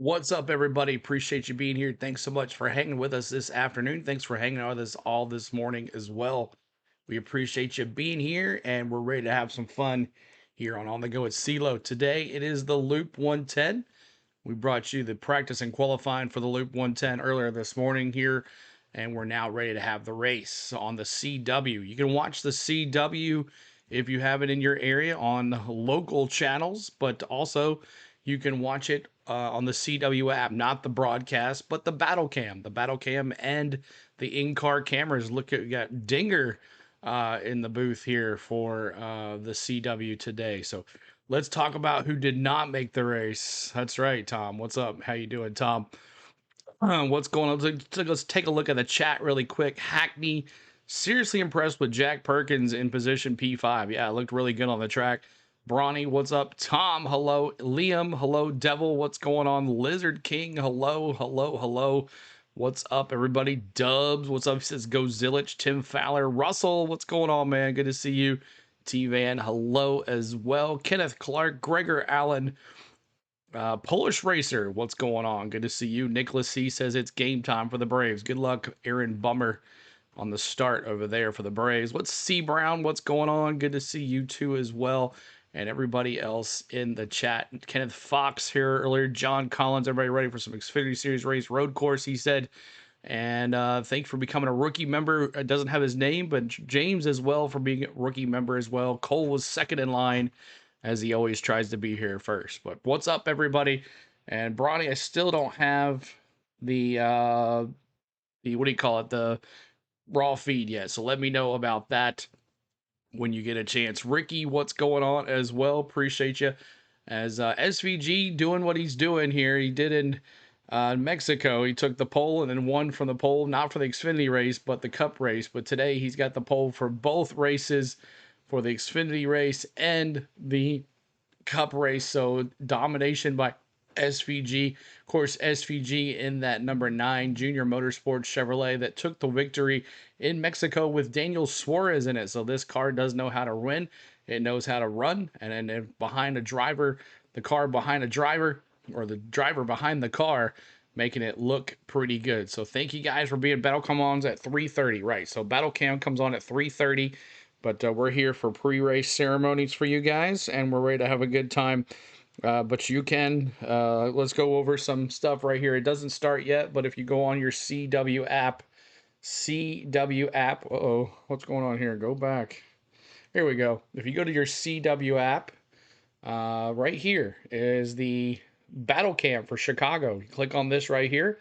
What's up, everybody? Appreciate you being here. Thanks so much for hanging with us this afternoon. Thanks for hanging out with us all this morning as well. We appreciate you being here, and we're ready to have some fun here on the Go at CeeLo. Today, it is the Loop 110. We brought you the practice and qualifying for the Loop 110 earlier this morning here, and we're now ready to have the race on the CW. You can watch the CW if you have it in your area on local channels, but also you can watch it on the CW app, not the broadcast, but the battle cam. The battle cam and the in-car cameras. Look at, we got Dinger in the booth here for the CW today. So let's talk about who did not make the race. That's right, Tom. What's up? How you doing, Tom? What's going on? Let's take a look at the chat really quick. Hackney, seriously impressed with Jack Perkins in position P5. Yeah, it looked really good on the track. Brawny, what's up? Tom, hello. Liam, hello. Devil, what's going on? Lizard King, hello, hello, hello. What's up, everybody? Dubs, what's up? He says Go Zillich. Tim Fowler, Russell, what's going on, man? Good to see you. T Van, hello as well. Kenneth Clark, Gregor Allen, Polish Racer, what's going on? Good to see you. Nicholas C says it's game time for the Braves. Good luck, Aaron Bummer, on the start over there for the Braves. What's C Brown? What's going on? Good to see you too as well. And everybody else in the chat. Kenneth Fox here earlier. John Collins, everybody ready for some Xfinity Series race road course, he said. And thanks for becoming a rookie member. It doesn't have his name, but James as well for being a rookie member as well. Cole was second in line, as he always tries to be here first. But what's up, everybody? And Bronny, I still don't have the what do you call it? The raw feed yet. So let me know about that when you get a chance. Ricky, what's going on as well? Appreciate you. As SVG doing what he's doing here. He did in Mexico. He took the pole and then won from the pole, not for the Xfinity race, but the Cup race. But today he's got the pole for both races, for the Xfinity race and the Cup race. So domination by SVG. Of course, SVG in that number 9 Junior Motorsports Chevrolet that took the victory in Mexico with Daniel Suarez in it. So this car does know how to win. It knows how to run. And then behind a driver, the car behind a driver, or the driver behind the car, making it look pretty good. So thank you guys for being Battle Come Ons at 3:30. Right. So Battle Cam comes on at 3:30. But we're here for pre-race ceremonies for you guys, and we're ready to have a good time. But you can, let's go over some stuff right here. It doesn't start yet, but if you go on your CW app, uh-oh, what's going on here? Go back. Here we go. If you go to your CW app, right here is the battle cam for Chicago. You click on this right here.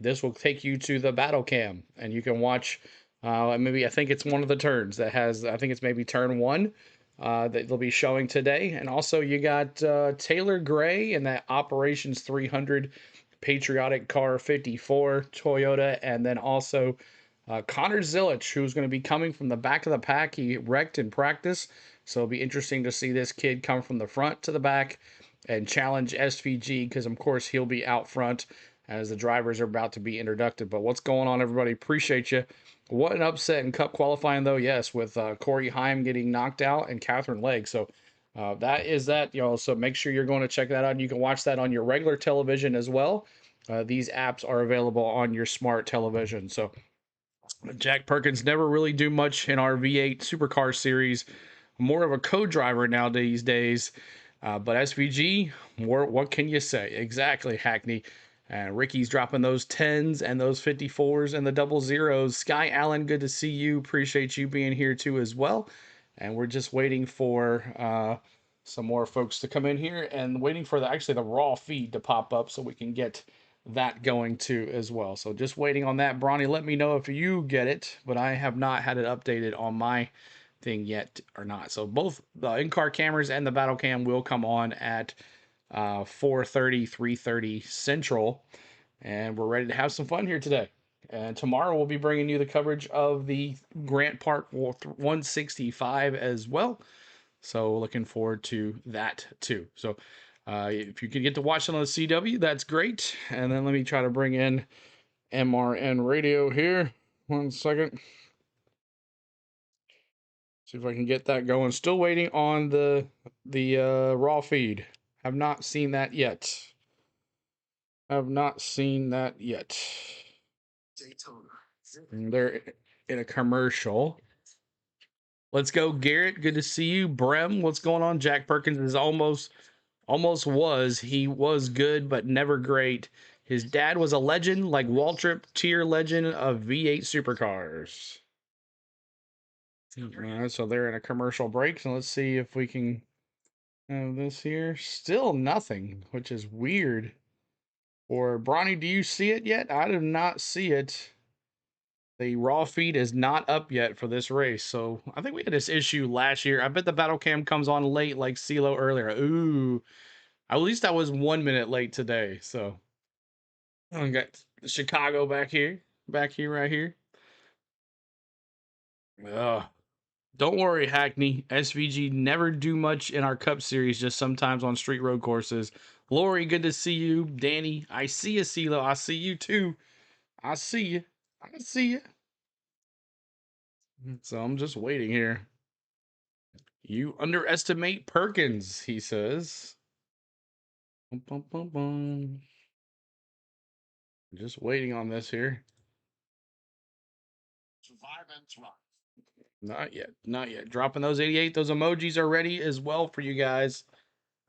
This will take you to the battle cam, and you can watch. Maybe I think it's one of the turns that has. I think it's maybe turn 1 that they'll be showing today. And also you got Taylor Gray in that Operations 300 Patriotic Car 54 Toyota, and then also Connor Zillich, who's going to be coming from the back of the pack. He wrecked in practice, so it'll be interesting to see this kid come from the front to the back and challenge SVG, because of course he'll be out front as the drivers are about to be introduced. But what's going on, everybody? Appreciate you. What an upset in Cup qualifying, though. Yes, with Corey Heim getting knocked out and Catherine Legg. So that is that, So make sure you're going to check that out. And you can watch that on your regular television as well. These apps are available on your smart television. So Jack Perkins never really do much in our V8 Supercar series. More of a co-driver now these days. But SVG, what can you say? Exactly, Hackney. And Ricky's dropping those 10s and those 54s and the double zeros. Sky Allen, good to see you. Appreciate you being here too as well. And we're just waiting for some more folks to come in here and waiting for the raw feed to pop up so we can get that going too as well. So just waiting on that. Bronny, let me know if you get it, but I have not had it updated on my thing yet or not. So both the in-car cameras and the battle cam will come on at 4:30, 3:30 Central, and we're ready to have some fun here today. And tomorrow we'll be bringing you the coverage of the Grant Park 165 as well. So looking forward to that too. So if you can get to watch it on the CW, that's great. And then let me try to bring in MRN radio here. 1 second. See if I can get that going. Still waiting on the raw feed. Have not seen that yet. I've not seen that yet. They're in a commercial. Let's go, Garrett. Good to see you. Brem, what's going on? Jack Perkins is almost was. He was good, but never great. His dad was a legend, like Waltrip, tier legend of V8 supercars. So they're in a commercial break. So let's see if we can have this here. Still nothing, which is weird. Or Bronny, do you see it yet? I do not see it. The raw feed is not up yet for this race. So I think we had this issue last year. I bet the battle cam comes on late like CeeLo earlier. Ooh. At least I was 1 minute late today. So I got Chicago back here. Back here, right here. Ugh. Don't worry, Hackney. SVG never do much in our Cup Series, just sometimes on street road courses. Lori, good to see you. Danny, I see you, CeeLo. I see you too. I see you. I see you. So I'm just waiting here. You underestimate Perkins, he says. Bum, bum, bum, bum. Just waiting on this here. Not yet. Not yet. Dropping those 88. Those emojis are ready as well for you guys.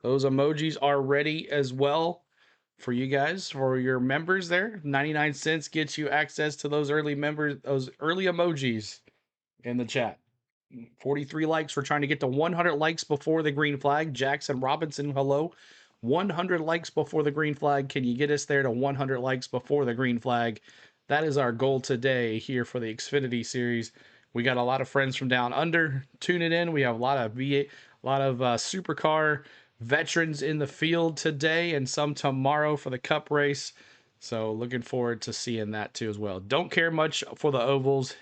Those emojis are ready as well for you guys, for your members there. 99 cents gets you access to those early members, those early emojis in the chat. 43 likes. We're trying to get to 100 likes before the green flag. Jackson Robinson, hello. 100 likes before the green flag. Can you get us there to 100 likes before the green flag? That is our goal today here for the Xfinity Series. We got a lot of friends from down under tuning in. We have a lot of V8, a lot of supercar veterans in the field today and some tomorrow for the Cup race. So looking forward to seeing that too as well. Don't care much for the ovals.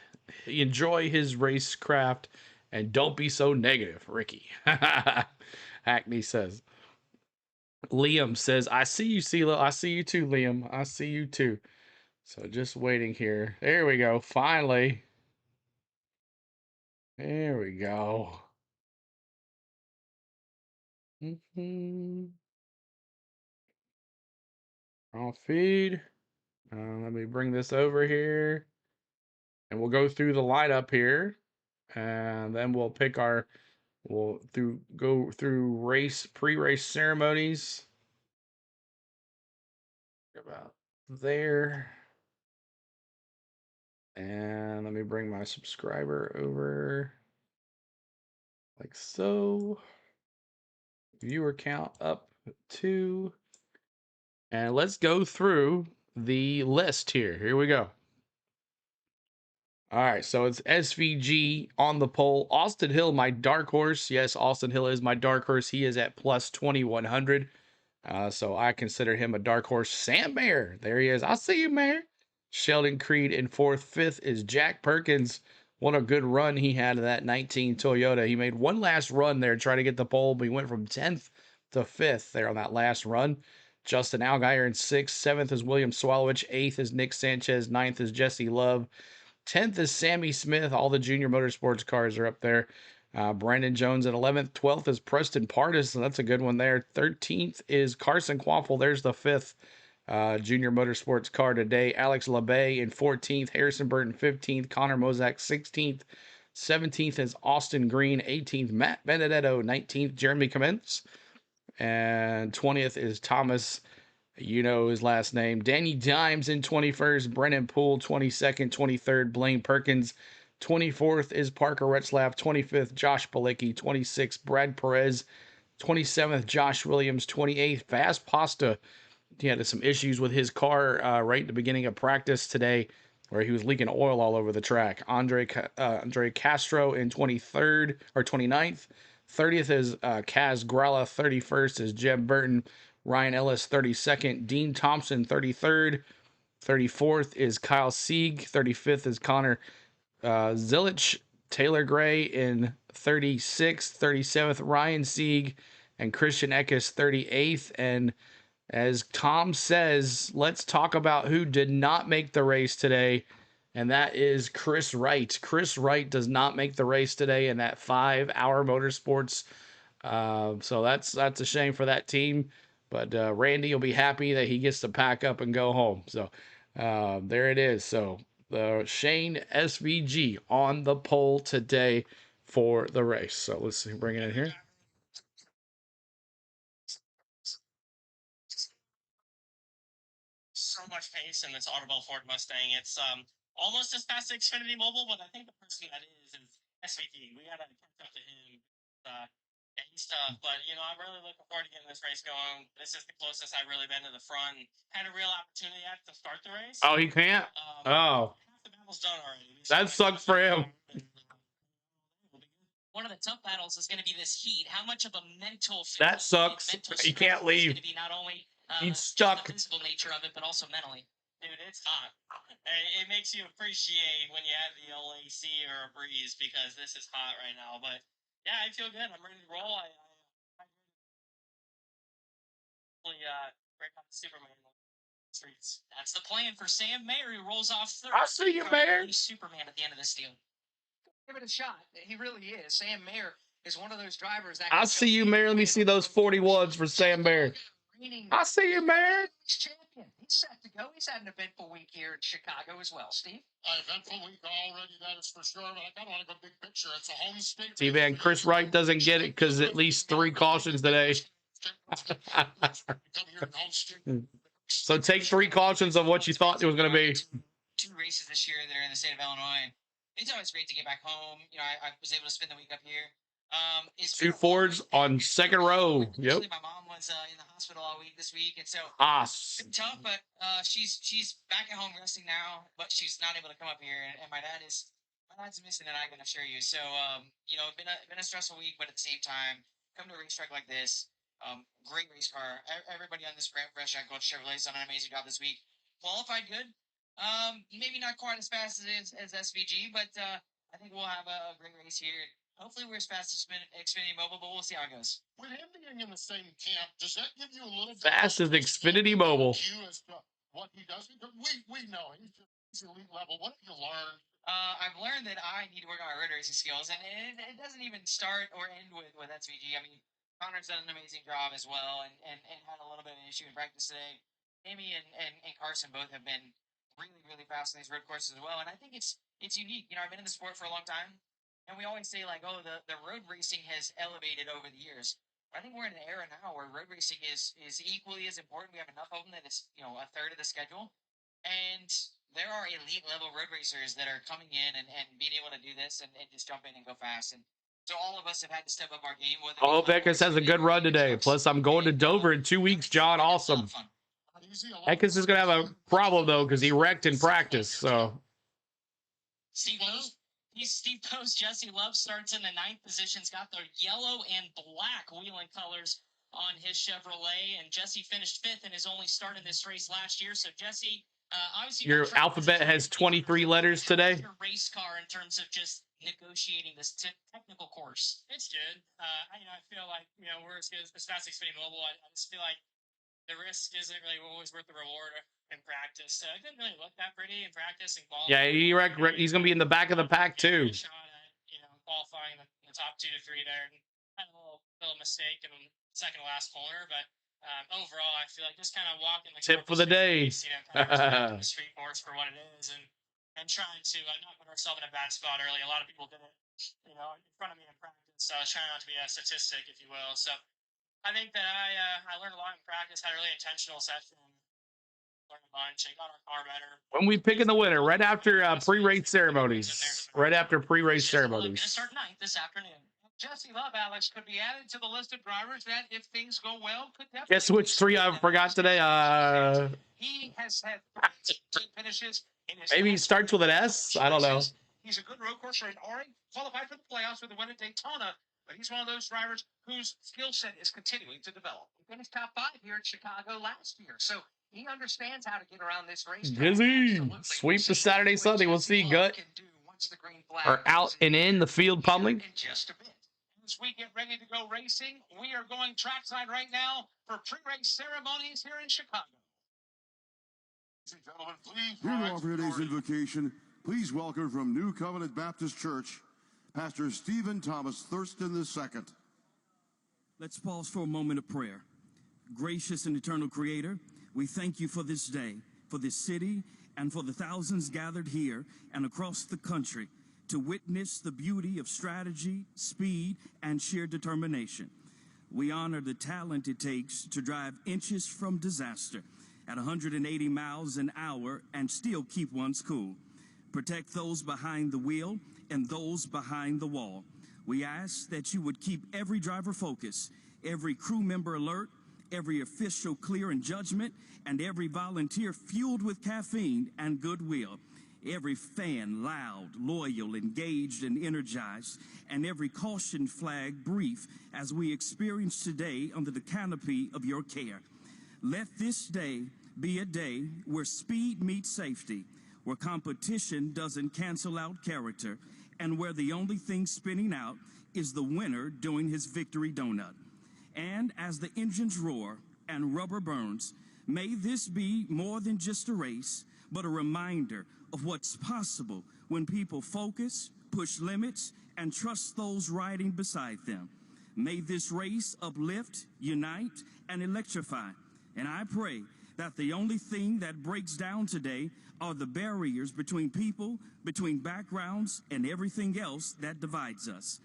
Enjoy his racecraft and don't be so negative, Ricky. Hackney says. Liam says, I see you, CeeLo. I see you too, Liam. I see you too. So just waiting here. There we go. Finally. There we go. I'll feed. Let me bring this over here. And we'll go through the lineup here. And then we'll pick our go through pre-race ceremonies. About there. And let me bring my subscriber over like so. Viewer count up 2. And let's go through the list here. Here we go. All right, so it's SVG on the pole. Austin Hill, my dark horse. Yes, Austin Hill is my dark horse. He is at plus 2,100. So I consider him a dark horse. Sam Mayer, there he is. I see you, Mayer. Sheldon Creed in 4th. 5th is Jack Perkins. What a good run he had of that 19 Toyota. He made one last run there, trying to get the pole, but he went from 10th to 5th there on that last run. Justin Allgaier in 6th. 7th is William Swalowich. 8th is Nick Sanchez. 9th is Jesse Love. 10th is Sammy Smith. All the junior motorsports cars are up there. Brandon Jones at 11th. 12th is Preston Pardis, and that's a good one there. 13th is Carson Quaffle. There's the 5th junior motorsports car today. Alex LeBay in 14th. Harrison Burton 15th. Connor Mozak 16th. 17th is Austin Green. 18th, Matt Benedetto. 19th, Jeremy Cummins. And 20th is Thomas, you know his last name. Danny Dimes in 21st. Brennan Poole 22nd. 23rd, Blaine Perkins. 24th is Parker Retzlaff. 25th, Josh Palicki. 26th, Brad Perez. 27th, Josh Williams. 28th, Vaz Pasta. He had some issues with his car right at the beginning of practice today where he was leaking oil all over the track. Andre Castro in 23rd or 29th. 30th is Kaz Gralla. 31st is Jeb Burton. Ryan Ellis 32nd. Dean Thompson 33rd. 34th is Kyle Sieg. 35th is Connor Zilich. Taylor Gray in 36th. 37th, Ryan Sieg. And Christian Eckes 38th. And as Tom says, let's talk about who did not make the race today, and that is Chris Wright. Chris Wright does not make the race today in that 5-hour motorsports. So that's a shame for that team. But Randy will be happy that he gets to pack up and go home. So there it is. So the Shane SVG on the pole today for the race. So let's see, bring it in here. So much pace in this Automobile Ford Mustang. It's almost as fast as Xfinity Mobile, but I think the person that is SVT. We gotta catch up to him. Yeah, he's tough, but I'm really looking forward to getting this race going. This is the closest I've really been to the front. Had a real opportunity at to start the race. Oh, he can't. Oh, half the battle's done already. that sucks for him. One of the tough battles is going to be this heat. How much of a mental that sucks. He can't leave. Going to be not only he's stuck. The physical nature of it, but also mentally. Dude, it's hot. It makes you appreciate when you have the old AC or a breeze because this is hot right now. But yeah, I feel good. I'm ready to roll. I break out the Superman streets. That's the plan for Sam Mayer, who rolls off third. I see you, Mayer. Superman at the end of this deal. Give it a shot. He really is. Sam Mayer is one of those drivers that. I see you, Mayer. Let me see those 41s for Sam Mayer. I see you, Mayer. He's champion. He's set to go. He's had an eventful week here in Chicago as well, Steve. Eventful week already, that is for sure. But I kind of want to go big picture. It's a home state. T-Man, Chris Wright doesn't get it because at least 3 cautions today. So take 3 cautions of what you thought it was going to be. 2 races this year that are in the state of Illinois. It's always great to get back home. I was able to spend the week up here. 2 Fords on second row. Yep. My mom was in the hospital all week this week, and so it's tough. But she's back at home resting now, but she's not able to come up here. And my dad's missing, and I can assure you. So been a stressful week, but at the same time, come to a racetrack like this. Great race car. Everybody on this Grand Fresh Called Chevrolet's done an amazing job this week. Qualified good. Maybe not quite as fast as SVG, but I think we'll have a great race here. Hopefully, we're as fast as Xfinity Mobile, but we'll see how it goes. With him being in the same camp, does that give you a little fast as Xfinity Mobile? As to what he does, because we know he's elite level. What have you learned? I've learned that I need to work on my road racing skills, and it doesn't even start or end with SVG. I mean, Connor's done an amazing job as well, and had a little bit of an issue in practice today. Amy and Carson both have been really, really fast on these road courses as well, and I think it's unique. I've been in the sport for a long time, and we always say like, oh, the road racing has elevated over the years. I think we're in an era now where road racing is equally as important. We have enough of them that it's a third of the schedule, and there are elite level road racers that are coming in and being able to do this and just jump in and go fast. And so all of us have had to step up our game. I hope Eckes has a good run today. Plus, I'm going to Dover in 2 weeks, John. Awesome. Eckes is going to have a problem, though, because he wrecked in practice. So Steve Post, Jesse Love starts in the 9th position. He's got the yellow and black wheeling colors on his Chevrolet. And Jesse finished 5th in his only start in this race last year. So, Jesse, obviously, your alphabet has 23 letters today. Your race car in terms of just negotiating this technical course. It's good. I feel like we're as good as fast as Xfinity Mobile. I just feel like the risk isn't really always worth the reward in practice. So it didn't really look that pretty in practice and qualifying. Yeah, he's going to be in the back of the pack too. Shot at qualifying in the top 2 to 3 there, and had a little mistake in the second to last corner, but. Overall, I feel like just kind of walking the tip for the day. Kind of the street course for what it is, and trying to not put ourselves in a bad spot early. A lot of people did it, in front of me in practice. So I was trying not to be a statistic, if you will. So I think that I learned a lot in practice. Had a really intentional session. Learned a bunch and got our car better. When we picking the winner, right after pre-race ceremonies. Right after pre-race ceremonies. Going to start 9th this afternoon. Jesse Love, Alex, could be added to the list of drivers that, if things go well, could definitely. Guess which 3 I forgot today? He has had 2 finishes in his. Maybe he starts with an S. I don't know. He's a good road course racer. Already qualified for the playoffs with a win at Daytona, but he's one of those drivers whose skill set is continuing to develop. He finished top 5 here in Chicago last year, so he understands how to get around this race. Dizzy, sweep the Saturday, Sunday. We'll see. Gut or out and in the field pummeling. In just a bit. As we get ready to go racing, we are going trackside right now for pre-race ceremonies here in Chicago. Ladies and gentlemen, please. Here to offer today's invocation, please welcome from New Covenant Baptist Church, Pastor Stephen Thomas Thurston II. Let's pause for a moment of prayer. Gracious and eternal Creator, we thank you for this day, for this city, and for the thousands gathered here and across the country to witness the beauty of strategy, speed, and sheer determination. We honor the talent it takes to drive inches from disaster at 180 miles an hour and still keep one's cool. Protect those behind the wheel and those behind the wall. We ask that you would keep every driver focused, every crew member alert, every official clear in judgment, and every volunteer fueled with caffeine and goodwill. Every fan loud, loyal, engaged, and energized, and every caution flag brief as we experience today under the canopy of your care. Let this day be a day where speed meets safety, where competition doesn't cancel out character, and where the only thing spinning out is the winner doing his victory donut. And as the engines roar and rubber burns, may this be more than just a race, but a reminder of what's possible when people focus, push limits, and trust those riding beside them. May this race uplift, unite, and electrify. And I pray that the only thing that breaks down today are the barriers between people, between backgrounds, and everything else that divides us.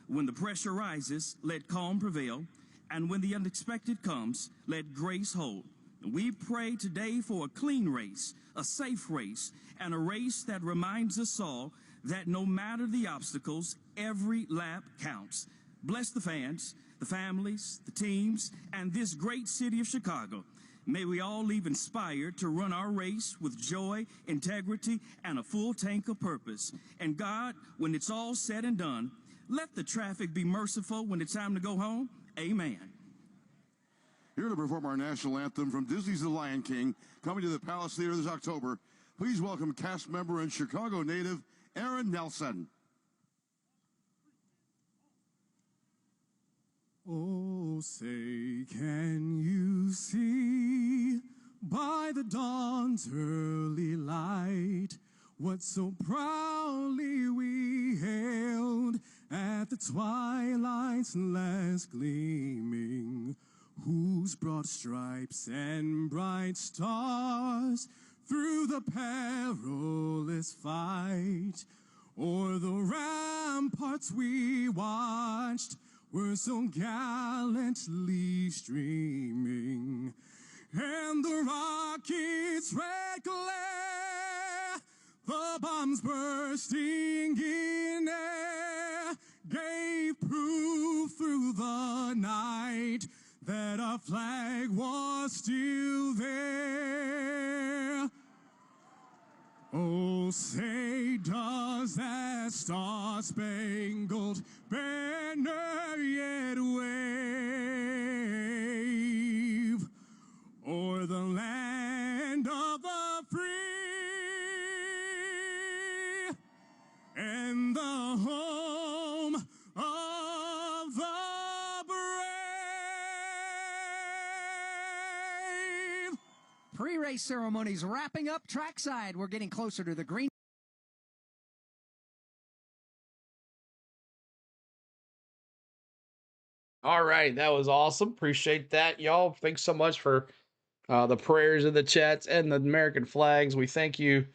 When the pressure rises, let calm prevail. And when the unexpected comes, let grace hold. We pray today for a clean race, a safe race, and a race that reminds us all that no matter the obstacles, every lap counts. Bless the fans, the families, the teams, and this great city of Chicago. May we all leave inspired to run our race with joy, integrity, and a full tank of purpose. And God, when it's all said and done, let the traffic be merciful when it's time to go home. Amen. Here to perform our national anthem from Disney's The Lion King, coming to the Palace Theater this October, please welcome cast member and Chicago native Aaron Nelson. Oh, say, can you see by the dawn's early light what so proudly we hailed at the twilight's last gleaming, whose broad stripes and bright stars through the perilous fight o'er the ramparts we watched were so gallantly streaming, and the rocket's red glare, the bombs bursting in air, gave proof through the night that our flag was still there. Oh, say, does that star-spangled banner yet wave o'er the land of the free and the home of the brave? Pre-race ceremonies wrapping up trackside. We're getting closer to the green. All right, that was awesome. Appreciate that, y'all. Thanks so much for the prayers in the chats and the American flags. We thank you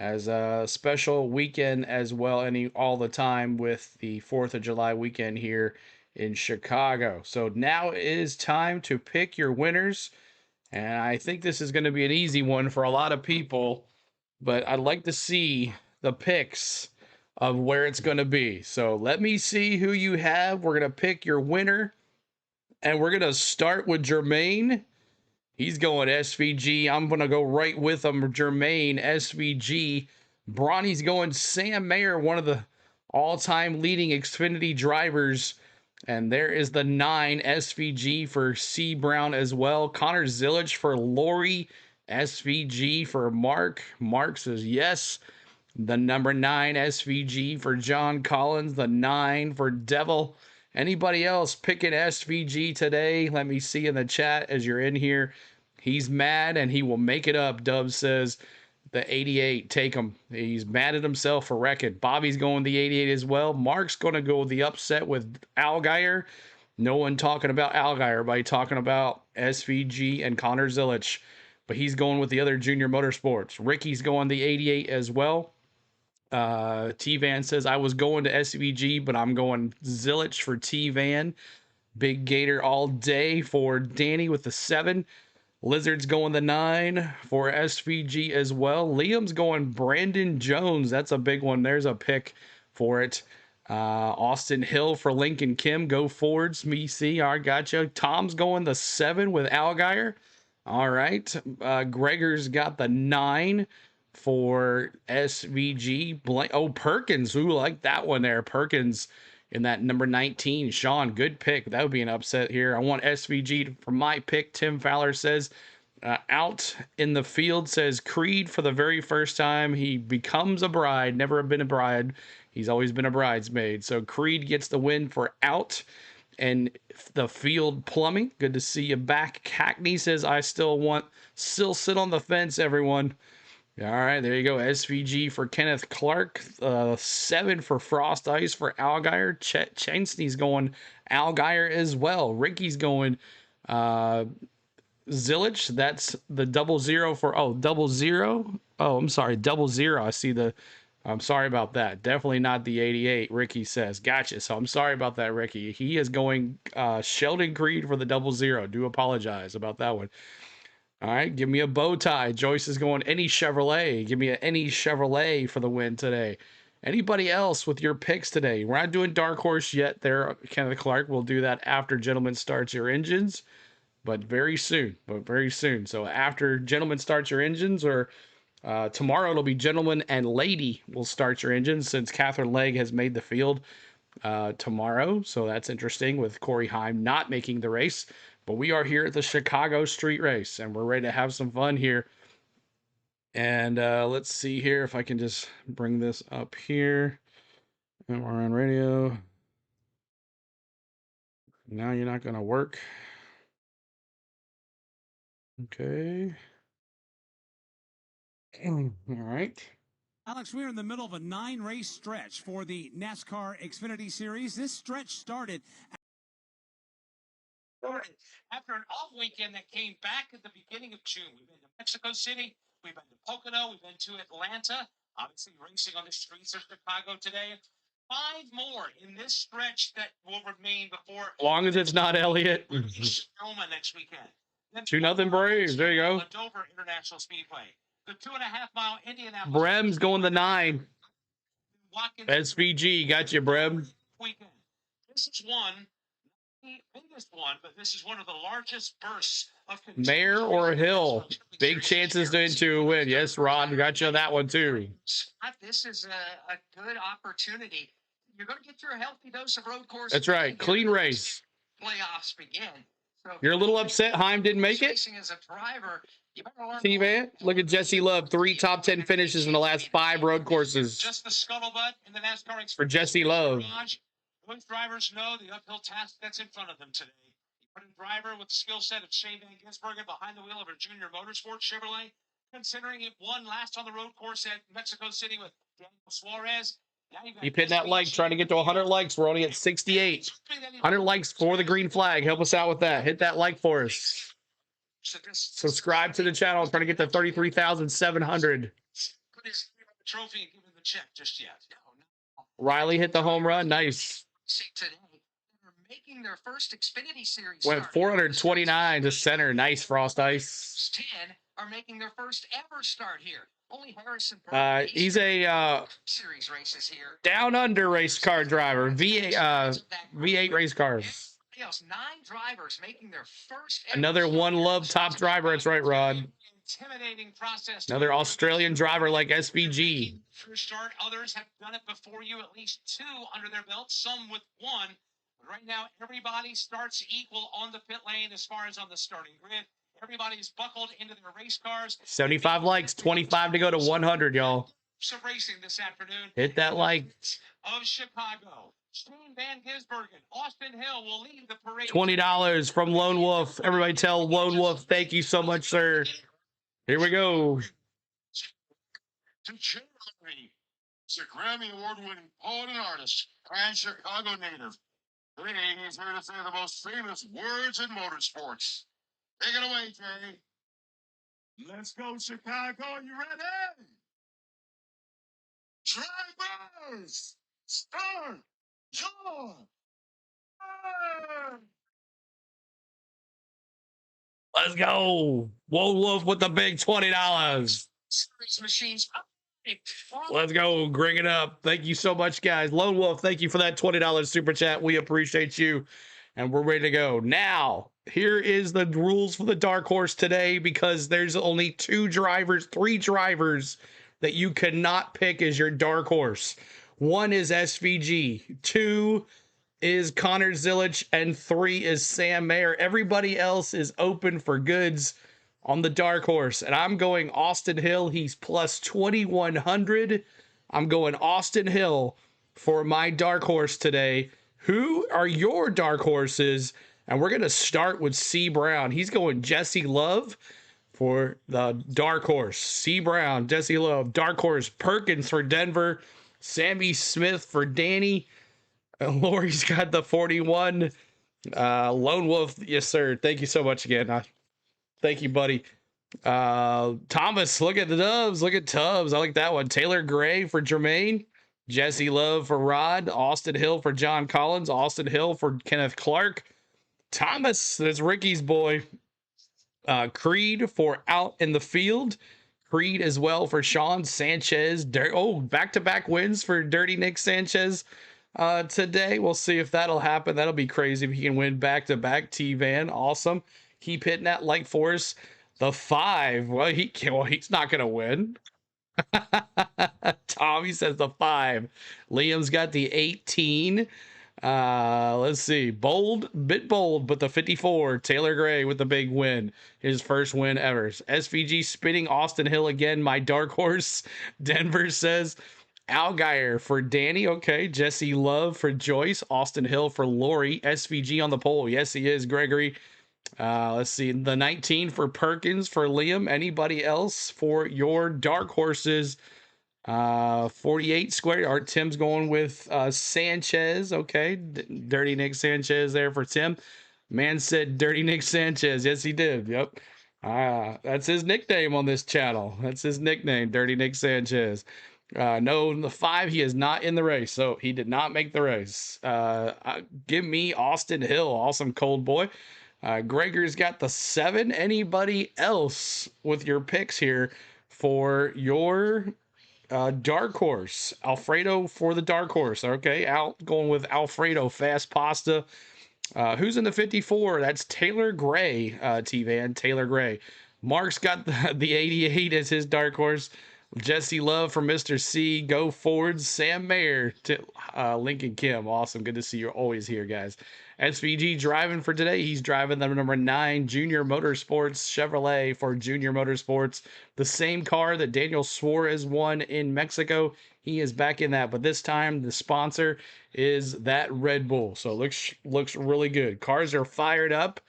as a special weekend as well, all the time with the 4th of July weekend here in Chicago. So now it is time to pick your winners. And I think this is going to be an easy one for a lot of people, but I'd like to see the picks of where it's going to be. So let me see who you have. We're going to pick your winner, and we're going to start with Jermaine. He's going SVG. I'm going to go right with him. Jermaine, SVG. Bronny's going Sam Mayer, one of the all-time leading Xfinity drivers. And there is the 9 SVG for C. Brown as well. Connor Zillage for Lori. SVG for Mark. Mark says yes. The number 9 SVG for John Collins. The 9 for Devil. Anybody else picking SVG today? Let me see in the chat as you're in here. He's mad and he will make it up. Dub says the 88. Take him. He's mad at himself for wrecking. Bobby's going the 88 as well. Mark's going to go the upset with Allgaier. No one talking about Allgaier. Everybody talking about SVG and Connor Zilich, but he's going with the other Junior Motorsports. Ricky's going the 88 as well. T-Van says, I was going to SVG, but I'm going Zilich for T-Van. Big Gator all day for Danny with the 7. Lizard's going the 9 for SVG as well. Liam's going Brandon Jones. That's a big one. There's a pick for it. Austin Hill for Lincoln Kim. Go Fords. Me see. All right, gotcha. Tom's going the 7 with Algier. All right. Gregor's got the 9 for SVG. Oh, Perkins. Ooh, like that one there. Perkins in that number 19. Sean, good pick. That would be an upset here. I want SVG for my pick. Tim Fowler says, out in the field says Creed for the very first time. He becomes a bride. Never been a bride. He's always been a bridesmaid. So Creed gets the win for out. And the field plumbing. Good to see you back. Cackney says, I still sit on the fence, everyone. All right, there you go. SVG for Kenneth Clark. 7 for Frost Ice for Algier. Chet Chansney's going Algier as well. Ricky's going Zilich. That's the 00 for, 00. Oh, I'm sorry, 00. I see I'm sorry about that. Definitely not the 88, Ricky says. Gotcha. So I'm sorry about that, Ricky. He is going Sheldon Creed for the 00. Do apologize about that one. All right, give me a bow tie. Joyce is going any Chevrolet. Give me any Chevrolet for the win today. Anybody else with your picks today? We're not doing Dark Horse yet there, Kenneth Clark. We'll do that after Gentlemen Starts Your Engines, but very soon. So after Gentlemen Starts Your Engines, or tomorrow it'll be Gentleman and Lady will start your engines, since Catherine Legg has made the field tomorrow. So that's interesting with Corey Heim not making the race. But we are here at the Chicago Street Race, and we're ready to have some fun here. And let's see here if I can just bring this up here. And we're on radio. Now you're not going to work. Okay. All right. Alex, we're in the middle of a 9-race stretch for the NASCAR Xfinity Series. This stretch started after an off weekend that came back at the beginning of June. We've been to Mexico City, we've been to Pocono, we've been to Atlanta, obviously racing on the streets of Chicago today. 5 more in this stretch that will remain before. As long as it's not Elliott. Sonoma next weekend. 2-0 Braves. There you go. Dover International Speedway. The 2.5-mile Indianapolis. Brem's going the 9. Watkins. SVG, got you, Brem. Weekend. This is one. The biggest one, but this is one of the largest bursts of Mayor or Hill. Big chances to win. Yes, Ron, got you on that one too. This is a good opportunity. You're going to get your healthy dose of road course. That's right. Clean race. Playoffs begin. So you're a little upset Heim didn't make it? As a driver, T-Van, look at Jesse Love. 3 top 10 finishes in the last 5 road courses. Just the scuttlebutt in the NASCAR for Jesse Love. Most drivers know the uphill task that's in front of them today. You put a driver with the skill set of Shane Van Gisbergen behind the wheel of a Junior Motorsports Chevrolet, considering it won last on the road course at Mexico City with Daniel Suarez. Keep hitting that like, trying to get to 100 likes. We're only at 68. 100 likes for the green flag. Help us out with that. Hit that like for us. Subscribe to the channel. Trying to get to 33,700. Put his trophy and give him the check just yet. No. Riley hit the home run. Nice. Today, they're making their first Xfinity Series. Went 429 to center. Nice Frost Ice. 10 are making their first ever start here. Only Harrison. He's a series races here. Down under race car driver. V8 race cars. 9 drivers making their first. Another One Love top driver. That's right, Rod. Intimidating process. Another Australian driver like SVG. First start, others have done it before you, at least 2 under their belt, some with 1. But right now, everybody starts equal on the pit lane as far as on the starting grid. Everybody's buckled into their race cars. 75 likes, 25 to go to 100, y'all. Some racing this afternoon. Hit that like. Of Chicago. Shane Van Gisbergen, Austin Hill will lead the parade. $20 from Lone Wolf. Everybody tell Lone Wolf, thank you so much, sir. Here we go. To Cherry, it's a Grammy Award-winning poet and artist and Chicago native. Today, he's here to say the most famous words in motorsports. Take it away, Terry. Let's go, Chicago. You ready? Drivers, start your Let's go. Lone Wolf with the big $20. Service machines. Let's go. Bring it up. Thank you so much, guys. Lone Wolf, thank you for that $20 super chat. We appreciate you. And we're ready to go. Now, here is the rules for the dark horse today because there's only three drivers that you cannot pick as your dark horse. One is SVG, two is Connor Zilich, and three is Sam Mayer. Everybody else is open for goods on the dark horse. And I'm going Austin Hill. He's plus 2,100. I'm going Austin Hill for my dark horse today. Who are your dark horses? And we're going to start with C. Brown. He's going Jesse Love for the dark horse. C. Brown, Jesse Love, dark horse. Perkins for Denver. Sammy Smith for Danny. Lori's got the 41. Lone Wolf, yes, sir. Thank you so much again. Thank you, buddy. Thomas, look at the Dubs. Look at Tubbs. I like that one. Taylor Gray for Jermaine. Jesse Love for Rod. Austin Hill for John Collins. Austin Hill for Kenneth Clark. Thomas, that's Ricky's boy. Creed for Out in the Field. Creed as well for Sean Sanchez. Back-to-back wins for Dirty Nick Sanchez today. We'll see if that'll happen. That'll be crazy if he can win back-to-back. T-Van, awesome. Keep hitting that like force. The 5. Well, he's not going to win. Tommy says the 5. Liam's got the 18. Let's see. Bit bold, but the 54. Taylor Gray with the big win. His first win ever. SVG spinning Austin Hill again. My dark horse. Denver says Algier for Danny. Okay. Jesse Love for Joyce. Austin Hill for Lori. SVG on the pole. Yes, he is. Gregory. Let's see. The 19 for Perkins for Liam. Anybody else for your dark horses? 48 square. Art Tim's going with Sanchez. Okay. Dirty Nick Sanchez there for Tim. Man said Dirty Nick Sanchez. Yes, he did. Yep. That's his nickname on this channel. That's his nickname, Dirty Nick Sanchez. No, the 5, he is not in the race, so he did not make the race. Give me Austin Hill. Awesome, cold boy. Gregor's got the 7. Anybody else with your picks here for your dark horse? Alfredo for the dark horse. Okay, going with Alfredo fast pasta. Who's in the 54? That's Taylor Gray. T-Van Taylor Gray. Mark's got the 88 as his dark horse. Jesse Love for Mr. C. Go Forwards. Sam Mayer to Lincoln Kim. Awesome. Good to see you always here, guys. SVG driving for today. He's driving the number 9 Junior Motorsports Chevrolet for Junior Motorsports. The same car that Daniel Suarez won in Mexico. He is back in that, but this time the sponsor is that Red Bull. So it looks really good. Cars are fired up.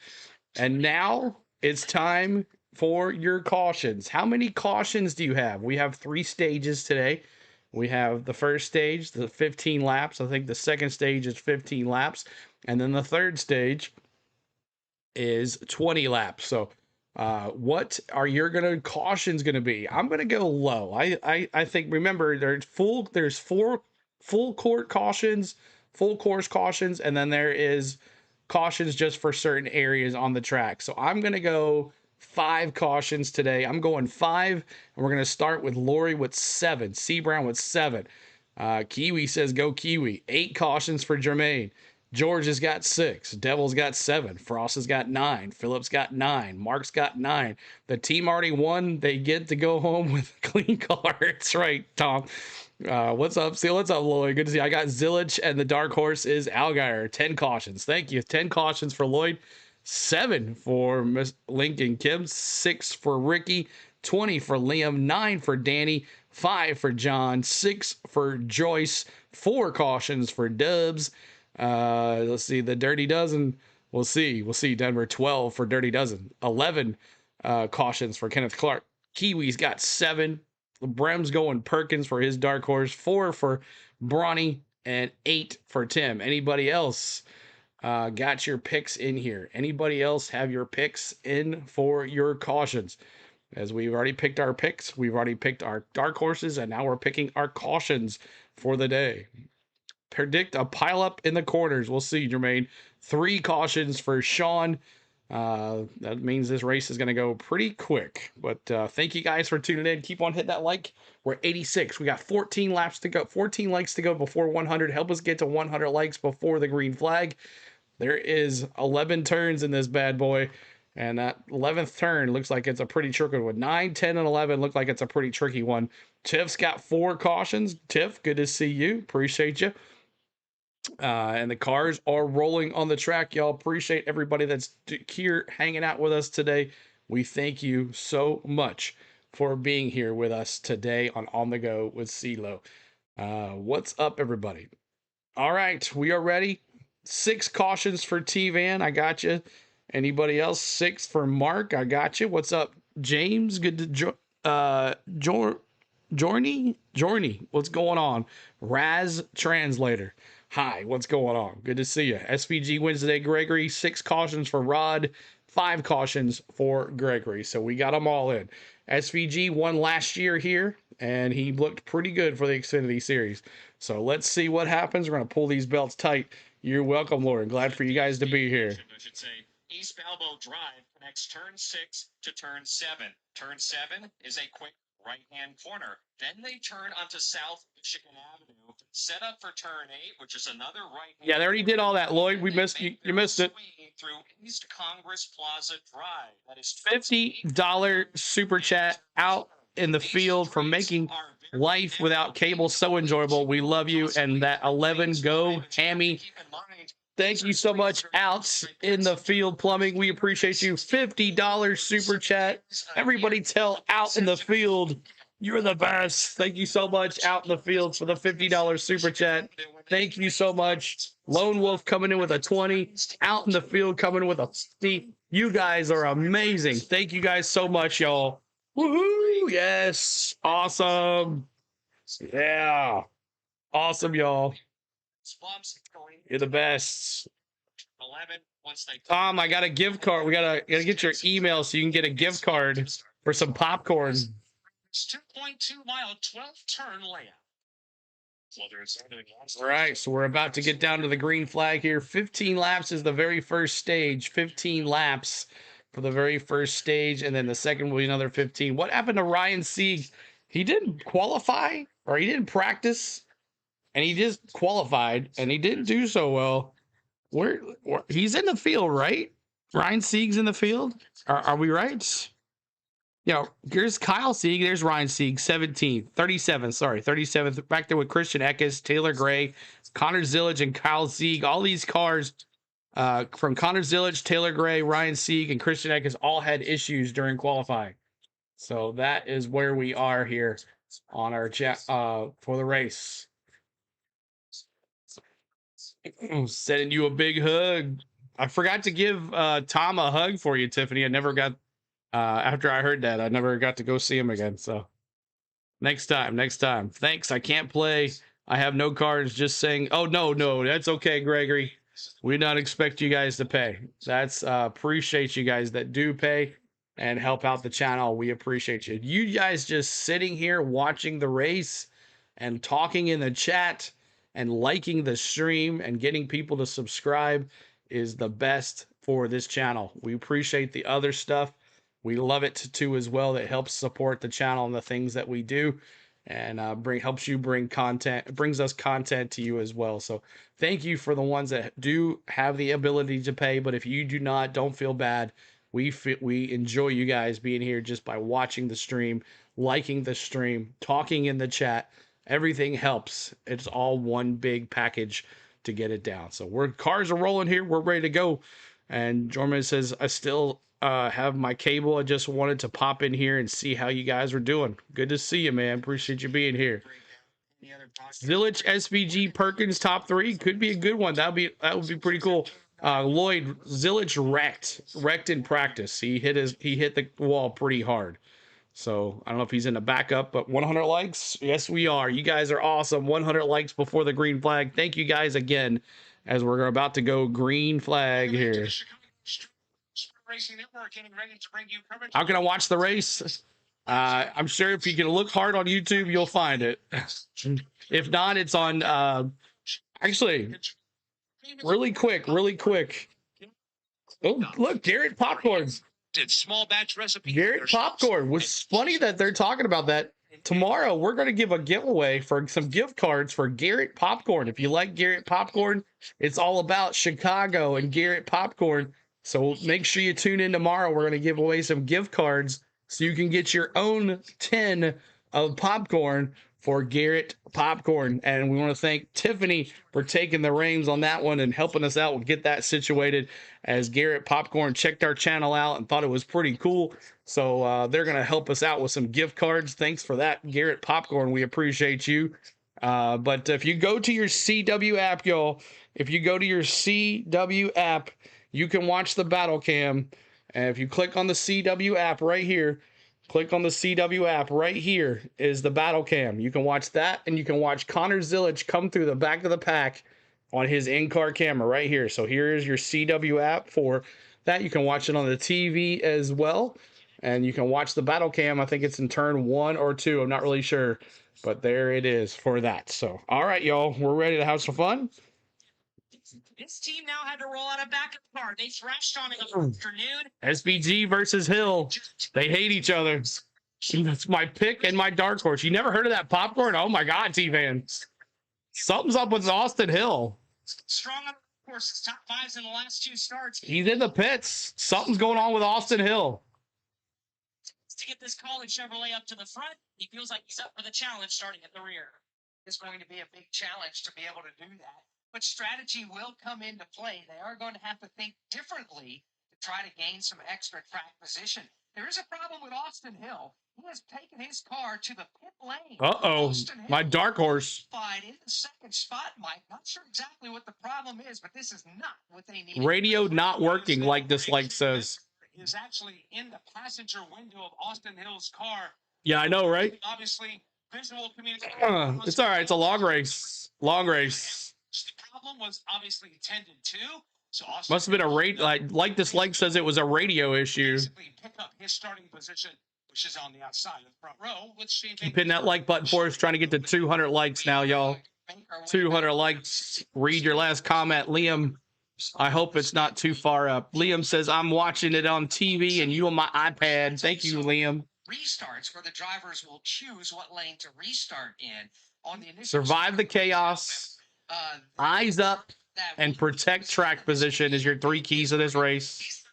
And now it's time for your cautions. How many cautions do you have? We have 3 stages today. We have the first stage, the 15 laps. I think the second stage is 15 laps. And then the third stage is 20 laps. So what are your cautions going to be? I'm going to go low. I think, remember, there's 4 full court cautions, full course cautions, and then there is cautions just for certain areas on the track. So I'm going to go 5 cautions today. I'm going 5, and we're going to start with Lori with 7. C. Brown with 7. Kiwi says go Kiwi. 8 cautions for Jermaine. George has got 6. Devil's got 7. Frost has got 9. Phillips got 9. Mark's got 9. The team already won. They get to go home with a clean car. That's right, Tom. What's up? See, what's up, Lloyd? Good to see you. I got Zilich, and the dark horse is Algier. 10 cautions. Thank you. 10 cautions for Lloyd. 7 for Miss Lincoln Kim. 6 for Ricky. 20 for Liam. 9 for Danny. 5 for John. 6 for Joyce. 4 cautions for Dubs. Let's see, the Dirty Dozen. We'll see. Denver. 12 for Dirty Dozen. 11 cautions for Kenneth Clark. Kiwi's got 7. Brem's going Perkins for his dark horse. 4 for Bronny and 8 for Tim. Anybody else got your picks in here? Anybody else have your picks in for your cautions? As we've already picked our picks, we've already picked our dark horses, and now we're picking our cautions for the day. Predict a pileup in the corners. We'll see, Jermaine. 3 cautions for Sean. That means this race is going to go pretty quick. But thank you guys for tuning in. Keep on hitting that like. We're 86. We got 14 laps to go, 14 likes to go before 100. Help us get to 100 likes before the green flag. There is 11 turns in this bad boy. And that 11th turn looks like it's a pretty tricky one. 9, 10, and 11 look like it's a pretty tricky one. Tiff's got 4 cautions. Tiff, good to see you. Appreciate you. And the cars are rolling on the track. Y'all, appreciate everybody that's here hanging out with us today. We thank you so much for being here with us today on the Go with CeeLo. What's up, everybody? All right, we are ready. 6 cautions for T-Van. I got you. Anybody else? 6 for Mark. I got you. What's up, James? Good to Jorny. What's going on? Raz Translator. Hi, what's going on? Good to see you. SVG Wednesday, Gregory. 6 cautions for Rod. 5 cautions for Gregory. So we got them all in. SVG won last year here, and he looked pretty good for the Xfinity Series. So let's see what happens. We're going to pull these belts tight. You're welcome, Lauren. Glad for you guys to be here. I should say East Balboa Drive connects turn 6 to turn 7. Turn 7 is a quick right-hand corner. Then they turn onto South Michigan Avenue, set up for turn 8, which is another right. Yeah, they already did all that, Lloyd. We missed you. You missed it. Through East Congress Plaza Drive. That is $50 super chat out in the field for making life without cable so enjoyable. We love you. And that 11 go hammy. Thank you so much, out in the field plumbing. We appreciate you. $50 super chat. Everybody tell out in the field, you're the best. Thank you so much, out in the field, for the $50 super chat. Thank you so much. Lone Wolf coming in with a 20. Out in the field coming in with a 50. You guys are amazing. Thank you guys so much, y'all. Woohoo! Yes. Awesome. Yeah. Awesome, y'all. You're the best. 11 once they Tom, I got a gift card. We gotta get your email so you can get a gift card for some popcorn. It's 2.2 mile 12th turn layout. All right, so we're about to get down to the green flag here. 15 laps is the very first stage. 15 laps for the very first stage, and then the second will be another 15. What happened to Ryan Sieg? He didn't qualify, or he didn't practice, and he just qualified, and he didn't do so well. He's in the field, right? Ryan Sieg's in the field. Are we right? Yeah, here's Kyle Sieg. There's Ryan Sieg, 17th, 37th. Back there with Christian Eckes, Taylor Gray, Connor Zillage, and Kyle Sieg. All these cars from Connor Zillage, Taylor Gray, Ryan Sieg, and Christian Eckes all had issues during qualifying. So that is where we are here on our chat for the race. Sending you a big hug. I forgot to give Tom a hug for you, Tiffany. I never got. After I heard that, I never got to go see him again. So next time. Thanks. I can't play. I have no cards. Just saying. Oh, no. That's okay, Gregory. We don't expect you guys to pay. That's appreciate you guys that do pay and help out the channel. We appreciate you. You guys just sitting here watching the race and talking in the chat and liking the stream and getting people to subscribe is the best for this channel. We appreciate the other stuff. We love it too as well. That helps support the channel and the things that we do, and helps you bring content. It brings us content to you as well. So thank you for the ones that do have the ability to pay. But if you do not, don't feel bad. We enjoy you guys being here just by watching the stream, liking the stream, talking in the chat. Everything helps. It's all one big package to get it down. So cars are rolling here. We're ready to go. And Jorman says, I still have my cable. I just wanted to pop in here and see how you guys were doing. Good to see you, man. Appreciate you being here. Zillage, SVG, Perkins, top 3 could be a good one. That would be pretty cool. Lloyd, Zillage wrecked in practice. He hit the wall pretty hard. So I don't know if he's in the backup, but 100 likes. Yes, we are. You guys are awesome. 100 likes before the green flag. Thank you guys again. as we're about to go green flag here. How can I watch the race? I'm sure if you can look hard on YouTube, you'll find it. If not, it's on, actually, really quick. Oh, look, Garrett Popcorn. Small batch recipe. Garrett Popcorn. Was funny that they're talking about that. Tomorrow, we're going to give a giveaway for some gift cards for Garrett Popcorn. If you like Garrett Popcorn, it's all about Chicago and Garrett Popcorn. So make sure you tune in tomorrow. We're going to give away some gift cards so you can get your own 10 of popcorn for Garrett Popcorn. And we want to thank Tiffany for taking the reins on that one and helping us out with get that situated, as Garrett Popcorn checked our channel out and thought it was pretty cool. So they're going to help us out with some gift cards. Thanks for that, Garrett Popcorn. We appreciate you. But if you go to your CW app, y'all, if you go to your CW app, you can watch the battle cam. And if you click on the CW app right here, click on the CW app right here is the battle cam. You can watch that, and you can watch Connor Zilic come through the back of the pack on his in-car camera right here. So here is your CW app for that. You can watch it on the TV as well. And you can watch the battle cam. I think it's in turn 1 or 2. I'm not really sure. But there it is for that. So, all right, y'all. We're ready to have some fun. This team now had to roll out a backup car. They thrashed on it in the afternoon. SBG versus Hill. They hate each other. That's my pick and my dark horse. You never heard of that popcorn? Oh, my God, T-Van. Something's up with Austin Hill. Strong on the course. Top 5s in the last 2 starts. He's in the pits. Something's going on with Austin Hill. To get this college Chevrolet up to the front, he feels like he's up for the challenge starting at the rear. It's going to be a big challenge to be able to do that. But strategy will come into play. They are going to have to think differently to try to gain some extra track position. There is a problem with Austin Hill. He has taken his car to the pit lane. Uh-oh, my dark horse. In the second spot, Mike. Not sure exactly what the problem is, but this is not what they need. Radio not working, like this like says. Is actually in the passenger window of Austin Hill's car. Yeah, I know, right? Obviously, visual communication. It's all right. It's a long race. Long race. The problem was obviously intended to. So Austin must have been a radio. Like this like says it was a radio issue. Pick up his starting position, which is on the outside of the front row. Let's see. Keep hitting that like button for us. Trying to get to 200 likes now, y'all. 200 likes. Read your last comment, Liam. I hope it's not too far up. Liam says, I'm watching it on TV and you on my iPad. Thank you, Liam. Restarts where the drivers will choose what lane to restart in. On the initial survive the chaos, eyes up, and protect track position is your 3 keys of this race.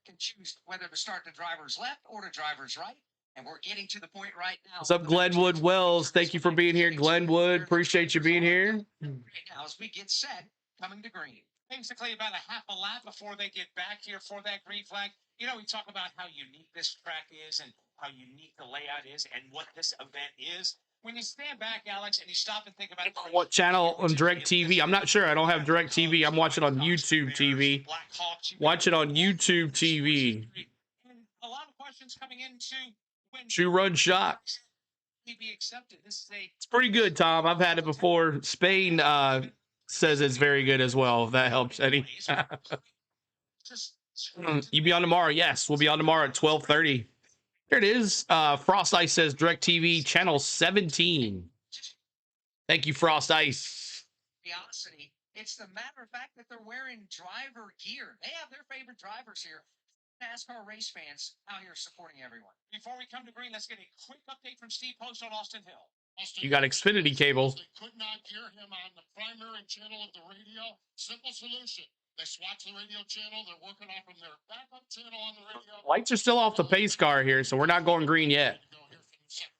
Can choose whether to start to driver's left or to driver's right. And we're getting to the point right now. What's up, Glenwood Wells? Thank you for being here, Glenwood. Appreciate you being here. Right now, as we get set, coming to green. Basically about a half a lap before they get back here for that green flag. You know, we talk about how unique this track is and how unique the layout is and what this event is. When you stand back, Alex, and you stop and think about it. What channel on Direct TV? I'm not sure. I don't have Direct TV. I'm watching on YouTube TV. Watch it on YouTube TV. And a lot of questions coming into when 2-run shot. Be accepted. This is it's pretty good, Tom. I've had it before. Spain says it's very good as well, if that helps Eddie. You be on tomorrow? Yes, we'll be on tomorrow at 12:30. Here it is. Frost Ice says DirecTV channel 17. Thank you, Frost Ice. It's the matter of fact that they're wearing driver gear. They have their favorite drivers here. NASCAR race fans out here supporting everyone. Before we come to green, let's get a quick update from Steve Post on Austin Hill. You got Xfinity cable. They could not hear him on the primary channel of the radio. Simple solution. They swatch the radio channel. They're working off from their backup channel on the radio. Lights are still off the pace car here, so we're not going green yet.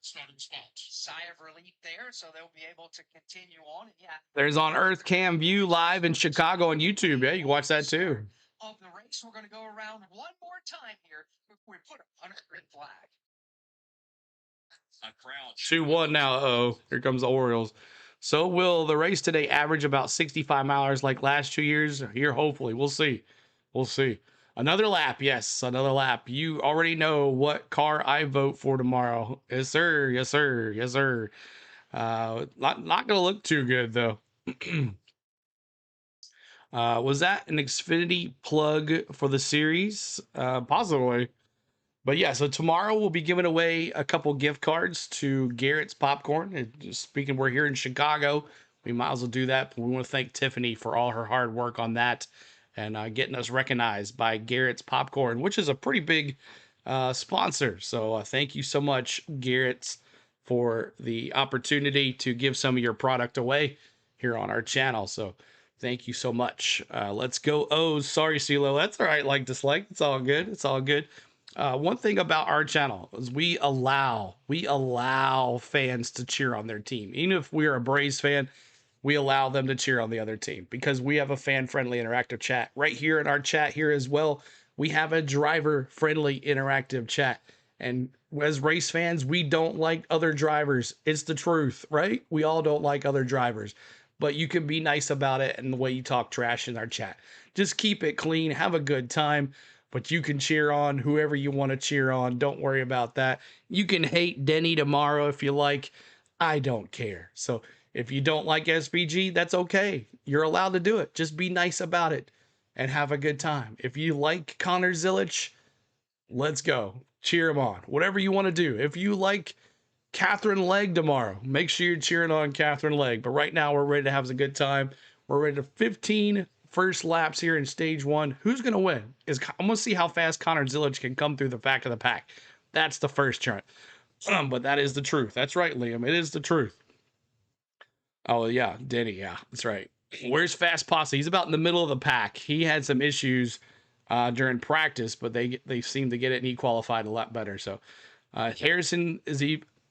Starting spot. Sigh of relief there, so they'll be able to continue on. Yeah. There's on Earth Cam View live in Chicago on YouTube. Yeah, you can watch that too. Of the race, we're going to go around one more time here before we put on a green flag. 2-1 now. Uh-oh, here comes the Orioles. So will the race today average about 65 miles like last 2 years? Here, hopefully. We'll see. We'll see. Another lap. Yes, another lap. You already know what car I vote for tomorrow. Yes, sir. Yes, sir. Yes, sir. Not going to look too good, though. Was that an Xfinity plug for the series? Possibly. But yeah, so tomorrow we'll be giving away a couple gift cards to Garrett's Popcorn. And just speaking, we're here in Chicago. We might as well do that. We want to thank Tiffany for all her hard work on that and getting us recognized by Garrett's Popcorn, which is a pretty big sponsor. So thank you so much, Garrett's, for the opportunity to give some of your product away here on our channel. So thank you so much. Let's go. Oh, sorry, CeeLo. That's all right. Like, dislike. It's all good. It's all good. One thing about our channel is we allow fans to cheer on their team. Even if we're a Braves fan, we allow them to cheer on the other team because we have a fan-friendly interactive chat. Right here in our chat here as well, we have a driver-friendly interactive chat. And as race fans, we don't like other drivers. It's the truth, right? We all don't like other drivers. But you can be nice about it and the way you talk trash in our chat. Just keep it clean, have a good time. But you can cheer on whoever you want to cheer on. Don't worry about that. You can hate Denny tomorrow if you like. I don't care. So if you don't like SVG, that's okay. You're allowed to do it. Just be nice about it and have a good time. If you like Connor Zilic, let's go. Cheer him on. Whatever you want to do. If you like Catherine Legg tomorrow, make sure you're cheering on Catherine Legg. But right now, we're ready to have a good time. We're ready to 15 first laps here in stage one. Who's going to win? I'm going to see how fast Connor Zilic can come through the back of the pack. That's the first chart. But that is the truth. That's right, Liam. It is the truth. Oh, yeah. Denny. Yeah, that's right. Where's Fast Pasta? He's about in the middle of the pack. He had some issues during practice, but they seemed to get it, and he qualified a lot better. So Harrison,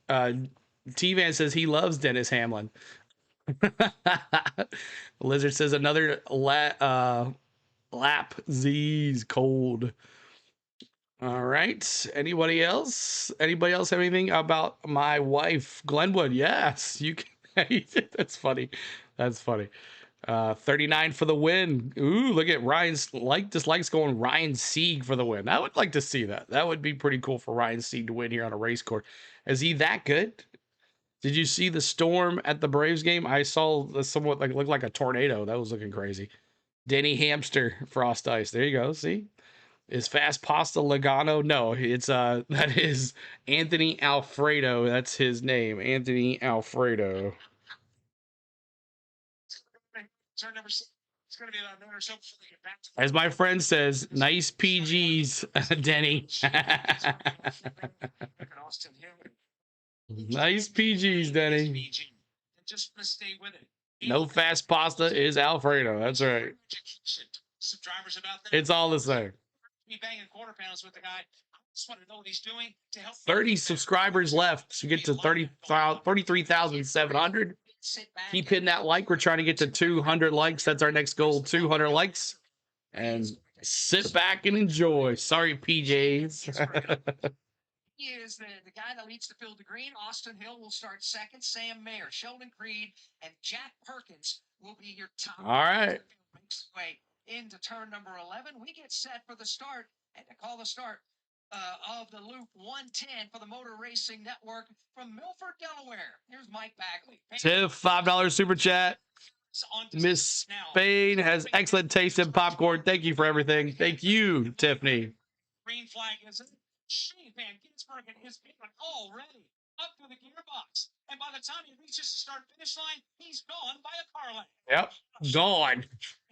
T-Van says he loves Dennis Hamlin. Lizard says another lap Z's cold. All right. Anybody else? Anybody else have anything about my wife, Glenwood? Yes, you can. That's funny. That's funny. 39 for the win. Ooh, look at Ryan's dislikes going Ryan Sieg for the win. I would like to see that. That would be pretty cool for Ryan Sieg to win here on a race course. Is he that good? Did you see the storm at the Braves game? I saw somewhat looked like a tornado. That was looking crazy. Denny Hamster Frost Ice. There you go. See? Is Fast Pasta Logano? No, it's that is Anthony Alfredo. That's his name. Anthony Alfredo. Turn number 6. It's going to be about a minute or so before they get back to As my friend says, nice PGs, Denny. Nice PGs, Denny. Just stay with it. No Fast Pasta is Alfredo. That's right. Some drivers about that. It's all the same. Be banging quarter pounds with the guy. I just want to know what he's doing to help. 30 subscribers left to get to 33,700. Keep hitting that like. We're trying to get to 200 likes. That's our next goal, 200 likes. And sit back and enjoy. Sorry, PJs. He is the guy that leads the field to green. Austin Hill will start second. Sam Mayer, Sheldon Creed, and Jack Perkins will be your top. All right. Makes his way into turn number 11. We get set for the start and to call the start of the Loop 110 for the Motor Racing Network from Milford, Delaware. Here's Mike Bagley. Tiff, $5 super chat. Miss Spain has excellent taste in popcorn. Thank you for everything. Thank you, Tiffany. Green flag is it? Shane Van Ginsberg and his people already up to the gearbox. And by the time he reaches the start-finish line, he's gone by a car lane. Yep, gone.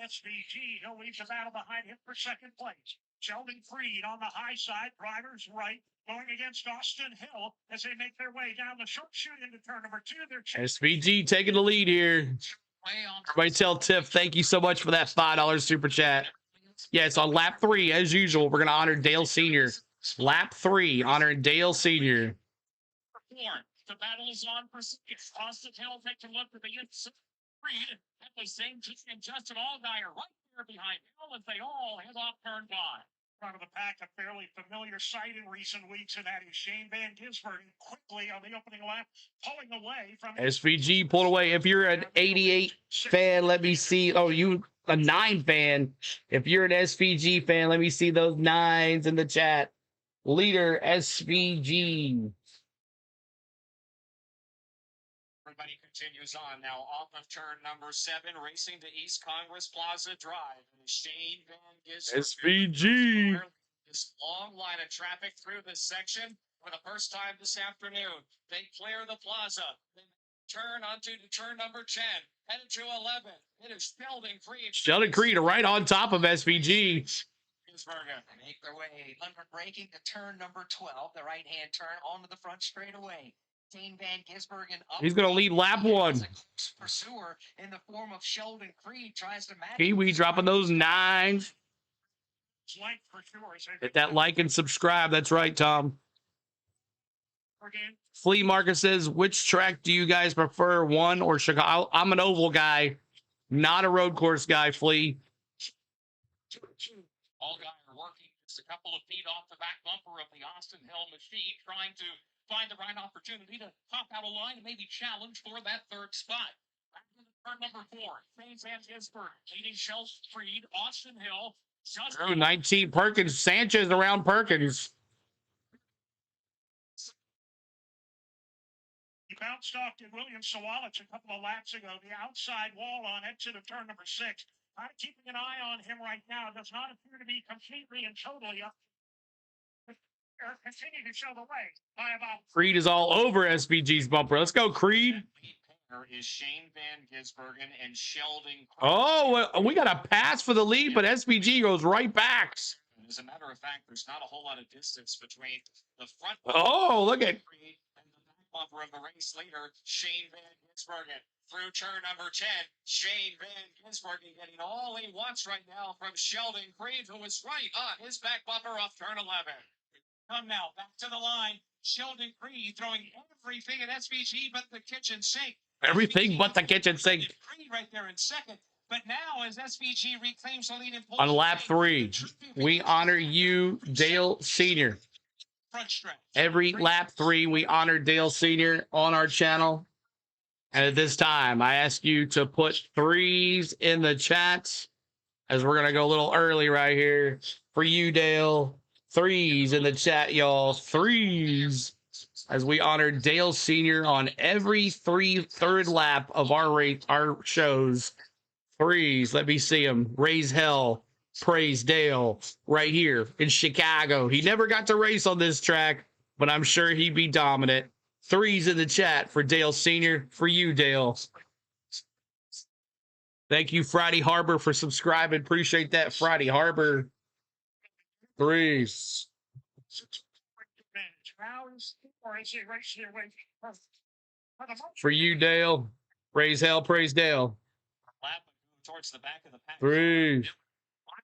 SVG, he'll leave the battle behind him for second place. Sheldon Creed on the high side, driver's right, going against Austin Hill as they make their way down the short chute into turn number 2. They're SVG taking the lead here. Everybody tell Tiff, thank you so much for that $5 super chat. Yes, on lap 3, as usual, we're going to honor Dale Sr. Lap 3, honoring Dale Sr. The battle is on for seconds. Austin Hill takes a look at the inside. Creed at the same time, Justin Allgaier right there behind Hill as they all head off turn 5. Front of the pack, a fairly familiar sight in recent weeks, and that is Shane Van Gisbergen quickly on the opening lap, pulling away from SVG pulled away. If you're an 88 fan, let me see. Oh, you a 9 fan. If you're an SVG fan, let me see those 9s in the chat. Leader SVG. Everybody continues on now off of turn number 7, racing to East Congress Plaza Drive. And Shane Van Gisbergen. SVG. This long line of traffic through this section for the first time this afternoon. They clear the plaza. They turn onto turn number 10. Headed to 11. It is Sheldon Creed. Sheldon Creed right on top of SVG. Make their way, braking to turn number 12, the right-hand turn onto the front straightaway. Shane Van Gisbergen up. He's going to lead lap 1. Pursuer in the form of Sheldon Creed tries to match. Kiwi dropping those 9s. Hit that like and subscribe. That's right, Tom. Flea Market says, which track do you guys prefer, 1 or Chicago? I'm an oval guy, not a road course guy, Flea. All guys are working just a couple of feet off the back bumper of the Austin Hill machine, trying to find the right opportunity to pop out a line and maybe challenge for that 3rd spot. Back to turn number 4, Shane Van Gisbergen leading Sheldon Creed, Austin Hill. Drew 19 Perkins, Sanchez around Perkins. He bounced off to William Sawalich a couple of laps ago. The outside wall on exit of turn number 6. I'm keeping an eye on him right now. Does not appear to be completely and totally up. Continue to show the way by about. Creed is all over SVG's bumper. Let's go, Creed. Lead pair is Shane Van Gisbergen and Sheldon Creed. Oh, we got a pass for the lead, but SVG goes right back. As a matter of fact, there's not a whole lot of distance between the front. Oh, look at Creed and the back bumper of the race leader, Shane Van Gisbergen. Through turn number 10, Shane Van Gisbergen getting all he wants right now from Sheldon Creed, who is right on his back bumper off turn 11. Come now, back to the line. Sheldon Creed throwing everything at SVG but the kitchen sink. everything but the kitchen sink. Creed right there in 2nd. But now, as SVG reclaims the lead in On lap 3, we honor you, Dale Sr. front stretch. Every lap 3, we honor Dale Sr. on our channel. And at this time, I ask you to put 3s in the chat, as we're going to go a little early right here. For you, Dale. 3s in the chat, y'all. 3s. As we honor Dale Sr. on every 3rd lap of our shows. 3s. Let me see them. Raise hell. Praise Dale. Right here in Chicago. He never got to race on this track, but I'm sure he'd be dominant. 3s in the chat for Dale Sr. For you, Dale. Thank you, Friday Harbor, for subscribing. Appreciate that, Friday Harbor. 3s. For you, Dale. Praise hell, praise Dale. Lap towards the back of the pack. 3s.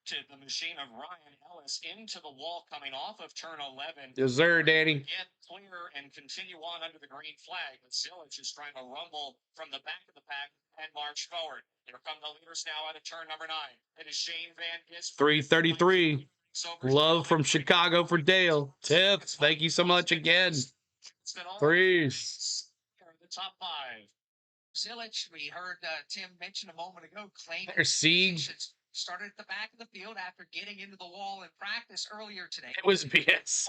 The machine of Ryan Ellis into the wall coming off of turn 11. Yes, sir, Danny. Get clear and continue on under the green flag. But Zillage is trying to rumble from the back of the pack and march forward. Here come the leaders now out of turn number 9. It is Shane Van Gisbergen. 333. Love from Chicago for Dale. Tips, thank you so much again. 3s. The top 5. Zillage, we heard Tim mention a moment ago, claimed There's Siege. started at the back of the field after getting into the wall in practice earlier today. It was BS.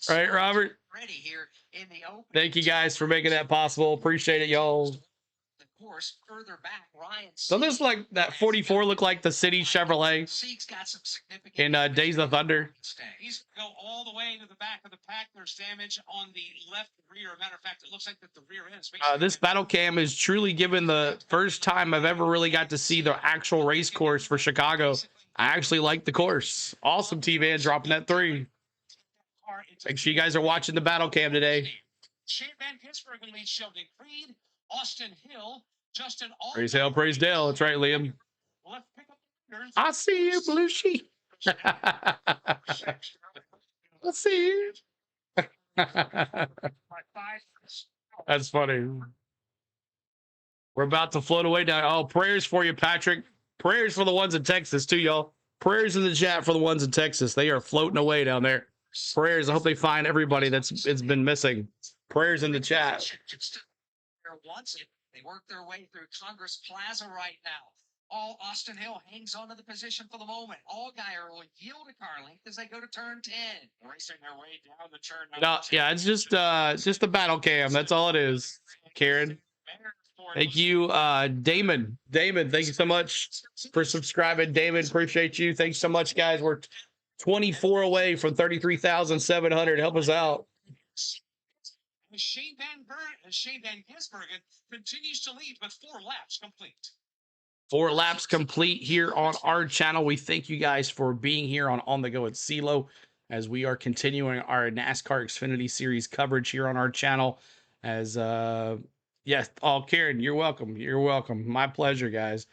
Right, Robert? Ready here in the open. Thank you guys for making that possible. Appreciate it, y'all. Of course, further back, Ryan. Don't this like that 44 look like the City Chevrolet Sieg's got some significant in Days of Thunder? He's go all the way to the back of the pack. There's damage on the left rear. Matter of fact, it looks like that the rear end is This battle cam is truly given the first time I've ever really got to see the actual race course for Chicago. I actually like the course. Awesome, T-Van dropping that 3. Make sure you guys are watching the battle cam today. Shane Van Gisbergen leads Sheldon Creed, Austin Hill, Justin All. Praise hell, praise Dale. That's right, Liam. Let's pick up the leaders. I see you, Blue Sheep. I see you. That's funny. We're about to float away now. Oh, prayers for you, Patrick. Prayers for the ones in Texas, too, y'all. Prayers in the chat for the ones in Texas. They are floating away down there. Prayers. I hope they find everybody it's been missing. Prayers in the chat. They work their way through Congress Plaza right now. All Austin Hill hangs onto the position for the moment. All Geyer will yield a car length as they go to turn 10. Racing their way down the turn. No, yeah, it's just a battle cam. That's all it is. Karen. Thank you, Damon. Damon, thank you so much for subscribing. Damon, appreciate you. Thanks so much, guys. We're 24 away from 33,700. Help us out. Shane Van Gisbergen continues to lead with 4 laps complete. 4 laps complete here on our channel. We thank you guys for being here on the Go at CeeLo as we are continuing our NASCAR Xfinity Series coverage here on our channel. As yes, Karen, you're welcome. You're welcome. My pleasure, guys.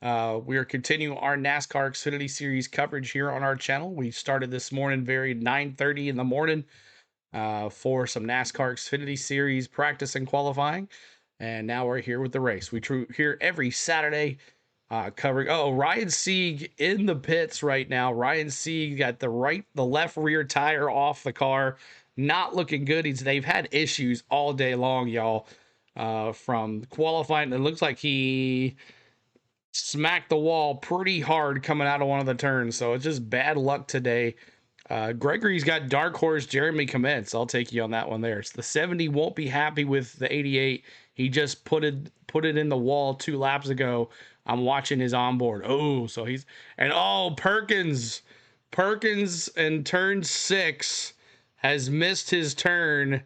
We are continuing our NASCAR Xfinity Series coverage here on our channel. We started this morning very 9:30 in the morning for some NASCAR Xfinity Series practice and qualifying, and now we're here with the race. We here every Saturday covering. Oh, Ryan Sieg in the pits right now. Ryan Sieg got the left rear tire off the car, not looking good. They've had issues all day long, y'all, from qualifying. It looks like he smacked the wall pretty hard coming out of one of the turns, so it's just bad luck today. Gregory's got dark horse Jeremy Commence. I'll take you on that one there. So the 70 won't be happy with the 88. He just put it in the wall 2 laps ago. I'm watching his onboard. Oh, so he's Perkins in turn 6 has missed his turn.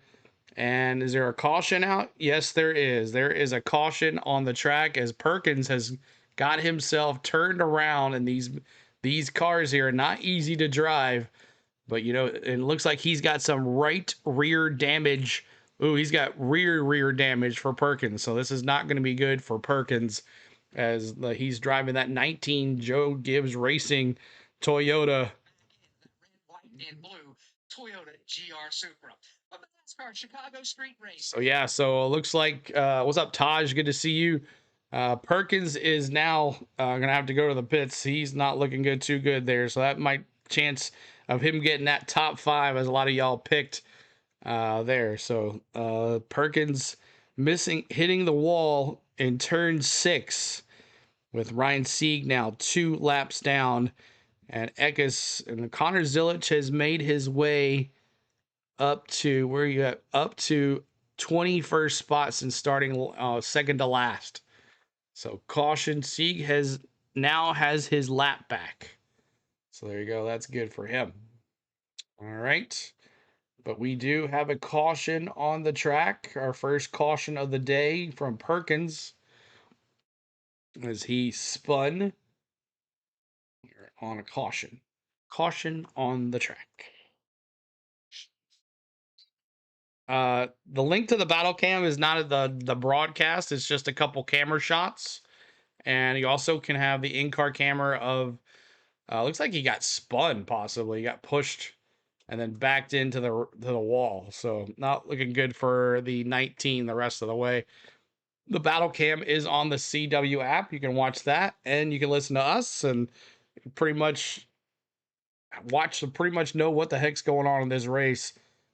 And is there a caution out? Yes, there is. There is a caution on the track as Perkins has got himself turned around, and these cars here are not easy to drive. But it looks like he's got some right rear damage. Ooh, he's got rear damage for Perkins. So this is not going to be good for Perkins as he's driving that 19 Joe Gibbs Racing Toyota. Red, white, and blue Toyota GR Supra. Of the NASCAR Chicago Street Race. So yeah, so it looks like what's up, Taj? Good to see you. Perkins is now gonna have to go to the pits. He's not looking too good there. So that might chance of him getting that top 5, as a lot of y'all picked there. So Perkins hitting the wall in turn 6 with Ryan Sieg now 2 laps down, and Eckes and Connor Zilic has made his way up to where you at, up to 21st spots and starting second to last. So caution, Sieg has his lap back. So there you go. That's good for him. All right. But we do have a caution on the track. Our first caution of the day from Perkins as he spun on a caution. Caution on the track. The link to the battle cam is not the broadcast. It's just a couple camera shots. And you also can have the in-car camera of, looks like he got spun possibly. He got pushed and then backed into the wall. So not looking good for the 19 the rest of the way. The battle cam is on the CW app. You can watch that and you can listen to us and pretty much know what the heck's going on in this race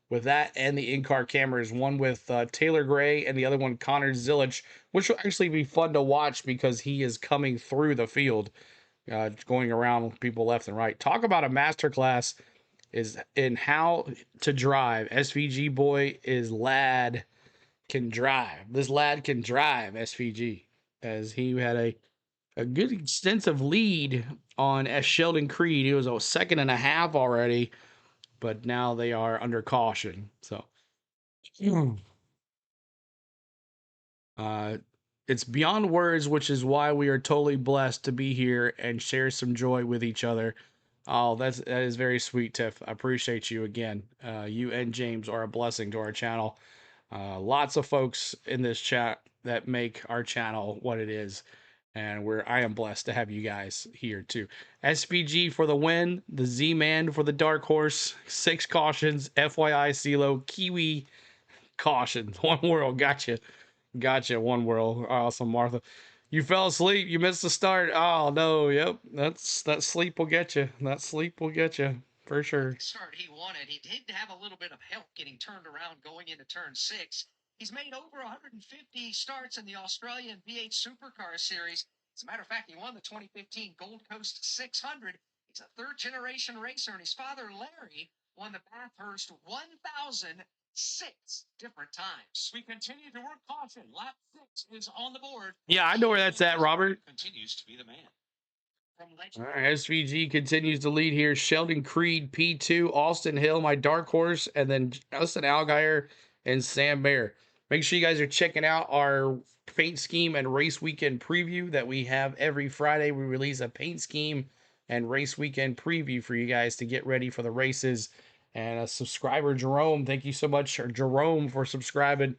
with that and the in-car cameras, one with Taylor Gray and the other one Connor Zilic, which will actually be fun to watch because he is coming through the field, going around with people left and right. Talk about a masterclass is in how to drive. SVG boy lad can drive. This lad can drive SVG, as he had a good extensive lead on S. Sheldon Creed. He was a second and a half already, but now they are under caution. So it's beyond words, which is why we are totally blessed to be here and share some joy with each other. Oh, that is very sweet, Tiff. I appreciate you again. You and James are a blessing to our channel. Lots of folks in this chat that make our channel what it is. And I am blessed to have you guys here too. SPG for the win, the Z-Man for the dark horse, 6 cautions, FYI CeeLo, Kiwi cautions. One World, gotcha, One World, awesome, Martha. You fell asleep, you missed the start. Oh no, yep, that sleep will get you. That sleep will get you for sure. Start he wanted. He did have a little bit of help getting turned around going into turn 6. He's made over 150 starts in the Australian V8 Supercar Series. As a matter of fact, he won the 2015 Gold Coast 600. He's a third-generation racer, and his father, Larry, won the Bathurst 1000 6 different times. We continue to work caution. Lap 6 is on the board. Yeah, I know where that's at, Robert. Continues to be the man. All right, SVG continues to lead here. Sheldon Creed, P2, Austin Hill, my dark horse, and then Justin Allgaier and Sam Bear. Make sure you guys are checking out our paint scheme and race weekend preview that we have every Friday. We release a paint scheme and race weekend preview for you guys to get ready for the races. And a subscriber, Jerome, thank you so much, Jerome, for subscribing.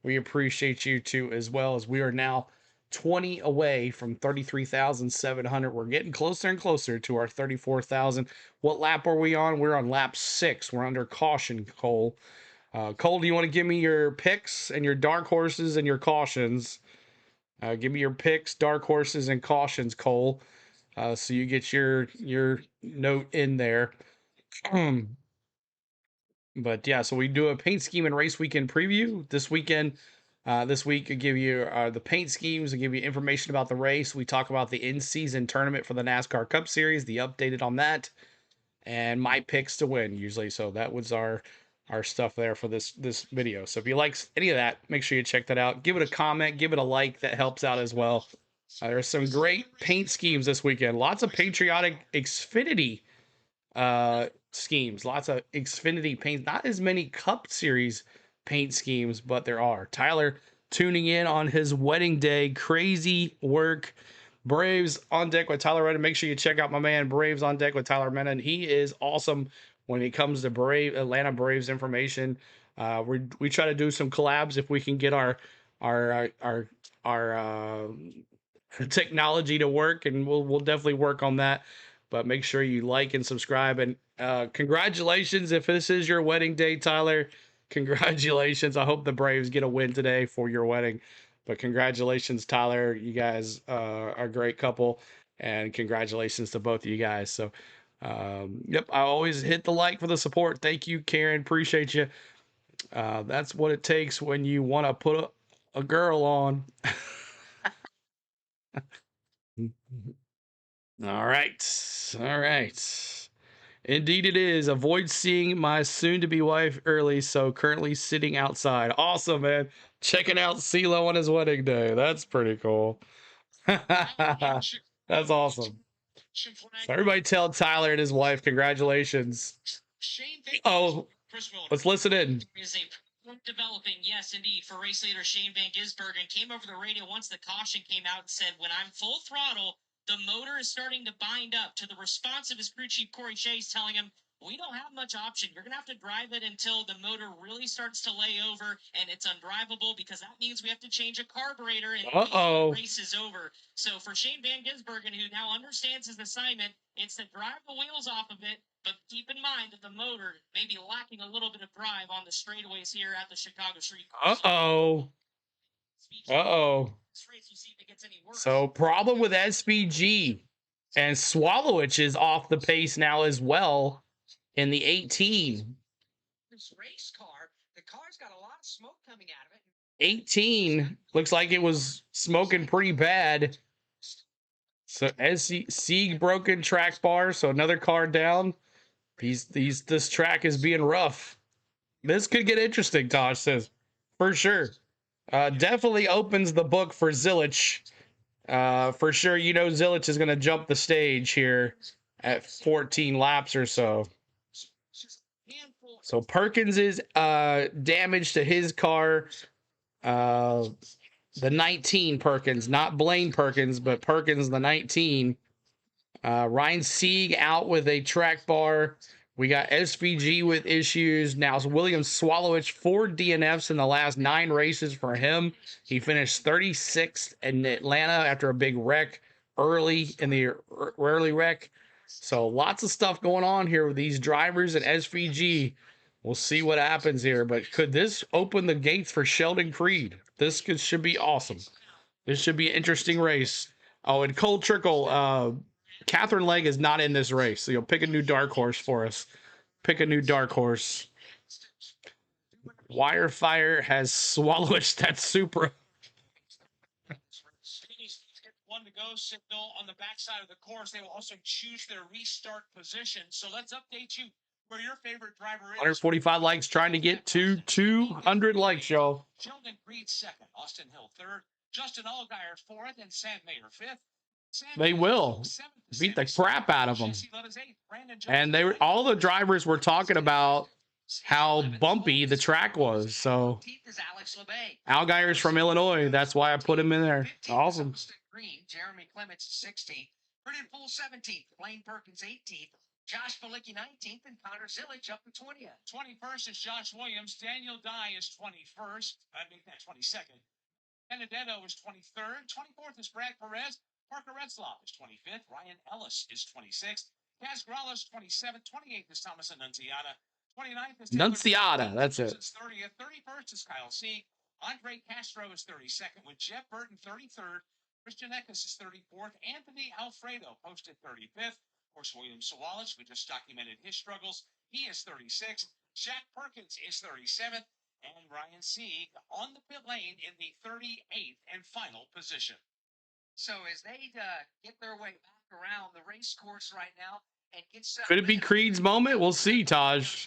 We appreciate you too, as well, as we are now 20 away from 33,700. We're getting closer and closer to our 34,000. What lap are we on? We're on lap 6. We're under caution, Cole. Cole, do you want to give me your picks and your dark horses and your cautions? Give me your picks, dark horses, and cautions, Cole. So you get your note in there. But yeah, so we do a paint scheme and race weekend preview this weekend. This week, I give you the paint schemes, I give you information about the race. We talk about the in-season tournament for the NASCAR Cup Series, the updated on that, and my picks to win usually. So that was our stuff there for this video. So if you like any of that, make sure you check that out. Give it a comment, give it a like. That helps out as well. There's some great paint schemes this weekend. Lots of patriotic Xfinity schemes, lots of Xfinity paints, not as many Cup Series paint schemes, but there are. Tyler tuning in on his wedding day. Crazy work. Braves on deck with Tyler Redden. Make sure you check out my man Braves on deck with Tyler Redden. He is awesome when it comes to Atlanta Braves information. We try to do some collabs if we can get our technology to work, and we'll definitely work on that. But make sure you like and subscribe. And congratulations if this is your wedding day, Tyler. Congratulations. I hope the Braves get a win today for your wedding. But congratulations, Tyler. You guys are a great couple. And congratulations to both of you guys. So, yep, I always hit the like for the support. Thank you, Karen. Appreciate you. That's what it takes when you want to put a girl on. All right. All right. Indeed it is. Avoid seeing my soon-to-be wife early, so currently sitting outside. Awesome, man. Checking out CeeLo on his wedding day. That's pretty cool. That's awesome. So everybody tell Tyler and his wife congratulations. Oh, let's listen in. Is a developing, yes, indeed, for race leader Shane Van Gisbergen. Came over the radio once the caution came out and said, when I'm full throttle, the motor is starting to bind up. To the response of his crew chief, Corey Chase, telling him, we don't have much option. You're going to have to drive it until the motor really starts to lay over and it's undrivable, because that means we have to change a carburetor and the race is over. So for Shane Van Gisbergen, who now understands his assignment, it's to drive the wheels off of it, but keep in mind that the motor may be lacking a little bit of drive on the straightaways here at the Chicago Street. So problem with SVG, and Swallowich is off the pace now as well in the 18. This race car, the car's got a lot of smoke coming out of it. 18 looks like it was smoking pretty bad. So Sieg broken track bar, so another car down. This track is being rough. This could get interesting, Tosh says. For sure. Definitely opens the book for Zilich. For sure, you know Zilich is going to jump the stage here at 14 laps or so. So Perkins is damage to his car. The 19 Perkins, not Blaine Perkins, but Perkins the 19. Ryan Sieg out with a track bar. We got SVG with issues. Now William Swallowich, 4 DNFs in the last 9 races for him. He finished 36th in Atlanta after a big wreck early in the early wreck. So lots of stuff going on here with these drivers and SVG. We'll see what happens here. But could this open the gates for Sheldon Creed? This should be awesome. This should be an interesting race. Oh, and Cole Trickle, Catherine Legg is not in this race, so you'll pick a new dark horse for us. Pick a new dark horse. Wirefire has swallowed that Supra. One to go signal on the backside of the course. They will also choose their restart position. So let's update you where your favorite driver is. 145 likes, trying to get to 200 likes, y'all. Sheldon Creed second, Austin Hill third, Justin Allgaier fourth, and Sam Mayer fifth. They will beat the crap out of them. And they were, all the drivers were talking about how bumpy the track was. So Allgaier's from Illinois. That's why I put him in there. Awesome. Green, Jeremy Clements 16th, Brendan Poole 17th, Blaine Perkins 18th, Josh Balicki 19th, and Connor Zillich up to 20th. 21st is Josh Williams. Daniel Dye is 21st. I mean, 22nd. Benedetto is 23rd. 24th is Brad Perez. Parker Retzlaff is 25th. Ryan Ellis is 26th. Kaz Gralla is 27th. 28th is Thomas Annunziata. 29th is Nunziata, that's it. 30th. 31st is Kyle Sieg. Andre Castro is 32nd with Jeff Burton 33rd. Christian Eckes is 34th. Anthony Alfredo posted 35th. Of course, William Sawalich, we just documented his struggles. He is 36th. Shaq Perkins is 37th. And Ryan Sieg on the pit lane in the 38th and final position. So as they get their way back around the race course right now and get set. Could it be Creed's moment? We'll see, Taj.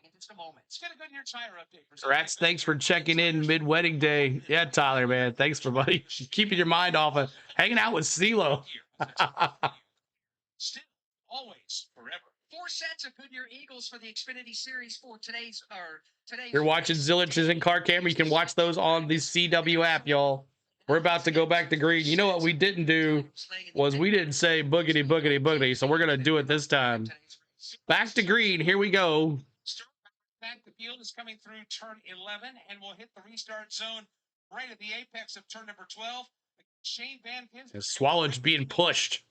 In just a moment. Let's get a good tire update. Rats, thanks for checking in mid-wedding day. Yeah, Tyler, man. Thanks for, buddy. Keeping your mind off of hanging out with CeeLo. Still, always, forever. 4 sets of Goodyear Eagles for the Xfinity Series for today's. You're watching Zillich's in car camera. You can watch those on the CW app, y'all. We're about to go back to green. You know what we didn't do was we didn't say boogity, boogity, boogity. So we're going to do it this time. Back to green. Here we go. Back the field is coming through turn 11 and will hit the restart zone right at the apex of turn number 12. Shane Van Gisbergen. Swallow's being pushed.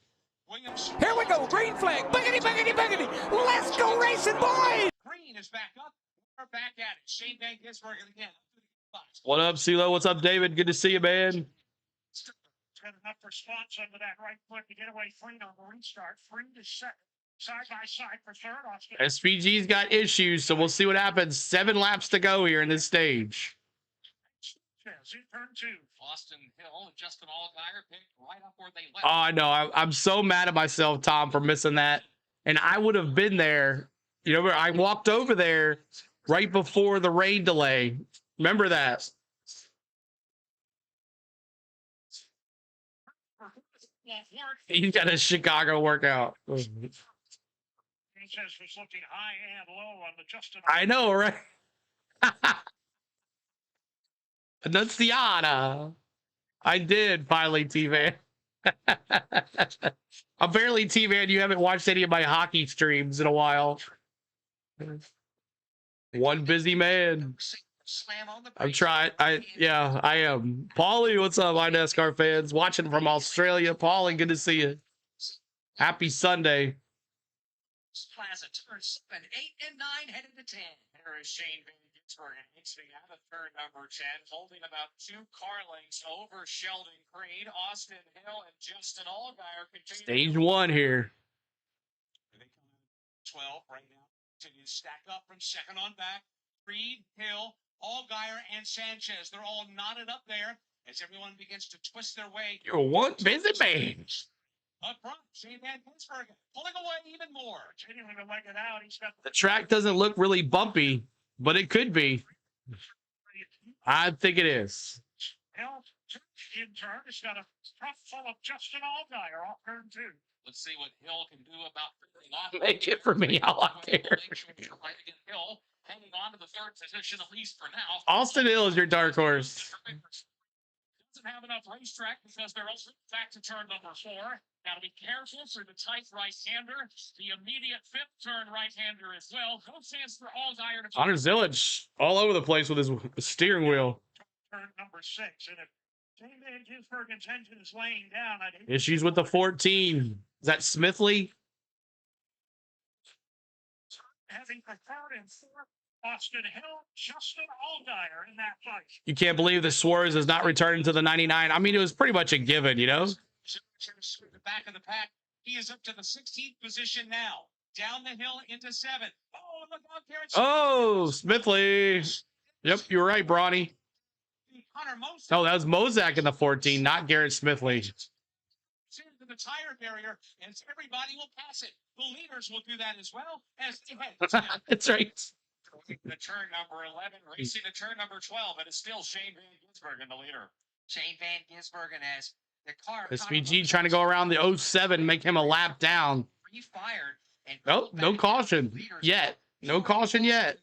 Here we go. Green flag. Boogity, boogity, boogity. Let's go racing, boys. Green is back up. We're back at it. Shane Van Gisbergen again. What up, CeeLo? What's up, David? Good to see you, man. Got enough response under that right foot to get away Freed on the restart. Freed is second. Side by side for third. SVG's got issues, so we'll see what happens. 7 laps to go here in this stage. Turn 2. Austin Hill and Justin Allgaier picked right up where they left. Oh, I know. I'm so mad at myself, Tom, for missing that. And I would have been there. You know, I walked over there right before the rain delay. Remember that? He's got a Chicago workout. Says was looking high and low on the Justin. I know, right? Annunziata. I did finally, T-Man. Apparently, T-Man, you haven't watched any of my hockey streams in a while. One busy man. I'm trying. I am. Paulie, what's up, my NASCAR fans? Watching from Australia. Paulie, good to see you. Happy Sunday. Plaza turns 7, 8, and 9 headed to 10. There is Shane Van Gisbergen exiting out of turn number 10, holding about 2 car lengths over Sheldon Creed, Austin Hill, and Justin Allgaier. Stage 1 here. They come out 12 right now. Continue to stack up from second on back. Creed, Hill, Allgaier, and Sanchez. They're all knotted up there as everyone begins to twist their way. You're one busy man. Up front, Shane Van Gisbergen pulling away even more. Continuing to leg it out. He's got the track doesn't look really bumpy, but it could be. I think it is. Hill in turn. He's got a tough full of Justin Allgaier off turn 2. Let's see what Hill can do about make it for me. I like it. Hill hanging on to the third position at least for now. Austin Hill is your dark horse. Doesn't have enough racetrack because they're also back to turn number 4. Got to be careful through the tight right-hander. The immediate 5th turn right-hander as well. No chance for Allgaier to. Connor Zillich all over the place with his steering wheel. Turn number 6, and if Shane Van Gisbergen's engine is laying down, issues with the 14. Is that Smithley? Having preferred in 4th. Austin Hill, Justin Allgaier in that fight. You can't believe the Suarez is not returning to the 99. I mean, it was pretty much a given, you know? The back of the pack. He is up to the 16th position now. Down the hill into 7. Oh, look out, Garrett. Oh, Smithley. Yep, you're right, Bronny. Oh, that was Mozak in the 14, not Garrett Smithley. To the the tire barrier, and everybody will pass it. The leaders will do that as well as they head. That's right. The turn number 11, racing to turn number 12, and it's still Shane Van Gisbergen, the leader. Shane Van Gisbergen as the car. SVG trying to go around the 07, make him a lap down. Refired and Nope, no caution yet. No caution yet.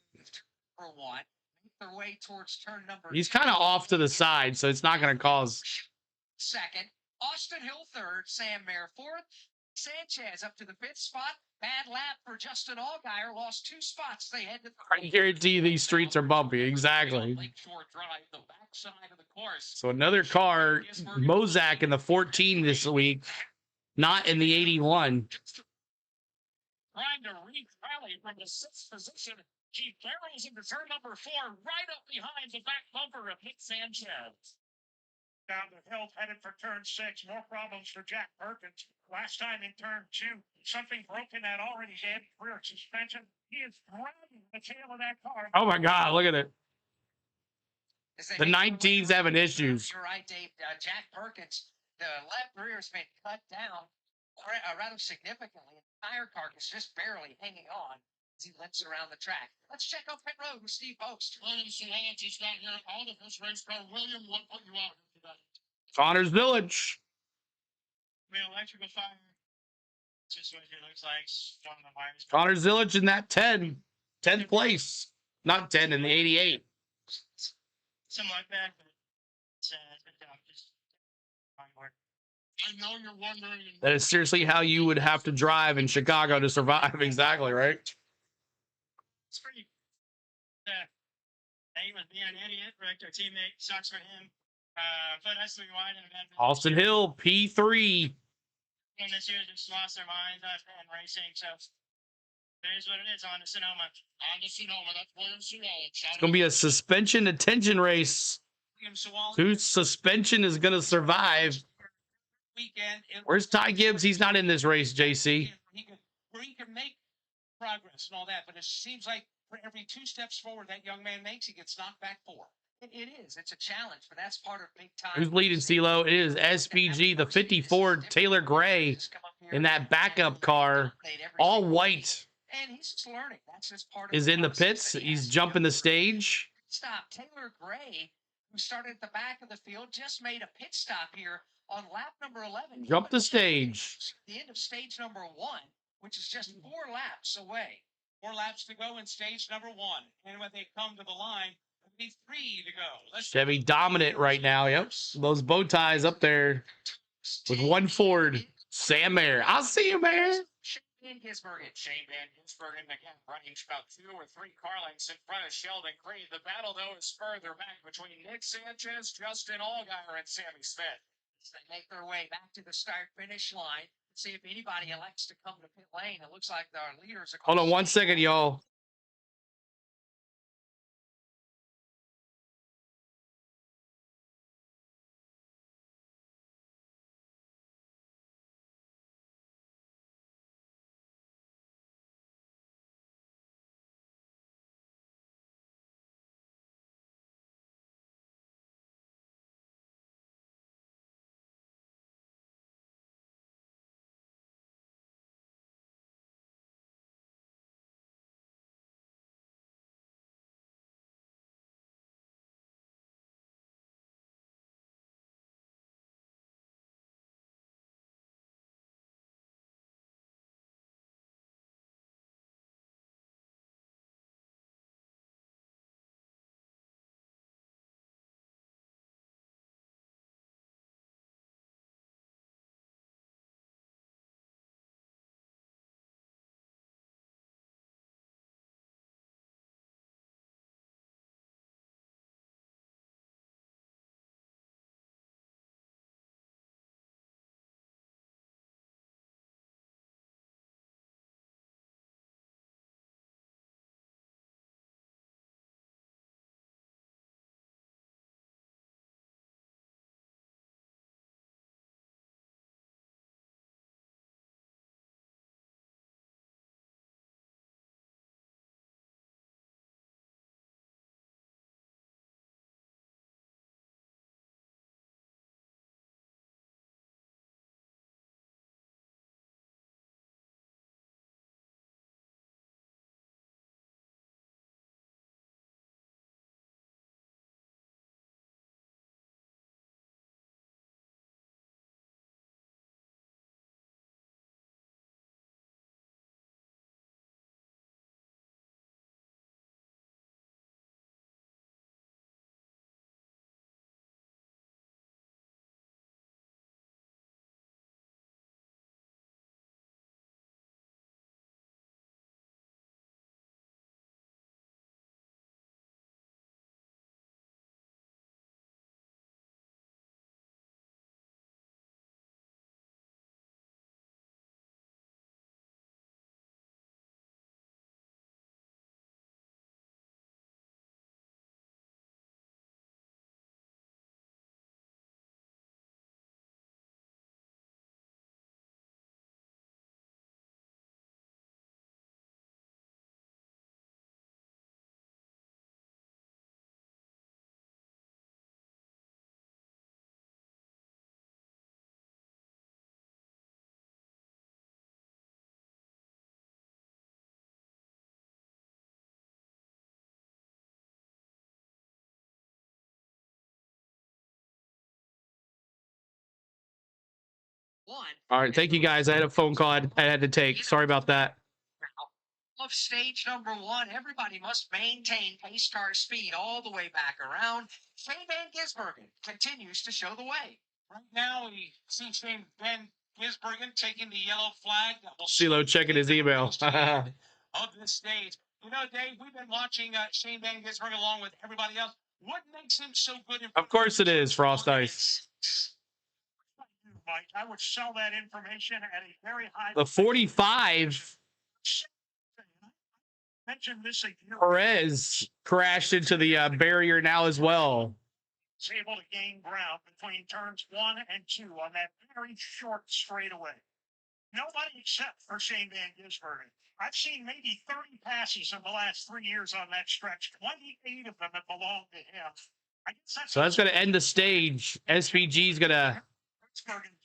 For one, make their way towards turn number. He's kind of off to the side, so it's not going to cause. Second, Austin Hill third, Sam Mayer fourth, Sanchez up to the fifth spot. Bad lap for Justin Allgaier, lost 2 spots. They head to I guarantee these streets are bumpy. Exactly. Lakeshore Drive, the backside of the course. So another car, Mozak in the 14 this week, not in the 81. Trying to rally from the 6th position. He barrels into turn number 4, right up behind the back bumper of Nick Sanchez. Down the hill, headed for turn 6. More problems for Jack Perkins. Last time in turn 2, something broke in that already damaged rear suspension. He is dragging the tail of that car. Oh my God, look at it. The 19's having issues. You're right, Dave. Jack Perkins, the left rear has been cut down rather significantly. The tire carcass just barely hanging on as he limps around the track. Let's check out pit road with Steve Post. William Sewell just got here. All of this race car. William, what put you out here today? Connors Village. I mean, electrical fire. Just what it looks like. One of the wires. Connors Village in that 10th place. Not 10 in the 88. Something like that. But it's been tough. Just work. I know you're wondering. That is seriously how you would have to drive in Chicago to survive. Exactly, right? It's pretty. He was being an idiot. Wrecked our teammate. Sucks for him. But that's the wide and bad. Austin Hill, P3. And this year just lost their minds and racing. So it is what it is on the Sonoma. On the Sonoma, that's William Sewell. It's going to be a suspension attention race. William Sewell. Whose suspension is going to survive? Weekend. Where's Ty Gibbs? He's not in this race, JC. He can make progress and all that, but it seems like for every 2 steps forward that young man makes, he gets knocked back 4. It is. It's a challenge, but that's part of big time. Who's leading, CeeLo? It is SVG, the 54 Taylor Gray in that backup car, all white. And he's just learning. That's just part of is in the pits. He's jumping the stage. Stop. Taylor Gray, who started at the back of the field, just made a pit stop here on lap number 11. Jump the stage. The end of stage number 1, which is just 4 laps away. 4 laps to go in stage number 1. And when they come to the line, it'll be 3 to go. Chevy dominant right now. Yep. Those bow ties up there with 1 Ford. Sam Mayer. I'll see you, Mayer. Shane Van Gisbergen. Shane Van Gisbergen again running about 2 or 3 car lengths in front of Sheldon Creed. The battle, though, is further back between Nick Sanchez, Justin Allgaier, and Sammy Smith. They make their way back to the start-finish line. See if anybody elects to come to pit lane. It looks like our leaders are. Hold on 1 second, y'all. one. All right, thank you guys. I had a phone call I had to take. Sorry about that. Of stage number one, everybody must maintain pace car speed all the way back around. Shane Van Gisbergen continues to show the way. Right now, we see Shane Van Gisbergen taking the yellow flag. That will CeeLo checking his email. of this stage. You know, Dave, we've been watching Shane Van Gisbergen along with everybody else. What makes him so good? Of course it is, Frost Ice. Mike, I would sell that information at a very high. The 45. Mentioned this a year. Perez crashed into the barrier now as well. Was able to gain ground between turns 1 and 2 on that very short straightaway. Nobody except for Shane Van Gisbergen. I've seen maybe 30 passes in the last 3 years on that stretch. 28 of them have belonged to him. I guess that's So that's going to end the stage. SVG is going to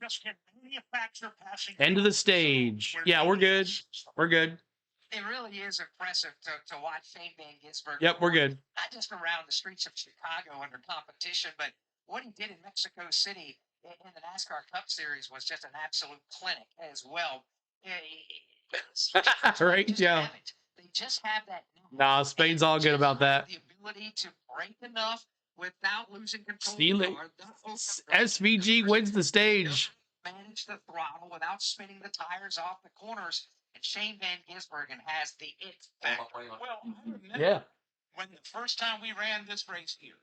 just can manufacture passing. end of the stage. Yeah, we're good. We're good. It really is impressive to watch Shane Van Gisbergen. Yep, we're good. Not just around the streets of Chicago under competition, but what he did in Mexico City in the NASCAR Cup Series was just an absolute clinic as well. Right? Yeah. They just have that. Nah, Spain's all good about that. The ability to break enough without losing control. Stealing. SVG wins the stage. Manage the throttle without spinning the tires off the corners. And Shane Van Gisbergen has the it factor. Well, I remember Yeah. when the first time we ran this race here,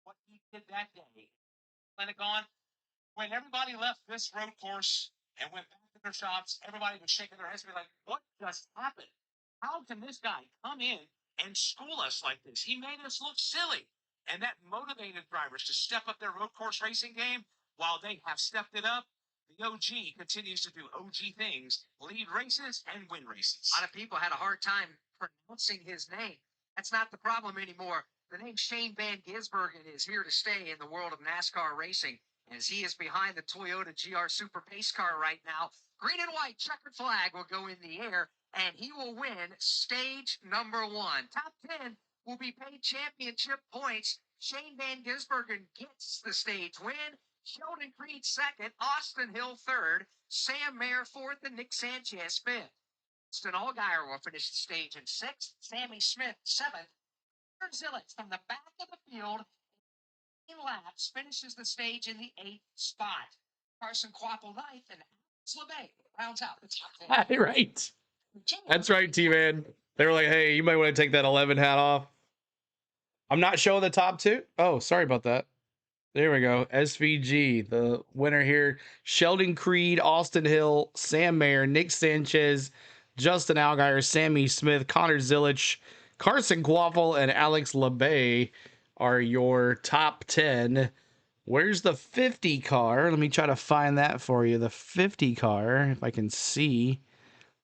what he did that day, clinic on, when everybody left this road course and went back to their shops, everybody was shaking their heads and be like, what just happened? How can this guy come in and school us like this? He made us look silly. And that motivated drivers to step up their road course racing game while they have stepped it up. The OG continues to do OG things, lead races and win races. A lot of people had a hard time pronouncing his name. That's not the problem anymore. The name Shane Van Gisbergen is here to stay in the world of NASCAR racing, as he is behind the Toyota GR Super Pace Car right now. Green and white checkered flag will go in the air, and he will win stage number 1. Top 10 will be paid championship points. Shane Van Gisbergen gets the stage win. Sheldon Creed second, Austin Hill third, Sam Mayer fourth, and Nick Sanchez fifth. Austin Allgaier will finish the stage in sixth, Sammy Smith seventh. Zillett from the back of the field in laps finishes the stage in the 8th spot. Carson Quapple ninth, and Alex LeBay rounds out the top 10. Right. That's right, T-Man. They were like, hey, you might want to take that 11 hat off. I'm not showing the top 2. Oh, sorry about that. There we go. SVG, the winner here. Sheldon Creed, Austin Hill, Sam Mayer, Nick Sanchez, Justin Allgaier, Sammy Smith, Connor Zillich, Carson Quaffle, and Alex LeBay are your top 10. Where's the 50 car? Let me try to find that for you. The 50 car, if I can see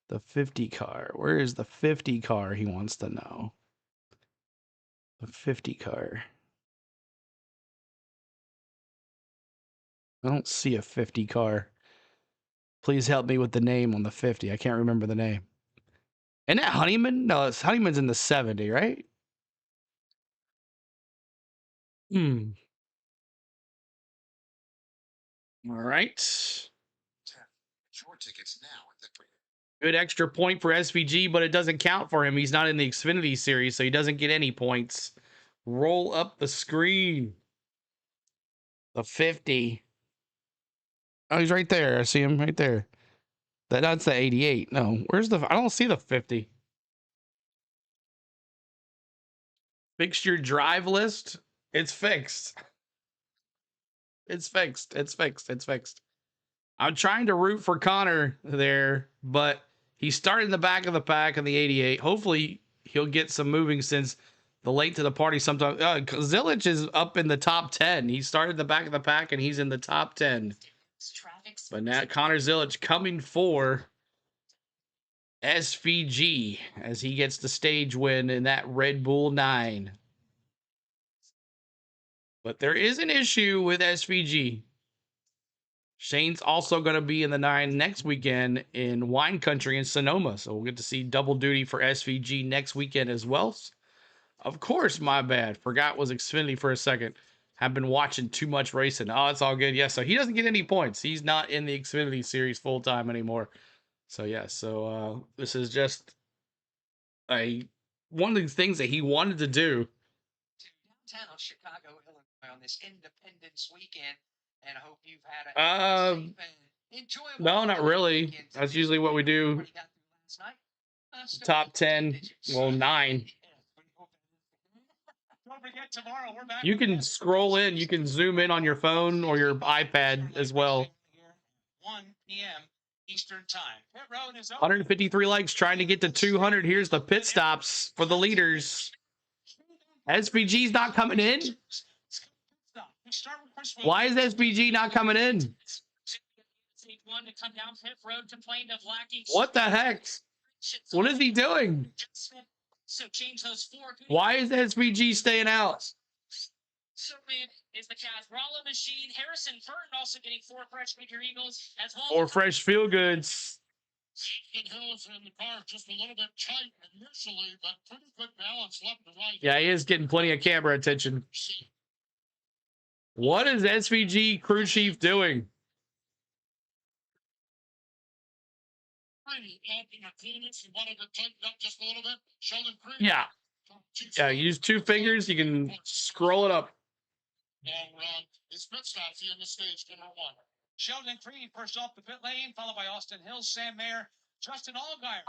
the 50 car. Where is the 50 car? He wants to know. The 50 car. I don't see a 50 car. Please help me with the name on the 50. I can't remember the name. Isn't that Honeyman? No, Honeyman's in the 70, right? All right. Short tickets now at the Good extra point for SVG, but it doesn't count for him. He's not in the Xfinity Series, so he doesn't get any points. Roll up the screen. The 50. Oh, he's right there. I see him right there. That's the 88. No, where's the... I don't see the 50. Fixture drive list. It's fixed. It's fixed. It's fixed. It's fixed. I'm trying to root for Connor there, but he started in the back of the pack in the 88. Hopefully, he'll get some moving since the late to the party sometimes. Zillich is up in the top 10. He started in the back of the pack, and he's in the top 10. But now Connor Zillich coming for SVG as he gets the stage win in that Red Bull 9. But there is an issue with SVG. Shane's also going to be in the 9 next weekend in Wine Country in Sonoma. So we'll get to see double duty for SVG next weekend as well. Of course, my bad. Forgot was Xfinity for a second. have been watching too much racing. Oh, it's all good. Yeah, so he doesn't get any points. He's not in the Xfinity Series full time anymore. So yeah, so this is just one of the things that he wanted to do. To downtown Chicago, Illinois on this Independence weekend, and I hope you've had a safe and enjoyable. No, not really. weekend. That's usually what we do. Everybody got through last night. Top 10, well, 9. Don't forget, tomorrow we're back. You can scroll in, you can zoom in on your phone or your iPad as well. 1 p.m. Eastern Time. Pit road is open. 153 likes, trying to get to 200. Here's the pit stops for the leaders. SVG's not coming in. Why is SVG not coming in? What the heck? What is he doing? Why is SVG staying out? Certainly is the Casrala machine. Harrison Burton also getting 4 fresh Major Eagles as well. 4 fresh feel goods. Hills in the car just a little bit tight initially, but pretty good balance left and right. Yeah, he is getting plenty of camera attention. What is SVG crew chief doing? Yeah. Yeah, use 2 fingers. You can scroll it up. Sheldon Creed first off the pit lane, followed by Austin Hills, Sam Mayer, Justin Allgaier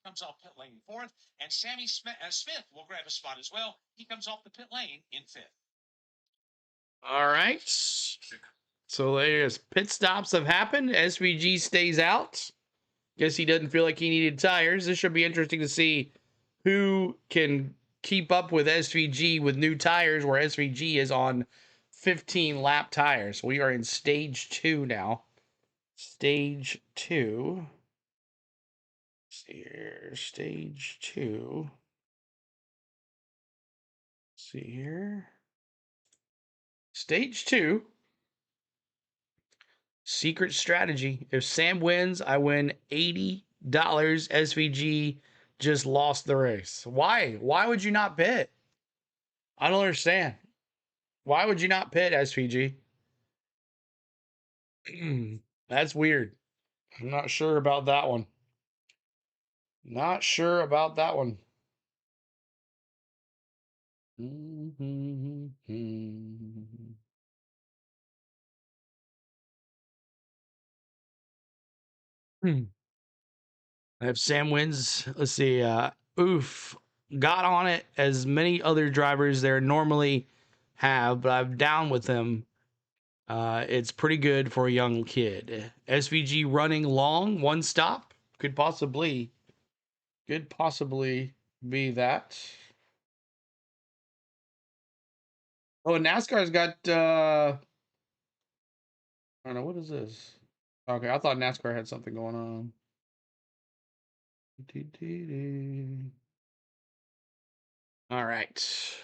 comes off pit lane 4th, and Sammy Smith will grab a spot as well. He comes off the pit lane in 5th. All right. So there's pit stops have happened. SVG stays out. Guess he doesn't feel like he needed tires. This should be interesting to see who can keep up with SVG with new tires, where SVG is on 15 lap tires. We are in stage 2 now. Stage 2. Let's see here. Stage 2. Let's see here. Stage 2. Secret strategy. If Sam wins, I win $80. SVG just lost the race. Why? Why would you not pit? I don't understand. Why would you not pit, SVG? That's weird. I'm not sure about that one. Not sure about that one. If Sam wins, let's see. Oof. Got on it as many other drivers there normally have, but I'm down with him. It's pretty good for a young kid. SVG running long, 1 stop. Could possibly be that. Oh, and NASCAR's got I don't know, what is this? Okay, I thought NASCAR had something going on. All right.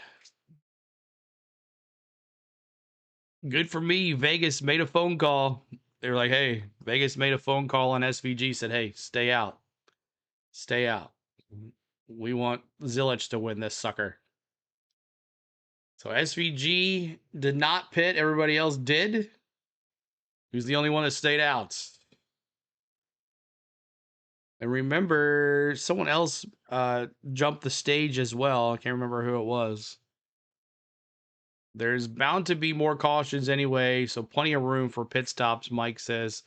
Good for me. Vegas made a phone call. They were like, hey, Vegas made a phone call on SVG, said, hey, stay out. Stay out. We want Zilich to win this sucker. So SVG did not pit. Everybody else did. Who's the only one that stayed out? And remember, someone else jumped the stage as well. I can't remember who it was. There's bound to be more cautions anyway, so plenty of room for pit stops, Mike says.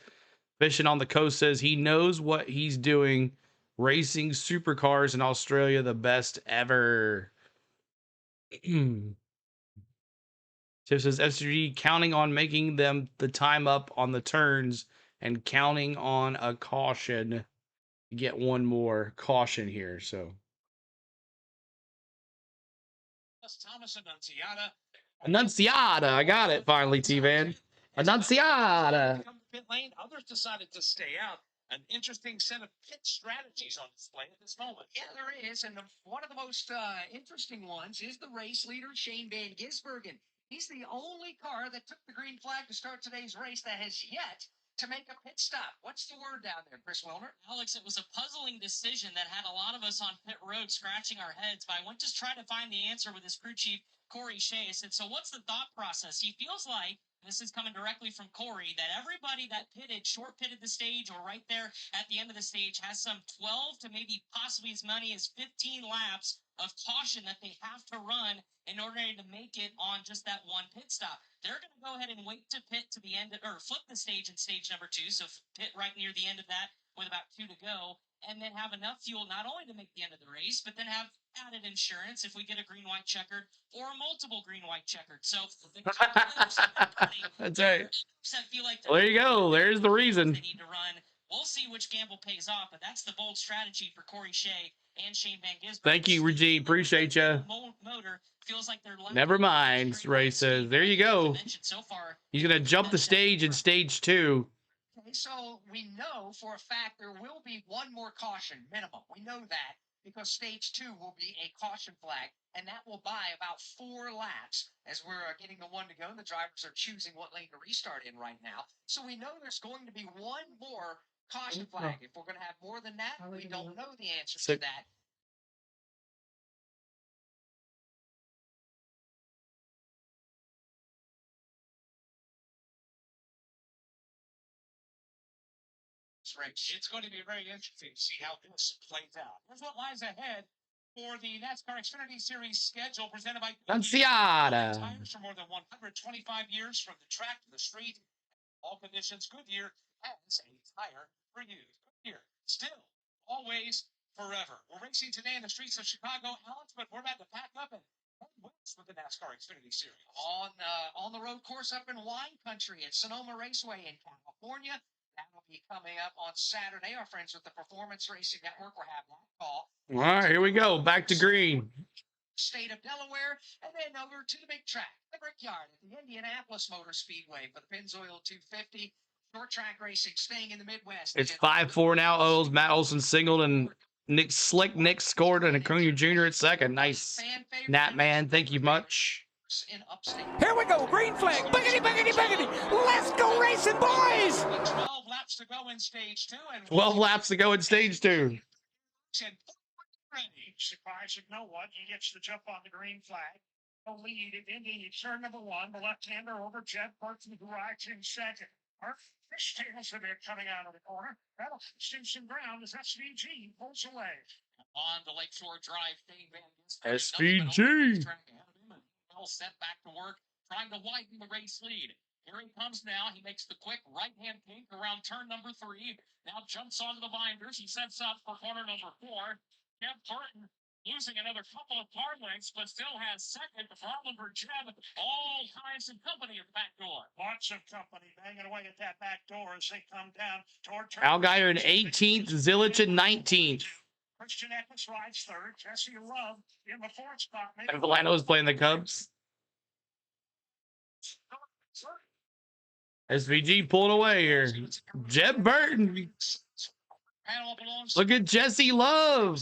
Fishing on the Coast says he knows what he's doing. Racing supercars in Australia, the best ever. Tiff says SG counting on making them the time up on the turns and counting on a caution. You get one more caution here, so. Thomas Annunciata. Annunciata, I got it finally, T-Van. Annunciata. Pit lane, others decided to stay out. An interesting set of pit strategies on display at this moment. Yeah, there is, and one of the most interesting ones is the race leader, Shane Van Gisbergen. He's the only car that took the green flag to start today's race that has yet to make a pit stop. What's the word down there, Chris Wilner? Alex, it was a puzzling decision that had a lot of us on pit road scratching our heads, but I went to try to find the answer with his crew chief, Corey Shea. I said, so what's the thought process? He feels like, this is coming directly from Corey, that everybody that short pitted the stage or right there at the end of the stage has some 12 to maybe possibly as many as 15 laps of caution that they have to run in order to make it on just that one pit stop. They're going to go ahead and wait to pit to the end, or flip the stage in stage number 2, so pit right near the end of that with about 2 to go, and then have enough fuel not only to make the end of the race, but then have added insurance if we get a green-white checkered or a multiple green-white checkered. So That's right. feel like Well, there you go. There's the reason. They need to run. We'll see which gamble pays off, but that's the bold strategy for Corey Shea and Shane Van Gisbergen. Thank you, Reggie. Appreciate you. Motor feels like they're Never mind, Ray says. There you go. So far, He's going to jump the stage in stage 2. Okay, so we know for a fact there will be one more caution minimum. We know that because stage 2 will be a caution flag, and that will buy about 4 laps as we're getting the one to go. The drivers are choosing what lane to restart in right now. So we know there's going to be one more caution flag. If we're going to have more than that, we don't know the answer to that. It's going to be very interesting to see how this plays out. Here's what lies ahead for the NASCAR Xfinity Series schedule presented by Lanciata. Tires for more than 125 years from the track to the street. All conditions, Goodyear has a tire for you. Goodyear, still, always, forever. We're racing today in the streets of Chicago, Alex, but we're about to pack up and head west with the NASCAR Xfinity Series. On the road course up in wine country at Sonoma Raceway in California. That'll be coming up on Saturday. Our friends with the Performance Racing Network will have that call. All right, here we go. Back to green. State of Delaware, and then over to the big track, the Brickyard at the Indianapolis Motor Speedway for the Pennzoil 250. Short track racing staying in the Midwest. It's 5-4 now. O's Matt Olson singled and Nick scored and Acuna Jr. at second. Nice. Nat man, thank you much. Here we go, green flag, biggity, biggity, biggity. Let's go racing, boys! 12 laps to go in stage 2. And 12 laps to go in stage 2. Surprising no one. He gets the jump on the green flag. The lead at Indy, turn number 1, the left-hander over Jed Burton, who rides in second. Fish tails a bit coming out of the corner. That'll see some ground as SVG pulls away. On the Lakeshore Drive, Dave Van Gisbergen. SVG. Well set back to work, trying to widen the race lead. Here he comes now. He makes the quick right-hand kink around turn number 3. Now jumps onto the binders. He sets up for corner number 4. Jeb Burton losing another couple of car lengths, but still has second. The problem for Jeb, all kinds of company at the back door. Lots of company banging away at that back door as they come down toward turn. Allgaier in 18th, Zilich in 19th. Christian Eccles rides third. Jesse Love in the 4th spot. And Villano's playing the Cubs. SVG pulling away here. Jeb Burton. Look at Jesse Love.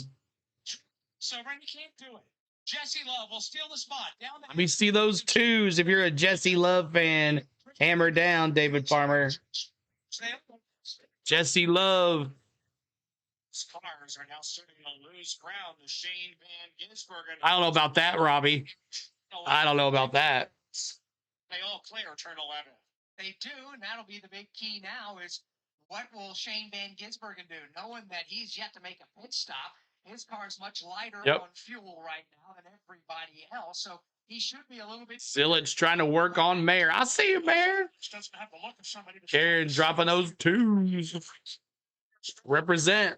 So Randy can't do it. Jesse Love will steal the spot. Down the Let me see those 2s if you're a Jesse Love fan. Hammer down, David Farmer. Jesse Love. Cars are now starting to lose ground to Shane Van Gisbergen. I don't know about that, Robbie. I don't know about that. They all clear turn 11. They do, and that'll be the big key now is what will Shane Van Gisbergen do? Knowing that he's yet to make a pit stop, his car's much lighter on fuel right now than everybody else, so he should be a little bit... Zilich trying to work on Mayer. I see you, Mayer. Doesn't have the look of somebody. Karen dropping those 2s. Represent.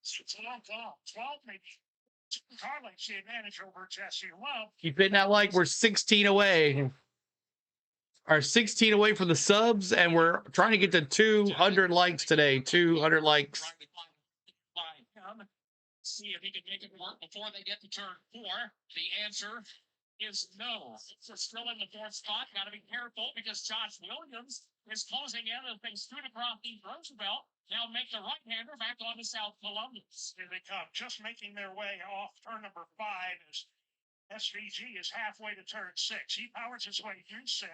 It's a long call. 12 maybe. Carling's the advantage over Jesse Love. Keep hitting that like we're 16 away. Are 16 away from the subs, and we're trying to get to 200 likes today. 200 likes. See if he can make it work before they get to turn 4. The answer is no. It's still in the 4th spot. Got to be careful because Josh Williams is closing in as they scoot across the Roosevelt. Now make the right-hander back onto South Columbus. Here they come, just making their way off turn number 5 as SVG is halfway to turn 6. He powers his way through 6.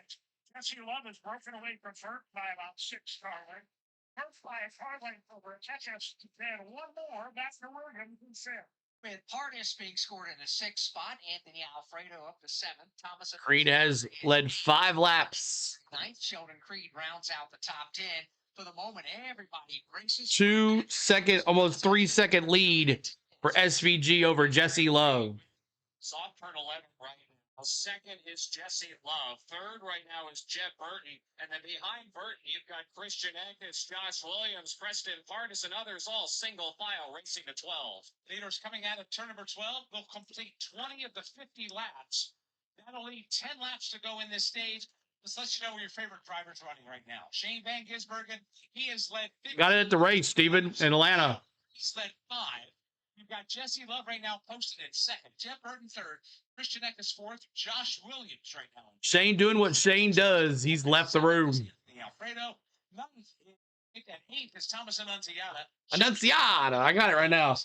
Jesse Love is broken away from first by about 6 car lengths. First by a car length over Texas, and one more. That's the Williams and 5th. With Partis being scored in the 6th spot, Anthony Alfredo up to 7th, Thomas Creed has led 5 laps. 9th, Sheldon Creed rounds out the top 10. For the moment, everybody races. 2 second, almost 3 second lead for SVG over Jesse Love. Soft turn 11 right now. Second is Jesse Love. Third right now is Jeb Burton. And then behind Burton, you've got Christian Eckes, Josh Williams, Preston Partis, and others all single file racing to 12. Leaders coming out of turn number 12 will complete 20 of the 50 laps. That'll leave 10 laps to go in this stage. Let's let you know where your favorite driver's running right now. Shane Van Gisbergen, he has led 50. Got it at the race, Stephen, in Atlanta. He's led 5. You've got Jesse Love right now posted in 2nd. Jeff Burton 3rd. Christian Eckes 4th. Josh Williams right now. Shane doing what Shane does. He's left the room. Alfredo 9th. And 8th is Thomas Annunziata. Annunziata. I got it right now.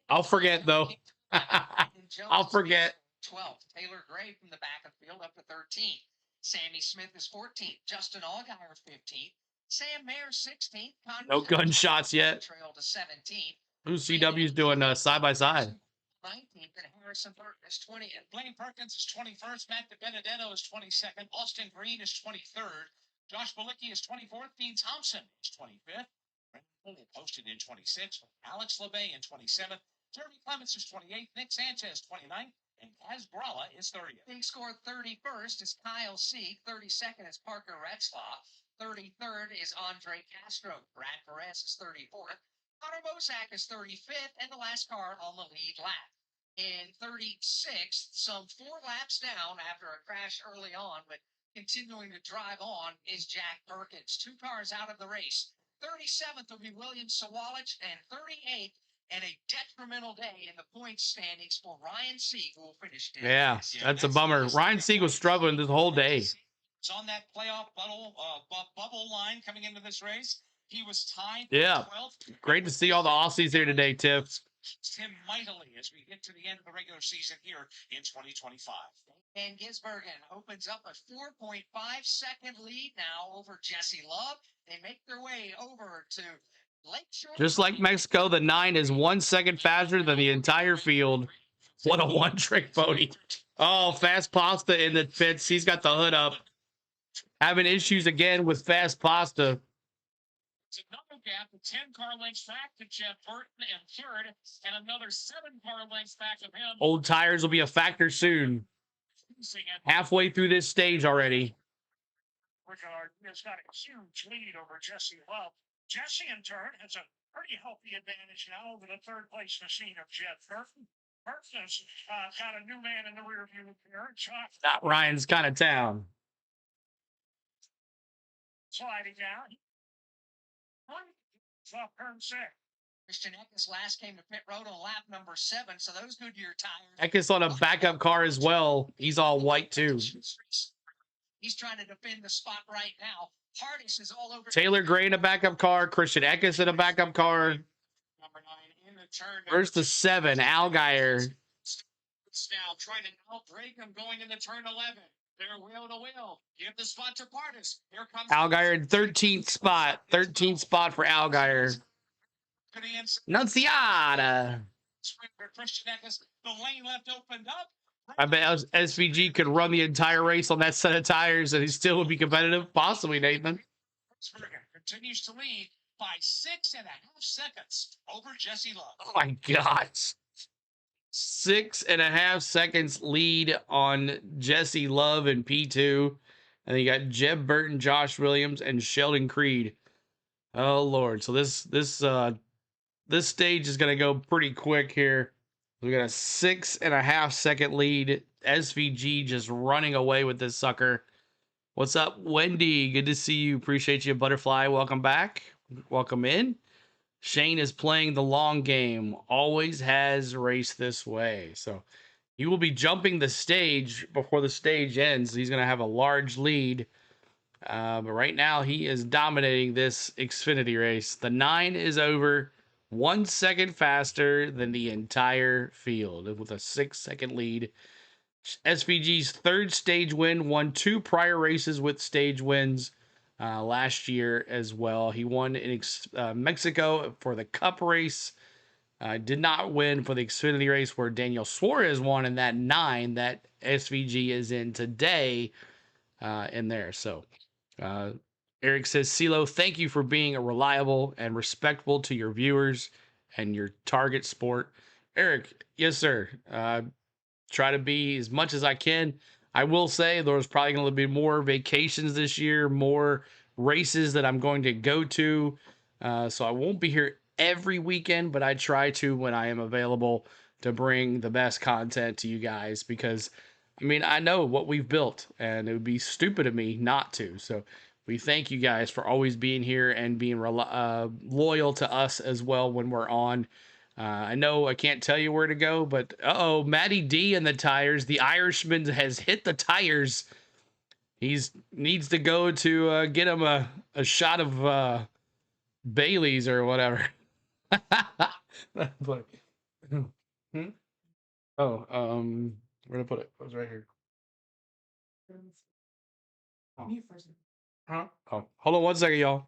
I'll forget, though. I'll forget. 12th. Taylor Gray from the back of the field up to 13th. Sammy Smith is 14th. Justin Allgaier 15th. Sam Mayer 16th. No gunshots yet. Trail to 17th. Who's CW's doing side by side? 19th, and Harrison Burton is 20th. Blaine Perkins is 21st. Matt DiBenedetto is 22nd. Austin Green is 23rd. Josh Balicki is 24th. Dean Thompson is 25th. Brendan Poole posted in 26th. Alex LeBay in 27th. Jeremy Clements is 28th. Nick Sanchez 29th. And Kaz Gralla is 30th. Being scored 31st is Kyle Sieg. 32nd is Parker Retzlaw. 33rd is Andre Castro. Brad Perez is 34th. Connor Mosak is 35th, and the last car on the lead lap. In 36th, some 4 laps down after a crash early on, but continuing to drive on, is Jack Perkins. 2 cars out of the race. 37th will be William Sawalich, and 38th, and a detrimental day in the points standings for Ryan Sieg, who will finish dead. Yeah, that's a bummer. Ryan Sieg was struggling this whole day. It's on that playoff bubble line coming into this race. He was tied. Yeah. 12th. Great to see all the Aussies here today, Tiff. Him mightily as we get to the end of the regular season here in 2025. And Gisbergen opens up a 4.5-second lead now over Jesse Love. They make their way over to Lakeshore. Just like Mexico, the 9 is 1 second faster than the entire field. What a one-trick pony. Oh, Fast Pasta in the pits. He's got the hood up. Having issues again with Fast Pasta. It's another gap, 10 car lengths back to Jeff Burton and 3rd, and another 7 car lengths back of him. Old tires will be a factor soon. Halfway through this stage already. Regard has got a huge lead over Jesse Love. Jesse, in turn, has a pretty healthy advantage now over the 3rd place machine of Jeff Burton. Burton has got a new man in the rear view mirror. Not Ryan's kind of town. Sliding down. Off turn 6. Christian Eckes last came to pit road on lap number 7, so those Goodyear tires. Eckes on a backup car as well. He's all white too. He's trying to defend the spot right now. Hardis is all over. Taylor Gray in a backup car. Christian Eckes in a backup car. Number 9 in the turn. Where's the 7? Allgaier. Now trying to outbreak him going into turn 11. They're wheel to wheel. Give the spot to Partis. Here comes Allgaier in 13th spot. 13th spot for Allgaier. Annunziata. Christian Eckes, the lane left opened up. I bet SVG could run the entire race on that set of tires and he still would be competitive. Possibly, Nathan. Continues to lead by 6.5 seconds over Jesse Love. Oh my God. 6.5 seconds lead on Jesse Love in P2. And then you got Jeb Burton, Josh Williams, and Sheldon Creed. Oh Lord. So this stage is gonna go pretty quick here. We got a 6.5 second lead. SVG just running away with this sucker. What's up, Wendy? Good to see you. Appreciate you, Butterfly. Welcome back. Welcome in. Shane is playing the long game. Always has raced this way. So he will be jumping the stage before the stage ends. He's going to have a large lead. But right now he is dominating this Xfinity race. The 9 is over 1 second faster than the entire field with a 6 second lead. SVG's third stage win, won 2 prior races with stage wins last year as well. He won in Mexico for the Cup race. Did not win for the Xfinity race where Daniel Suarez won in that 9 that SVG is in today in there. So Eric says, CeeLo, thank you for being a reliable and respectful to your viewers and your target sport. Eric, yes, sir. Try to be as much as I can. I will say there's probably going to be more vacations this year, more races that I'm going to go to. So I won't be here every weekend, but I try to when I am available to bring the best content to you guys because, I mean, I know what we've built and it would be stupid of me not to. So we thank you guys for always being here and being loyal to us as well when we're on. I know I can't tell you where to go, but Matty D and the tires. The Irishman has hit the tires. He's needs to go to get him a shot of Bailey's or whatever. But, hmm? Oh, where to put it? It was right here. Oh. Huh? Oh, hold on one second, y'all.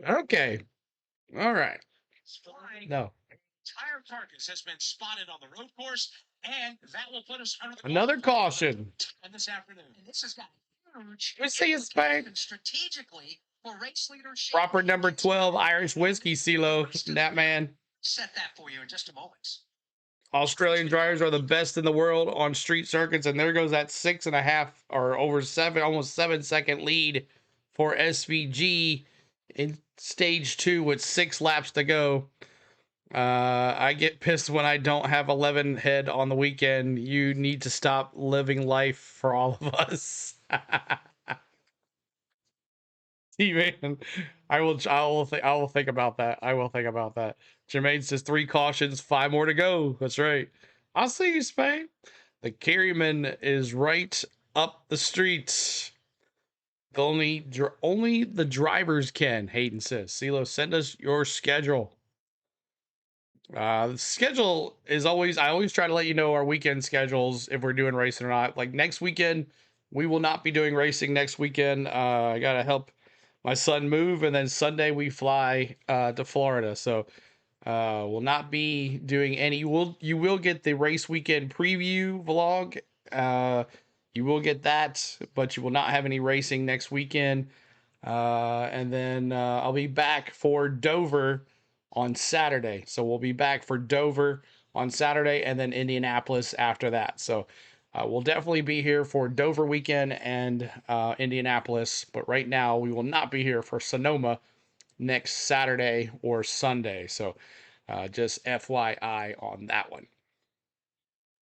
Okay. All right. No. Entire carcass has been spotted on the road course, and that will put us under the Another caution. and this afternoon. And this has got huge. We see his face. Strategically for race leadership. Proper number 12 Irish whiskey, CeeLo. That man. Set that for you in just a moment. Australian drivers are the best in the world on street circuits, and there goes that 6.5 or over 7, almost 7-second lead for SVG in stage 2 with 6 laps to go. I get pissed when I don't have 11 head on the weekend. You need to stop living life for all of us. Man, I will think about that. I will think about that. Jermaine says 3 cautions, 5 more to go. That's right. I'll see you, Spain. The carryman is right up the street. Only the drivers can. Hayden says, CeeLo, send us your schedule. The schedule is I always try to let you know our weekend schedules if we're doing racing or not. Like next weekend, we will not be doing racing next weekend. I gotta help my son move, and then Sunday we fly to Florida. So we'll not be doing any. You will get the race weekend preview vlog. You will get that, but you will not have any racing next weekend. And then I'll be back for Dover on Saturday. So we'll be back for Dover on Saturday and then Indianapolis after that. So we'll definitely be here for Dover weekend and Indianapolis. But right now we will not be here for Sonoma next Saturday or Sunday. So just FYI on that one.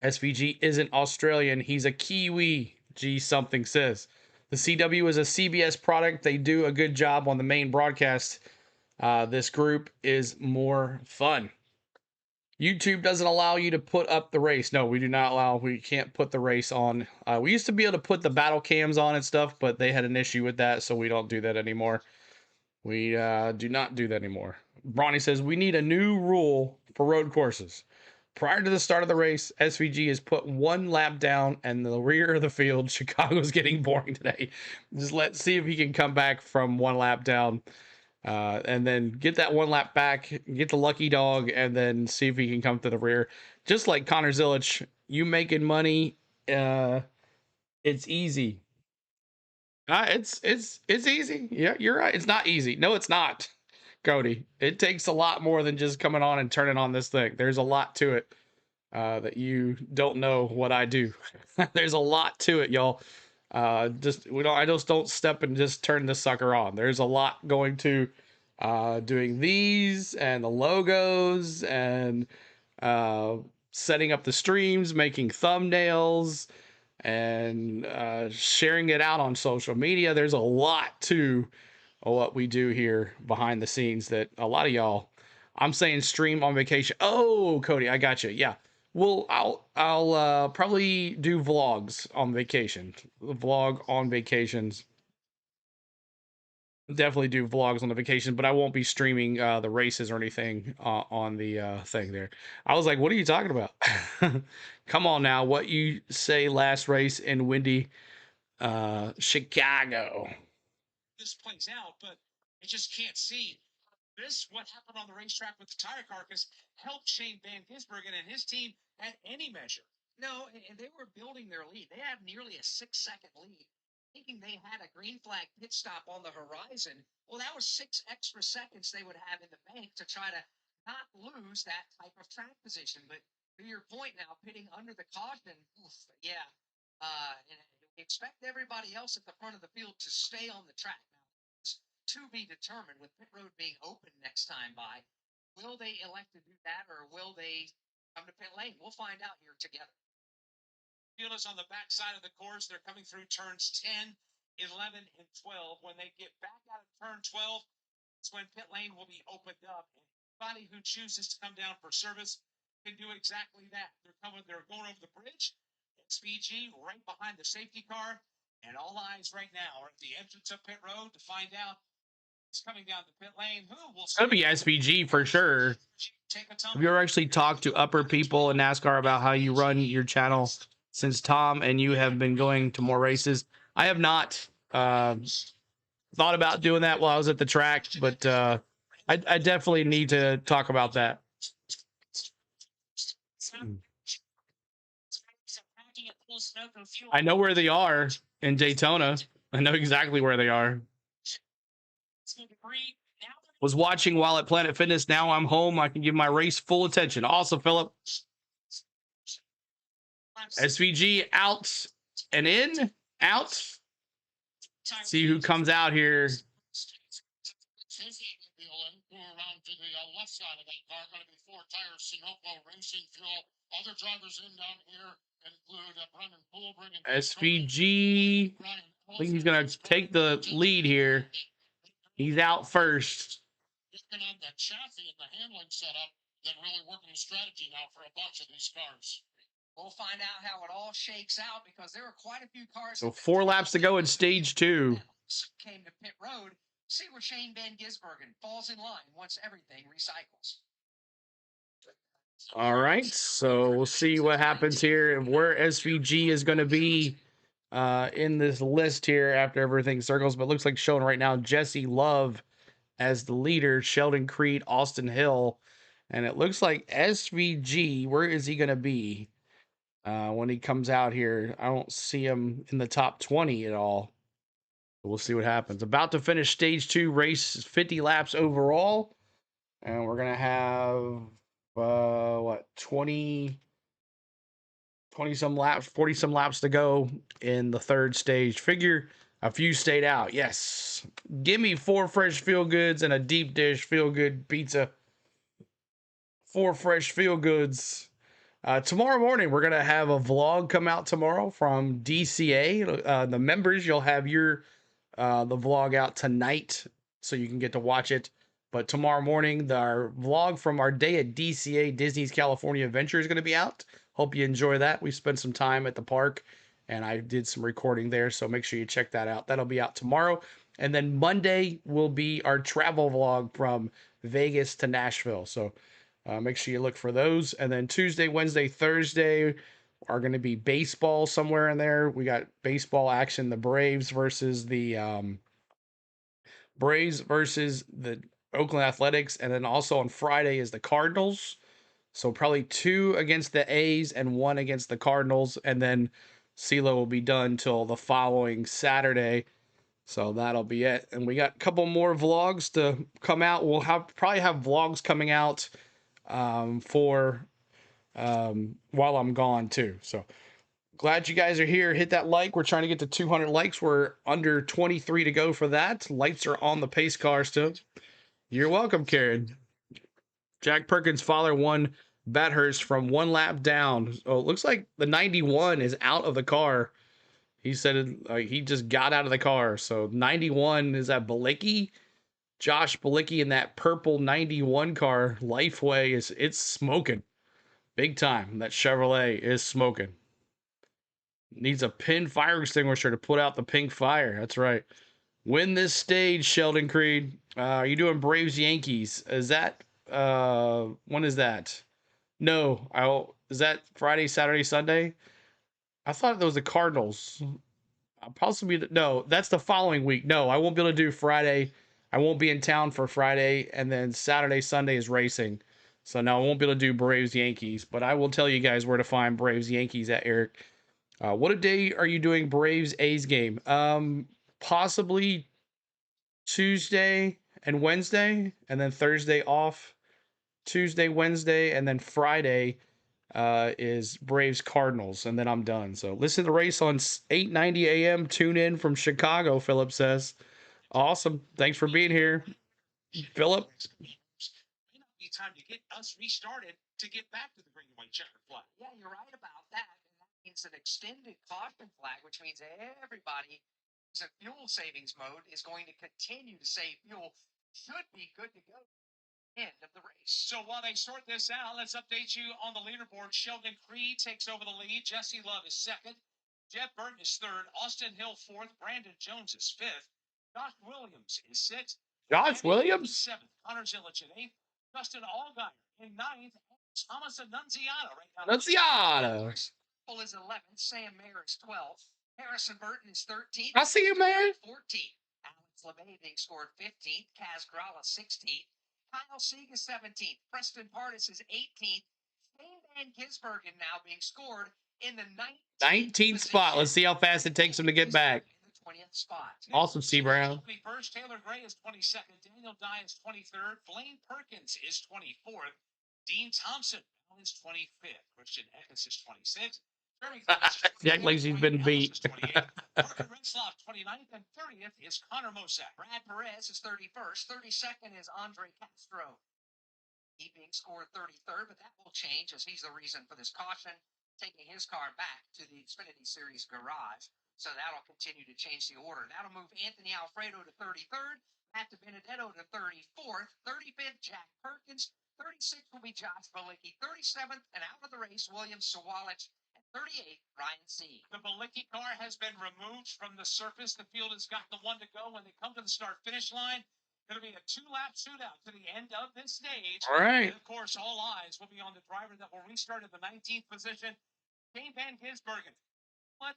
SVG isn't Australian. He's a Kiwi. G something says. The CW is a CBS product. They do a good job on the main broadcast. This group is more fun. YouTube doesn't allow you to put up the race. No, we can't put the race on. We used to be able to put the battle cams on and stuff, but they had an issue with that, so we don't do that anymore. We do not do that anymore. Bronny says, we need a new rule for road courses. Prior to the start of the race, SVG has put 1 lap down and the rear of the field. Chicago's getting boring today. Just let's see if he can come back from 1 lap down and then get that 1 lap back, get the lucky dog, and then see if he can come to the rear. Just like Connor Zilic, you making money, it's easy. It's easy. Yeah, you're right. It's not easy. No, it's not, Cody. It takes a lot more than just coming on and turning on this thing. There's a lot to it that you don't know what I do. There's a lot to it, y'all. I just don't step and just turn this sucker on. There's a lot going to doing these and the logos and uh, setting up the streams, making thumbnails, and sharing it out on social media. There's a lot to what we do here behind the scenes that a lot of y'all, I'm saying stream on vacation. Oh, Cody, I got you. Yeah. Well, I'll probably do vlogs on vacation. Vlog on vacations. Definitely do vlogs on the vacation, but I won't be streaming the races or anything on the thing there. I was like, what are you talking about? Come on now. What you say last race in windy Chicago. This plays out, but I just can't see this. What happened on the racetrack with the tire carcass helped Shane Van Gisbergen and his team at any measure. No, and they were building their lead. They had nearly a 6-second lead, thinking they had a green flag pit stop on the horizon. Well, that was 6 extra seconds they would have in the bank to try to not lose that type of track position. But to your point now, pitting under the caution, yeah. And we expect everybody else at the front of the field to stay on the track. Now, it's to be determined with pit road being open next time by. Will they elect to do that, or will they come to pit lane? We'll find out here together. Field is on the back side of the course. They're coming through turns 10, 11, and 12. When they get back out of turn 12, it's when pit lane will be opened up. Anybody who chooses to come down for service can do exactly that. They're going over the bridge. SVG right behind the safety car, and all eyes right now are at the entrance of pit road to find out who's coming down the pit lane. Who will It's gonna be SVG for sure. Have you ever actually talked to upper people in NASCAR about how you run your channel? Since Tom and you have been going to more races, I have not thought about doing that while I was at the track, but I definitely need to talk about that. I know where they are in Daytona. I know exactly where they are. Was watching while at Planet Fitness. Now I'm home. I can give my race full attention. Awesome, Philip. SVG out and in. Out. See who comes out here. Around to the left side of that car, going to be 4 tires, Sunoco Racing Fuel. Other drivers in down here include Brendan Poolbring and SVG. I think he's going to take the lead here. He's out first. Working on the chassis and the handling setup, then really working a strategy now for a bunch of these cars. We'll find out how it all shakes out because there are quite a few cars. So 4 laps to go in stage 2. Came to pit road. See where Shane Van Gisbergen falls in line once everything recycles. All right, so we'll see what happens here and where SVG is going to be in this list here after everything circles. But it looks like showing right now Jesse Love as the leader, Sheldon Creed, Austin Hill, and it looks like SVG. Where is he going to be when he comes out here? I don't see him in the top 20 at all. We'll see what happens. About to finish stage 2 race, 50 laps overall. And we're going to have, 20 some laps, 40 some laps to go in the 3rd stage. Figure a few stayed out. Yes. Give me 4 fresh feel goods and a deep dish feel good pizza. 4 fresh feel goods. Tomorrow morning, we're going to have a vlog come out tomorrow from DCA. The members, you'll have your the vlog out tonight so you can get to watch it. But tomorrow morning, our vlog from our day at DCA, Disney's California Adventure, is going to be out. Hope you enjoy that. We spent some time at the park, and I did some recording there, so make sure you check that out. That'll be out tomorrow. And then Monday will be our travel vlog from Vegas to Nashville. So make sure you look for those. And then Tuesday, Wednesday, Thursday are going to be baseball somewhere in there. We got baseball action, the Braves versus the Oakland Athletics. And then also on Friday is the Cardinals. So probably 2 against the A's and 1 against the Cardinals. And then CeeLo will be done till the following Saturday So that'll be it. And we got a couple more vlogs to come out. We'll probably have vlogs coming out for while I'm gone too. So glad you guys are here. Hit that like. We're trying to get to 200 likes. We're under 23 to go for that. Lights are on the pace car still. You're welcome, Karen. Jack Perkins' father won Bathurst from 1 lap down. Oh, it looks like the 91 is out of the car. He said he just got out of the car. So 91 is that Balicki? Josh Balicki in that purple 91 car. Lifeway it's smoking. Big time. That Chevrolet is smoking. Needs a pin fire extinguisher to put out the pink fire. That's right. Win this stage, Sheldon Creed. Are you doing Braves Yankees? Is that when is that? No, is that Friday, Saturday, Sunday? I thought that was the Cardinals. I'll possibly no, that's the following week. No, I won't be able to do Friday. I won't be in town for Friday, and then Saturday, Sunday is racing. So no, I won't be able to do Braves Yankees, but I will tell you guys where to find Braves Yankees at Eric. What a day are you doing Braves A's game? Possibly Tuesday and Wednesday, and then Thursday off. Tuesday, Wednesday, and then Friday is Braves Cardinals, and then I'm done. So listen to the race on 8:90 a.m. Tune in from Chicago, Philip says. Awesome. Thanks for being here, Philip. May not be time to get us restarted to get back to the green and white checkered flag. Yeah, you're right about that. And that means an extended caution flag, which means everybody who's in fuel savings mode is going to continue to save fuel. Should be good to go. End of the race. So while they sort this out, let's update you on the leaderboard. Sheldon Creed takes over the lead. Jesse Love is second. Jeff Burton is third. Austin Hill fourth. Brandon Jones is fifth. Josh Williams is sixth. Josh Williams? Seventh. Connor Zillich in eighth. Justin Allgaier in ninth. Thomas Annunziata right now. Annunziata. Paul is 11th. Sam Mayer is 12th. Harrison Burton is 13th. I see you, man. 14th. Alex LeMay being scored 15th. Kaz Gralla 16th. Kyle Sieg is 17th. Preston Pardis is 18th. Shane Van Gisbergen now being scored in the 19th spot. Let's see how fast it takes him to get back. In the 20th spot. Awesome, C. Brown. First, Taylor Gray is 22nd. Daniel Dye is 23rd. Blaine Perkins is 24th. Dean Thompson is 25th. Christian Eckes is 26th. Jack like he's been beat. Parker Retzloff, 29th, and 30th is Connor Mosak. Brad Perez is 31st. 32nd is Andre Castro. He being scored 33rd, but that will change as he's the reason for this caution, taking his car back to the Xfinity Series garage. So that'll continue to change the order. That'll move Anthony Alfredo to 33rd, Matt DiBenedetto to 34th, 35th, Jack Perkins, 36th will be Josh Balicki, 37th, and out of the race, William Sawalich. 38, Ryan C. The Balicki car has been removed from the surface. The field has got the one to go. When they come to the start-finish line, it'll be a 2-lap shootout to the end of this stage. All right. And, of course, all eyes will be on the driver that will restart in the 19th position, Shane Van Gisbergen. What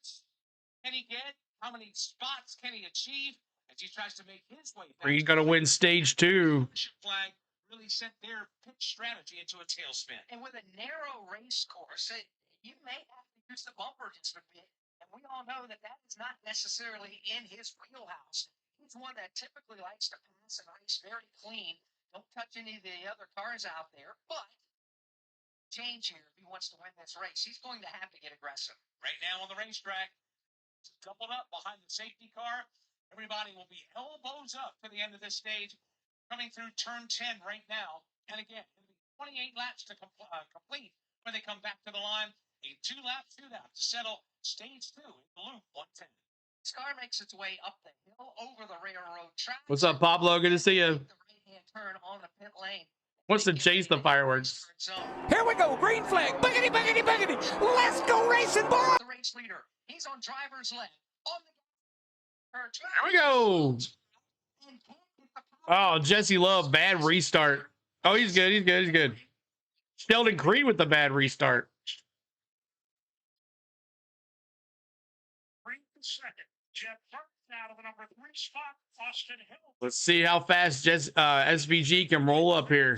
can he get? How many spots can he achieve as he tries to make his way back? He's going to win stage 2. Flag really sent their pitch strategy into a tailspin. And with a narrow race course, you may have to use the bumper just a bit. And we all know that that is not necessarily in his wheelhouse. He's one that typically likes to pass and race very clean. Don't touch any of the other cars out there. But change here if he wants to win this race. He's going to have to get aggressive. Right now on the racetrack, doubled up behind the safety car. Everybody will be elbows up to the end of this stage. Coming through turn 10 right now. And again, it'll be 28 laps to complete when they come back to the line. A 2-lap shootout to settle stage 2 in the Loop 110. This car makes its way up the hill over the railroad track. What's up, Pablo? Good to see you. The right-hand turn on the pit lane. Wants to chase the fireworks. Here we go, green flag. Boogity, boogity, boogity. Let's go racing, boy. The race leader. He's on driver's left. On the Here we go. Oh, Jesse Love, bad restart. Oh, he's good. He's good. He's good. Sheldon Creed with the bad restart. Second, Jeff Burton out of the number 3 spot, Austin Hill. Let's see how fast SVG can roll up here.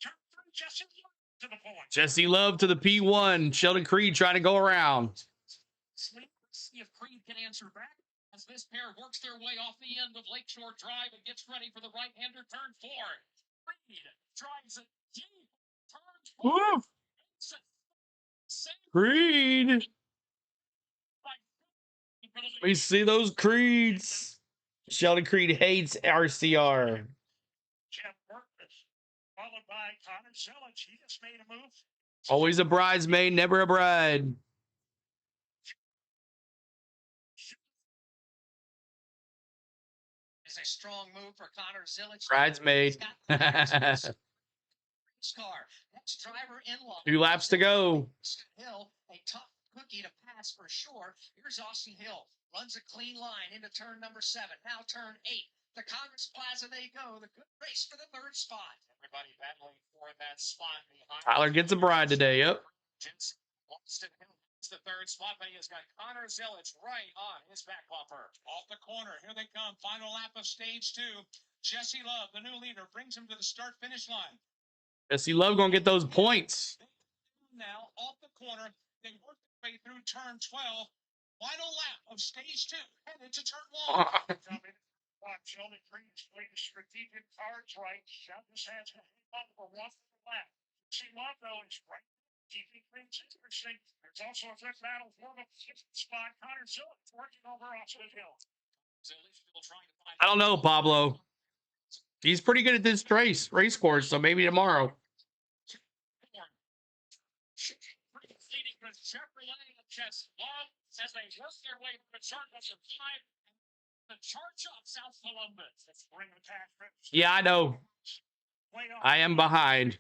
Turn 3, Jesse Love to the point. Jesse Love to the P1. Sheldon Creed trying to go around. Let's see if Creed can answer back. As this pair works their way off the end of Lakeshore Drive and gets ready for the right-hander turn 4. Creed drives it deep, turns Woo! Creed. We see those Creeds. Sheldon Creed hates RCR. Jeff Burkus, followed by Connor Zelich. He just made a move. Always a bridesmaid, never a bride. It's a strong move for Connor Zelich. Bridesmaid. Car. Next driver in line. 2 laps to go. Hill, a tough cookie to pass for sure. Here's Austin Hill. Runs a clean line into turn number 7. Now turn 8. The Congress Plaza they go. The good race for the 3rd spot. Everybody battling for that spot behind. Tyler gets a bride today. Yep. Austin Hill is the 3rd spot, but he has got Connor Zelich right on his back bumper. Off the corner, here they come. Final lap of stage 2. Jesse Love, the new leader, brings him to the start-finish line. Jesse Love gonna get those points. Now, off the corner, they work their way through turn 12. Final lap of stage 2, headed to turn 1. Sheldon Creed's played strategic cards right. Just has to hang on for one lap. See, Longo is right. Keeping things interesting. There's also a good battle for the 5th spot. Connor Zelich working over Austin Hill. I don't know, Pablo. He's pretty good at this race course, so maybe tomorrow. Leading with Chevrolet and Jess Love as they work their way through the circles of time. The charge up South Columbus. Let's bring the pack. Yeah, I know. I am behind.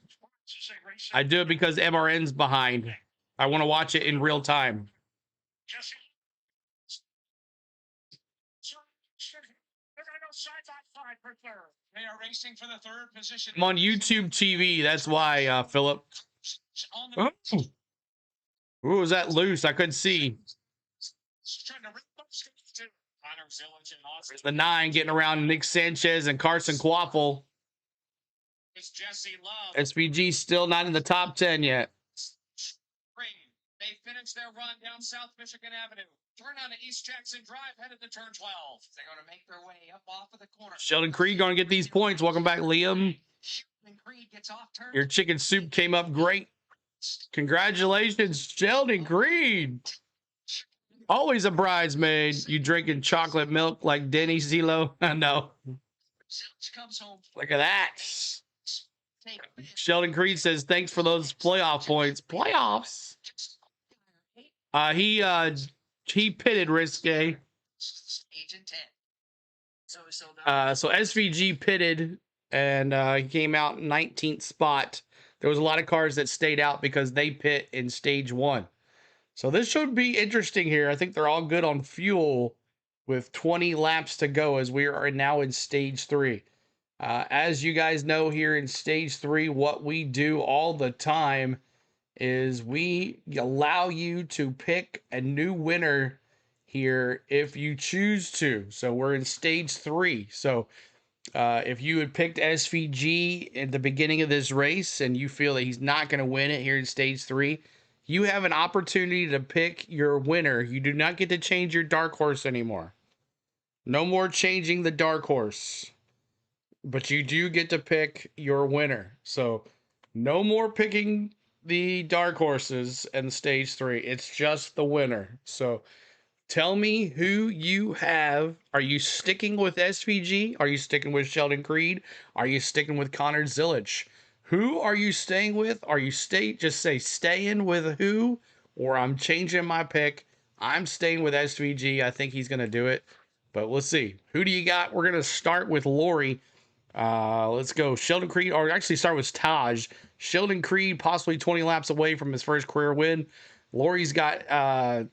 I do it because MRN's behind. I want to watch it in real time. They are racing for the 3rd position. I'm on YouTube TV. That's why, Philip. Oh. Ooh, was that loose? I couldn't see. There's the 9 getting around Nick Sanchez and Carson Quaffle. SVG still not in the top 10 yet. They finished their run down South Michigan Avenue. Turn on to East Jackson Drive, headed to turn 12. They're going to make their way up off of the corner. Sheldon Creed going to get these points. Welcome back, Liam. Sheldon Creed gets off turn. Your chicken soup came up great. Congratulations, Sheldon Creed. Always a bridesmaid. You drinking chocolate milk like Denny Zelo? No. Comes home. Look at that. Sheldon Creed says, thanks for those playoff points. Playoffs? He pitted Risque. Agent 10. So SVG pitted, and he came out 19th spot. There was a lot of cars that stayed out because they pit in stage 1. So this should be interesting here. I think they're all good on fuel with 20 laps to go as we are now in stage 3. As you guys know, here in stage 3, what we do all the time is we allow you to pick a new winner here if you choose to. So we're in stage 3. So if you had picked SVG at the beginning of this race and you feel that he's not going to win it here in stage 3, you have an opportunity to pick your winner. You do not get to change your dark horse anymore. No more changing the dark horse. But you do get to pick your winner. So no more picking the dark horses in stage 3. It's just the winner. So tell me who you have. Are you sticking with SVG? Are you sticking with Sheldon Creed? Are you sticking with Connor Zelich? Who are you staying with? Are you just say staying with who? Or I'm changing my pick. I'm staying with SVG. I think he's going to do it. But we'll see. Who do you got? We're going to start with Lori. Let's go. Sheldon Creed, or actually start with Taj. Sheldon Creed, possibly 20 laps away from his first career win. Lori's got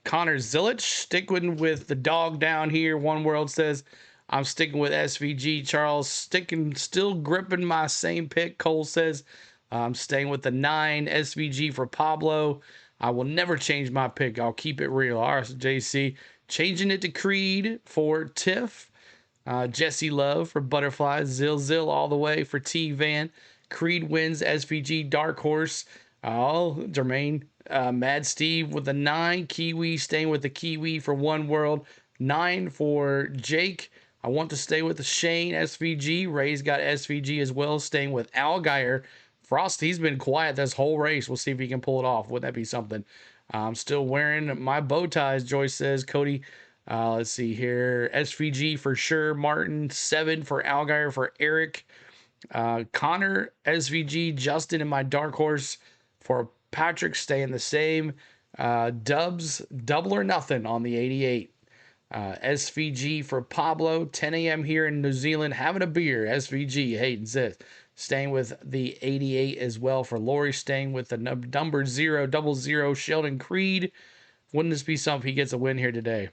Connor Zelich, sticking with the dog down here. One World says, I'm sticking with SVG. Charles, still gripping my same pick. Cole says, I'm staying with the 9. SVG for Pablo. I will never change my pick. I'll keep it real. RJC, changing it to Creed for Tiff. Jesse Love for Butterflies. Zil all the way for T Van. Creed wins. SVG Dark Horse. Jermaine. Mad Steve with the 9. Kiwi staying with the Kiwi for One World. 9 for Jake. I want to stay with the Shane SVG. Ray's got SVG as well, staying with Algier. Frost, he's been quiet this whole race. We'll see if he can pull it off. Wouldn't that be something? I'm still wearing my bow ties, Joyce says. Cody, let's see here. SVG for sure. Martin, 7 for Algier for Eric. Connor, SVG, Justin, and my dark horse for Patrick staying the same. Dubs, double or nothing on the 88. SVG for Pablo, 10 a.m. here in New Zealand, having a beer. SVG, Hayden says. Staying with the 88 as well for Lori, staying with the number 000, Sheldon Creed. Wouldn't this be something if he gets a win here today?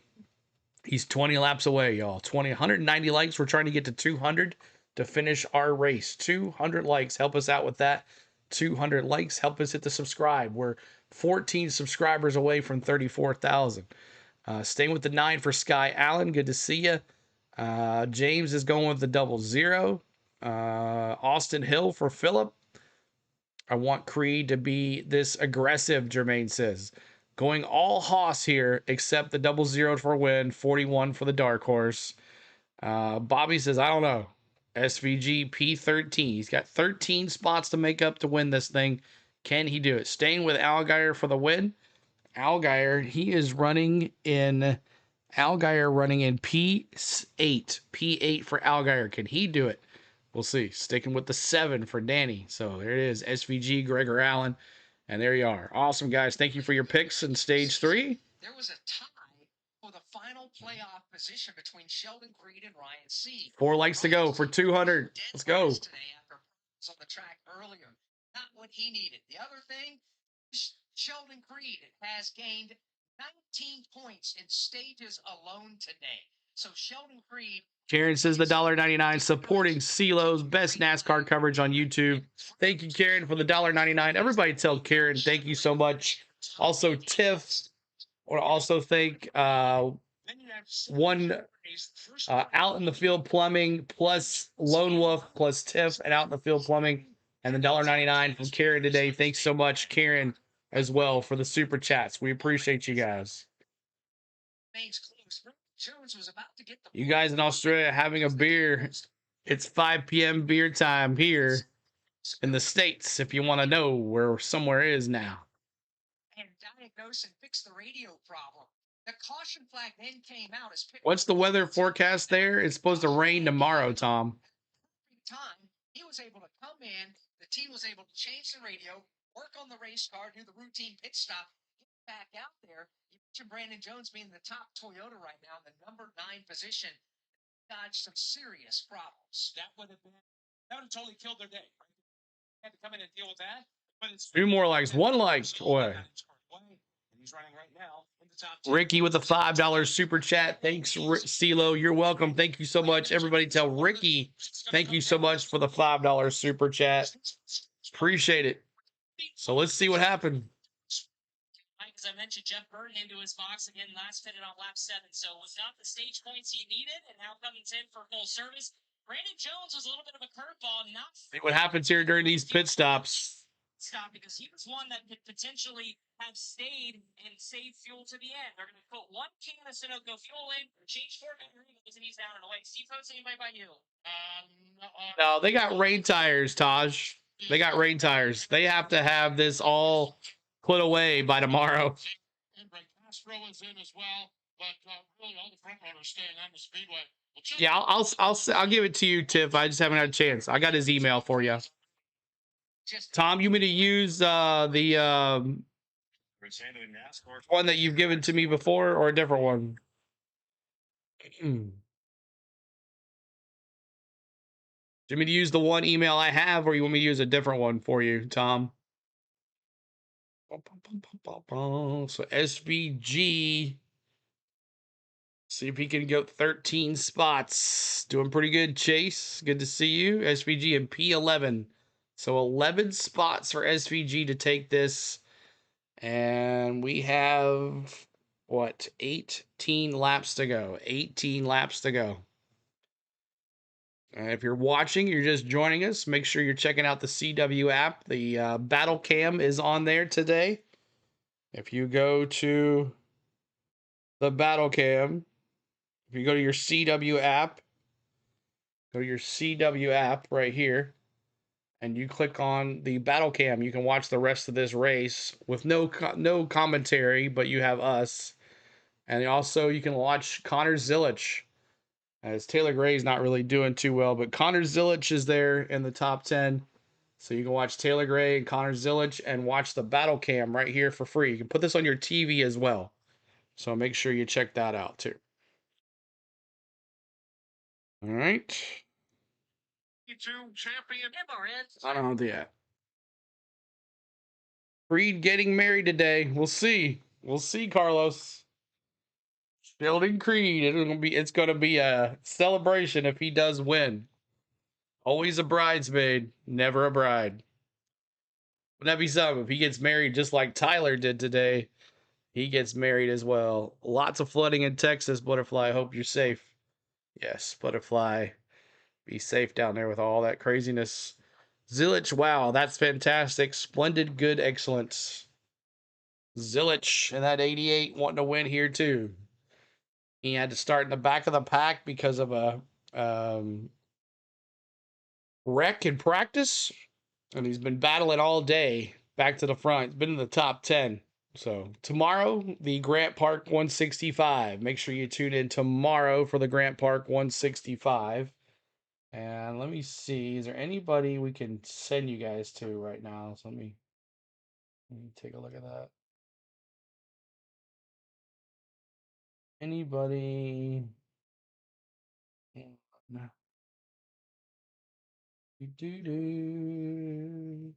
He's 20 laps away, y'all. 190 likes. We're trying to get to 200 to finish our race. 200 likes. Help us out with that. 200 likes. Help us hit the subscribe. We're 14 subscribers away from 34,000. Staying with the 9 for Sky Allen. Good to see you. James is going with the 00. Austin Hill for Philip. I want Creed to be this aggressive, Jermaine says. Going all Haas here, except the 00 for win, 41 for the dark horse. Bobby says, I don't know. SVG P13. He's got 13 spots to make up to win this thing. Can he do it? Staying with Algier for the win. Algier, he is running in P8. P8 for Algier. Can he do it? We'll see. Sticking with the 7 for Danny. So there it is. SVG, Gregor Allen. And there you are. Awesome, guys. Thank you for your picks in stage 3. There was a tie for the final playoff position between Sheldon Creed and Ryan C. 4 likes to go for 200. Let's go. Today after on the track earlier. Not what he needed. The other thing, Sheldon Creed has gained 19 points in stages alone today. So Sheldon Creed. Karen says the $1.99 supporting CeeLo's best NASCAR coverage on YouTube. Thank you, Karen, for the $1.99. Everybody tell Karen thank you so much. Also, Tiff. I want to also thank one Out in the Field Plumbing plus Lone Wolf plus Tiff and Out in the Field Plumbing and the $1.99 from Karen today. Thanks so much, Karen, as well for the super chats. We appreciate you guys. You guys in Australia having a beer. It's 5 p.m. beer time here in the States, if you want to know where somewhere is now. And diagnose and fix the radio problem. The caution flag then came out as what's the weather forecast there? It's supposed to rain tomorrow, Tom. Time he was able to come in, the team was able to change the radio, work on the race car, do the routine pit stop, get back out there. You mentioned Brandon Jones being the top Toyota right now, the number 9 position. Dodged some serious problems. That would have totally killed their day. Right? Had to come in and deal with that. But it's 2 more likes, 1 like away. He's running right now in the top 10. Ricky with the $5 super chat. Thanks, CeeLo. You're welcome. Thank you so much. Everybody tell Ricky thank you so much for the $5 super chat. Appreciate it. So let's see what happened. As I mentioned, Jeff Burton into his box again, last fitted on lap 7. So was not the stage points he needed, and now coming in for full service. Brandon Jones was a little bit of a curveball. Not see what happens here during these pit stops. Stop, because he was one that could potentially have stayed and saved fuel to the end. They're going to put 1 can of Sunoco fuel in, change 4 batteries, and he's down and away. Steve Coates, anybody by you? No, they got rain tires, Taj. They got rain tires. They have to have this all put away by tomorrow. And Castro is in as well, but really all the front runners staying on the speedway. Yeah, I'll give it to you, Tiff. I just haven't had a chance. I got his email for you. Tom, you want me to use the one that you've given to me before or a different one? Do you want me to use the one email I have or you want me to use a different one for you, Tom? So SVG. See if he can go 13 spots. Doing pretty good, Chase. Good to see you. SVG and P11. So 11 spots for SVG to take this. And we have, what, 18 laps to go. 18 laps to go. And if you're watching, you're just joining us, make sure you're checking out the CW app. The battle cam is on there today. If you go to the battle cam, If you go to your CW app, go to your CW app right here, and you click on the battle cam, you can watch the rest of this race with no commentary, but you have us. And also you can watch Connor Zilich, as Taylor Gray's not really doing too well, but Connor Zilich is there in the top 10. So you can watch Taylor Gray and Connor Zilich and watch the battle cam right here for free. You can put this on your TV as well. So make sure you check that out too. All right. Champion. I don't know the Freed getting married today. We'll see. We'll see, Carlos. Sheldon Creed. It's gonna be a celebration if he does win. Always a bridesmaid, never a bride. Wouldn't that be something if he gets married just like Tyler did today? He gets married as well. Lots of flooding in Texas, Butterfly. I hope you're safe. Yes, Butterfly. Be safe down there with all that craziness. Zilich, wow, that's fantastic. Splendid, good, excellence. Zilich and that 88 wanting to win here too. He had to start in the back of the pack because of a wreck in practice, and he's been battling all day back to the front. He's been in the top 10. So tomorrow, the Grant Park 165. Make sure you tune in tomorrow for the Grant Park 165. And let me see, is there anybody we can send you guys to right now? So let me take a look at that. Anybody? No. Do.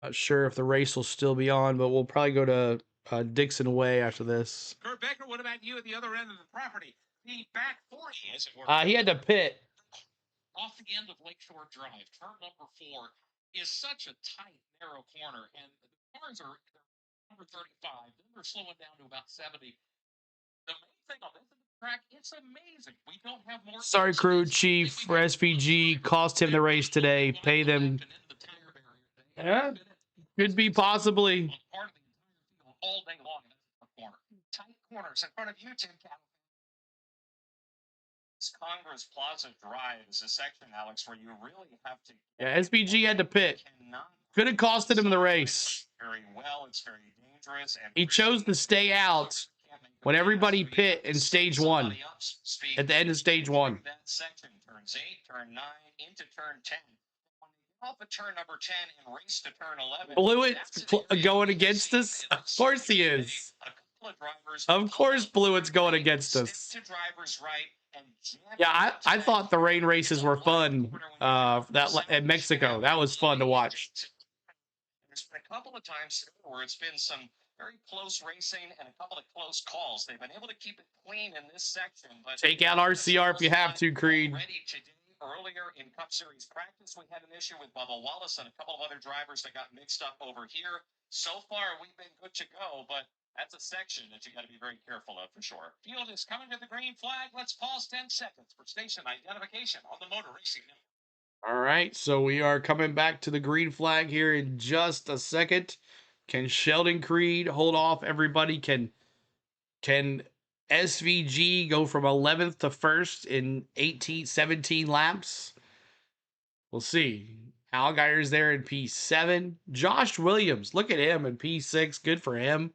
Not sure if the race will still be on, but we'll probably go to Dixon Way after this. Kurt Becker, what about you at the other end of the property? The back 40, as it were. He had to pit. Off the end of Lakeshore Drive, turn number 4 is such a tight, narrow corner, and the cars are number 35. Then they're slowing down to about 70. The main thing on this track, it's amazing. We don't have more. Sorry, crew chief for SVG cost him the race today. Pay them. Yeah, could be possibly. All day long in the corner. Tight corners in front of you, Tim Campbell. Congress Plaza Drive is a section, Alex, where you really have to. Yeah, SVG had to pit. Could have costed him the race. Very well. It's very dangerous. And he chose to stay out when everybody pit in stage 1. At the end of stage 1. That section, turns 8, turn 9, into turn 10. Off of turn number 10 and race to turn 11. Blewett going against us? Of course he is. Of course Blewett's going against us. Yeah, I thought the rain races were fun in Mexico. That was fun to watch. There's been a couple of times where it's been some very close racing and a couple of close calls. They've been able to keep it clean in this section. But take out RCR if you have to, Creed. Earlier in Cup Series practice, we had an issue with Bubba Wallace and a couple of other drivers that got mixed up over here. So far, we've been good to go, but that's a section that you got to be very careful of for sure. Field is coming to the green flag. Let's pause 10 seconds for station identification on the Motor Racing Network. All right, so we are coming back to the green flag here in just a second. Can Sheldon Creed hold off everybody? Can SVG go from 11th to 1st in 17 laps? We'll see. Allgaier's there in P7. Josh Williams, look at him in P6. Good for him.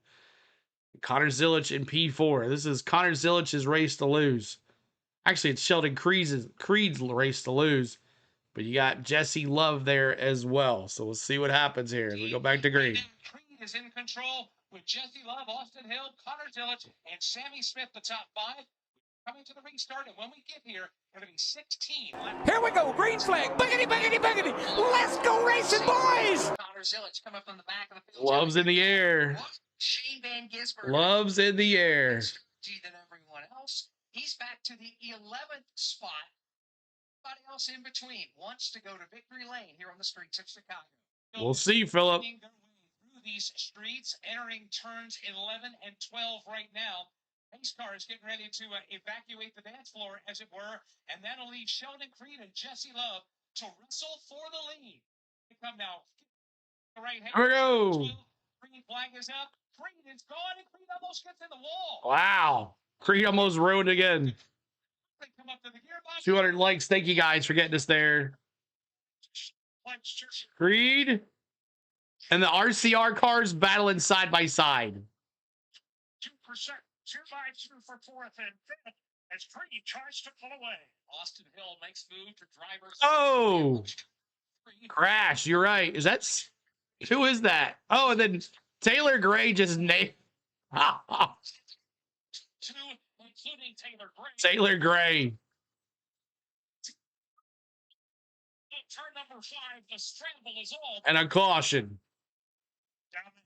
Connor Zilich in P4. This is Connor Zilich's race to lose. Actually, it's Sheldon Creed's race to lose. But you got Jesse Love there as well. So we'll see what happens here as we go back to green. Creed is in control with Jesse Love, Austin Hill, Connor Zilich, and Sammy Smith, the top 5. Coming to the restart, and when we get here, going to be 16. Here we go, green flag, boogity, boogity, boogity. Let's go racing, boys! Connor Zilich come up on the back of the field. Love's in the air. Shane Van Gisbergen. Love's in the air. Than everyone else. He's back to the 11th spot. Everybody else in between wants to go to victory lane here on the streets of Chicago. We'll see, Philip. Through these streets, entering turns 11 and 12 right now. Pace car is getting ready to evacuate the dance floor, as it were, and that'll leave Sheldon Creed and Jesse Love to wrestle for the lead. They come now. Right hand. Here we go. Green flag is up. Creed is gone, and Creed almost gets in the wall. Wow. Creed almost ruined again. They come up to the gearbox. 200 likes. Thank you guys for getting us there. Creed and the RCR cars battling side by side. 2%, 2x2 for fourth and fifth as Creed tries to pull away. Austin Hill makes move to drivers. Oh, crash. You're right. Who is that? Oh, and then Taylor Gray just nailed. Two, including Taylor Gray. Taylor Gray. Turn number 5, the scramble is all. And a caution. Down the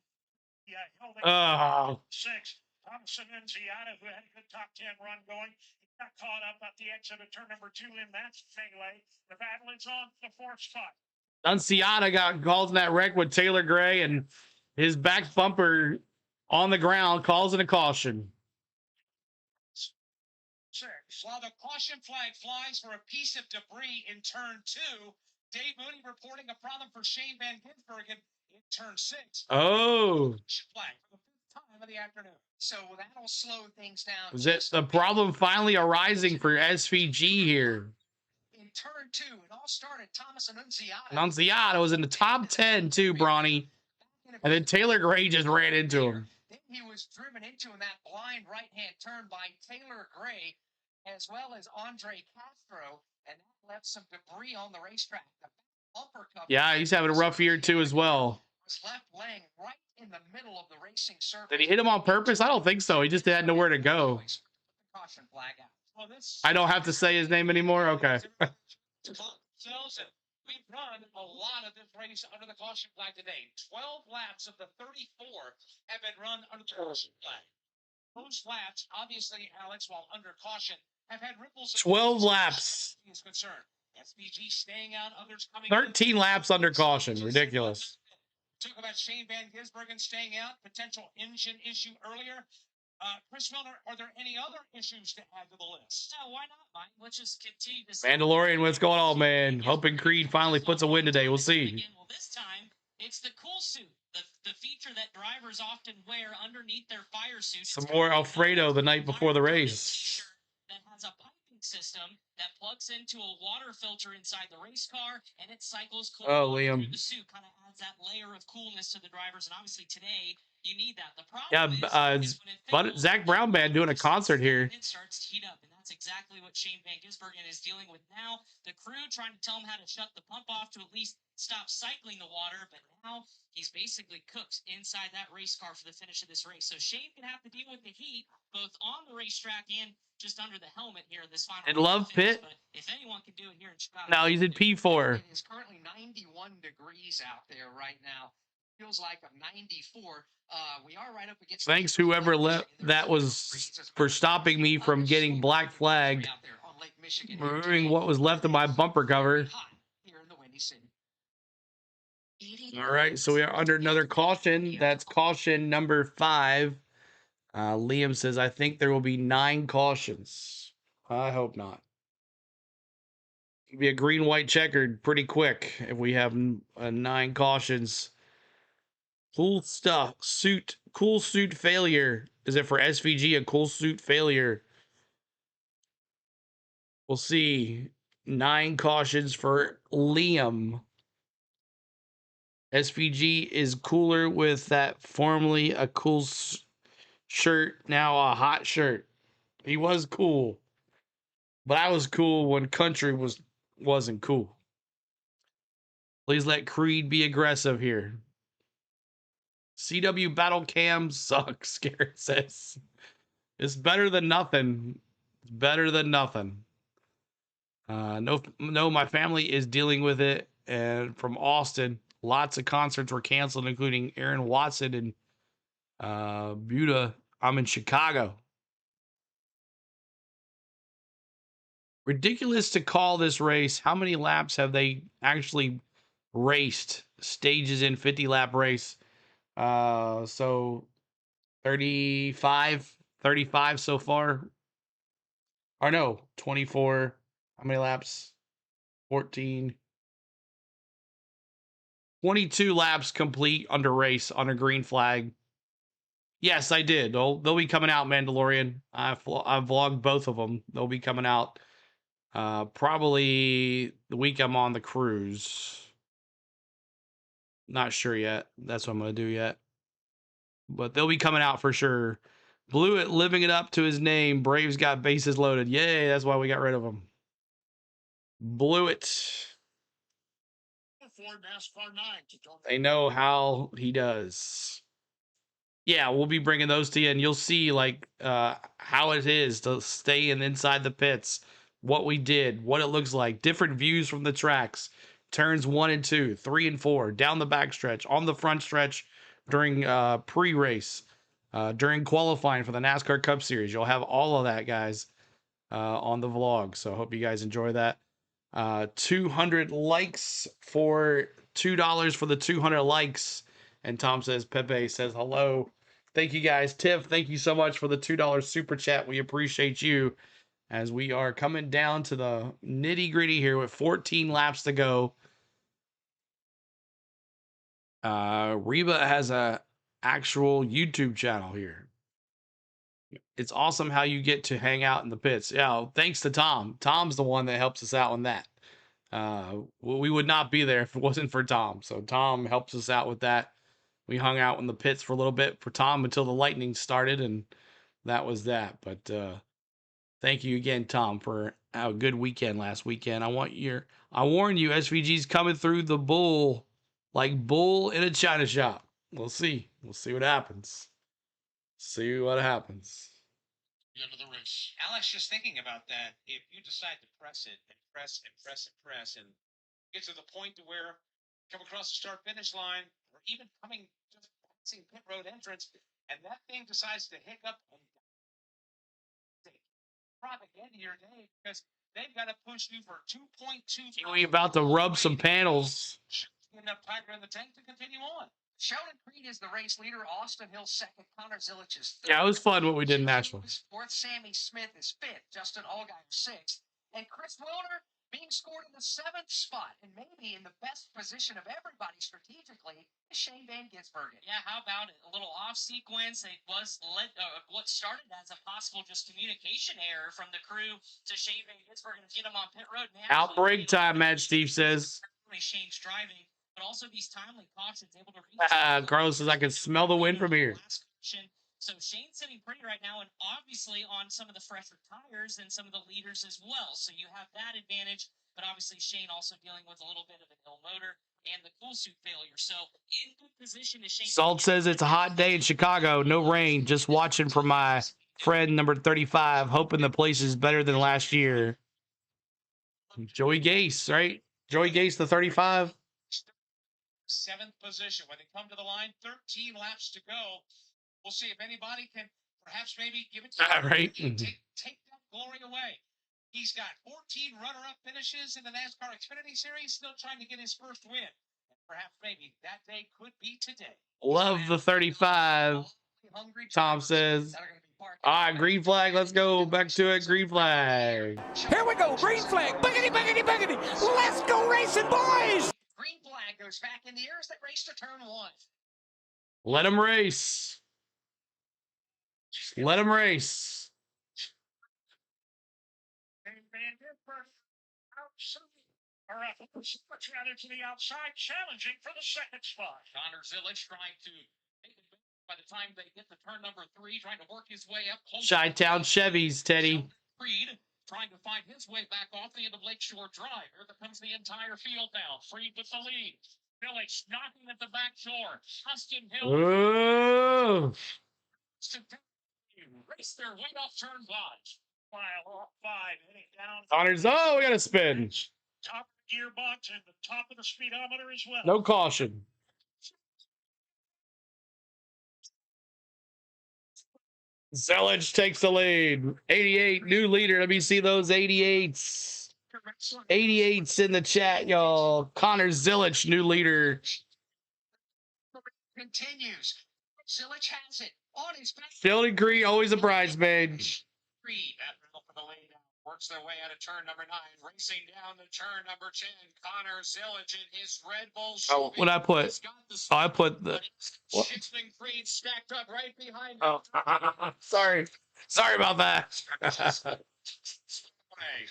hill. Oh. 6. Thompson and Ziada, who had a good top 10 run going. He got caught up at the exit of turn number 2 in that melee. The battle is on the 4th spot. Ciada got called in that wreck with Taylor Gray, and his back bumper on the ground calls it a caution. 6. While the caution flag flies for a piece of debris in turn 2, Dave Mooney reporting a problem for Shane Van Gisbergen in turn 6. Oh. Flag for the 5th time of the afternoon. So that'll slow things down. Is it the problem finally arising for SVG here? In turn 2, it all started Thomas Annunziata. Annunziata was in the top 10 too, Bronny. And then Taylor Gray just ran into him. Then he was driven into in that blind right-hand turn by Taylor Gray, as well as Andre Castro, and that left some debris on the racetrack. The bumper cover. Yeah, he's having a rough year too as well. Was left laying right in the middle of the racing surface. Did he hit him on purpose? I don't think so. He just had nowhere to go. Caution flag out. Well, I don't have to say his name anymore? Okay. We've run a lot of this race under the caution flag today. 12 laps of the 34 have been run under the caution flag. Those laps, obviously, Alex, while under caution, have had ripples. 12 laps. Is concerned. SVG staying out, others coming. 13 laps under caution. Ridiculous. Talk about Shane Van Gisbergen staying out, potential engine issue earlier. Chris Miller, are there any other issues to add to the list? No, why not, Mike? Let's just continue to. Mandalorian, what's going on, man? Hoping Creed finally puts a win today. We'll see. Well, this time it's the cool suit, the feature that drivers often wear underneath their fire suits. Some more Alfredo the night before the race. That has a piping system that plugs into a water filter inside the race car, and it cycles cool Liam. through the suit. Kind of adds that layer of coolness to the drivers, and obviously today you need that. The problem is when it Zach Brown Band doing a concert here. It starts to heat up, and that's exactly what Shane Van Gisbergen is dealing with now. The crew trying to tell him how to shut the pump off to at least stop cycling the water, but now he's basically cooked inside that race car for the finish of this race. So Shane can have to deal with the heat both on the racetrack and just under the helmet here in this final. And Love Pit. But if anyone can do it here in Chicago, no, he's in P4. It is currently 91 degrees out there right now. Feels like a 94. We are right up against. Thanks whoever that was for stopping me from getting black flagged, removing what was left of my bumper cover. All right, so we are under another caution. That's caution number 5. Liam says, I think there will be 9 cautions. I hope not. It'll be a green-white checkered pretty quick if we have 9 cautions. Cool stuff. Cool suit failure. Is it for SVG a cool suit failure? We'll see. 9 cautions for Liam. SVG is cooler with that formerly a cool shirt, now a hot shirt. He was cool. But I was cool when country wasn't cool. Please let Creed be aggressive here. CW battle cam sucks, Garrett says. It's better than nothing. It's better than nothing. No, my family is dealing with it. And from Austin, lots of concerts were canceled, including Aaron Watson and Buda. I'm in Chicago. Ridiculous to call this race. How many laps have they actually raced? Stages in 50-lap race. So 35 35 so far. Or no, 24. How many laps? 14. 22 laps complete under race on a green flag. Yes, I did. They'll be coming out, Mandalorian. I've vlogged both of them. They'll be coming out probably the week I'm on the cruise. Not sure yet. That's what I'm going to do yet. But they'll be coming out for sure. Blewett living it up to his name. Braves got bases loaded. Yay, that's why we got rid of him. Blewett. They know how he does. Yeah, we'll be bringing those to you, and you'll see like how it is to stay inside the pits, what we did, what it looks like, different views from the tracks, turns 1 and 2, 3 and 4, down the backstretch, on the front stretch during pre-race, during qualifying for the NASCAR Cup Series. You'll have all of that, guys, on the vlog. So I hope you guys enjoy that. 200 likes for $2 for the 200 likes. And Tom says, Pepe says hello. Thank you guys. Tiff, thank you so much for the $2 super chat. We appreciate you as we are coming down to the nitty gritty here with 14 laps to go. Reba has a actual YouTube channel here. It's awesome how you get to hang out in the pits. Yeah, thanks to Tom. Tom's the one that helps us out on that. We would not be there if it wasn't for Tom. So Tom helps us out with that. We hung out in the pits for a little bit for Tom until the lightning started, and that was that. But thank you again, Tom, for a good weekend last weekend. I warn you, SVG's coming through the bull like bull in a china shop. We'll see. We'll see what happens. See what happens. The end of the race. Alex, just thinking about that, if you decide to press it and press and press and press and get to the point to where come across the start finish line or even coming just passing pit road entrance and that thing decides to hiccup and drop again to your day because they've got to push you for 2.2. We about to rub some panels. Enough tiger in the tank to continue on. Sheldon Creed is the race leader. Austin Hill second. Connor Zilic is third. Yeah, it was fun what we did in Nashville. Fourth. Sammy Smith is fifth. Justin Allgaier sixth. And Chris Wilder being scored in the seventh spot. And maybe in the best position of everybody strategically is Shane Van Gisbergen. Yeah, how about it? A little off sequence. It was what started as a possible just communication error from the crew to Shane Van Gisbergen to get him on pit road. Outbreak time, Matt Steve says. Shane's driving. But also these timely cautions able to Carlos says I can smell the wind from here. So Shane's sitting pretty right now, and obviously on some of the fresher tires than some of the leaders as well. So you have that advantage, but obviously Shane also dealing with a little bit of an ill motor and the cool suit failure. So in good position is Shane. Salt says it's a hot day in Chicago, no rain. Just watching for my friend number 35, hoping the place is better than last year. Joey Gase, right? Joey Gase, the 35. Seventh position. When they come to the line, 13 laps to go. We'll see if anybody can perhaps maybe give it to him. Right. Take that glory away. He's got 14 runner-up finishes in the NASCAR Xfinity Series, still trying to get his first win. And perhaps maybe that day could be today. Love the 35. Tom says. All right, green flag. Let's go back to it. Green flag. Here we go. Green flag. Boogity, boogity, boogity. Let's go racing, boys. Green flag goes back in the air as they race to turn one. Let them race. Let them race. Much rather to the outside, challenging for the second spot. Connor Zilic trying to make it by the time they get to turn number 3, trying to work his way up. Chi-Town Chevys, Teddy. Freed trying to find his way back off the end of Lakeshore Drive. Here comes the entire field now. Freed with the lead. Village knocking at the back door. Austin Hill. Ooh. Race their way off turn 5. File off 5, heading down. Connors, oh, we got to spin. Top of the gearbox and the top of the speedometer as well. No caution. Zelich takes the lead. 88, new leader. Let me see those 88s. 88s in the chat, y'all. Connor Zilic, new leader. Continues. Silich has it on his back. Sheldon Creed, always a bridesmaid. Creed, that battle for the lane down, works their way out of turn number 9, racing down to turn number 10. Connor Zilich in his Red Bull. Oh, what I put? Oh, I put the. What? Shifting Creed stacked up right behind him. Oh, sorry about that.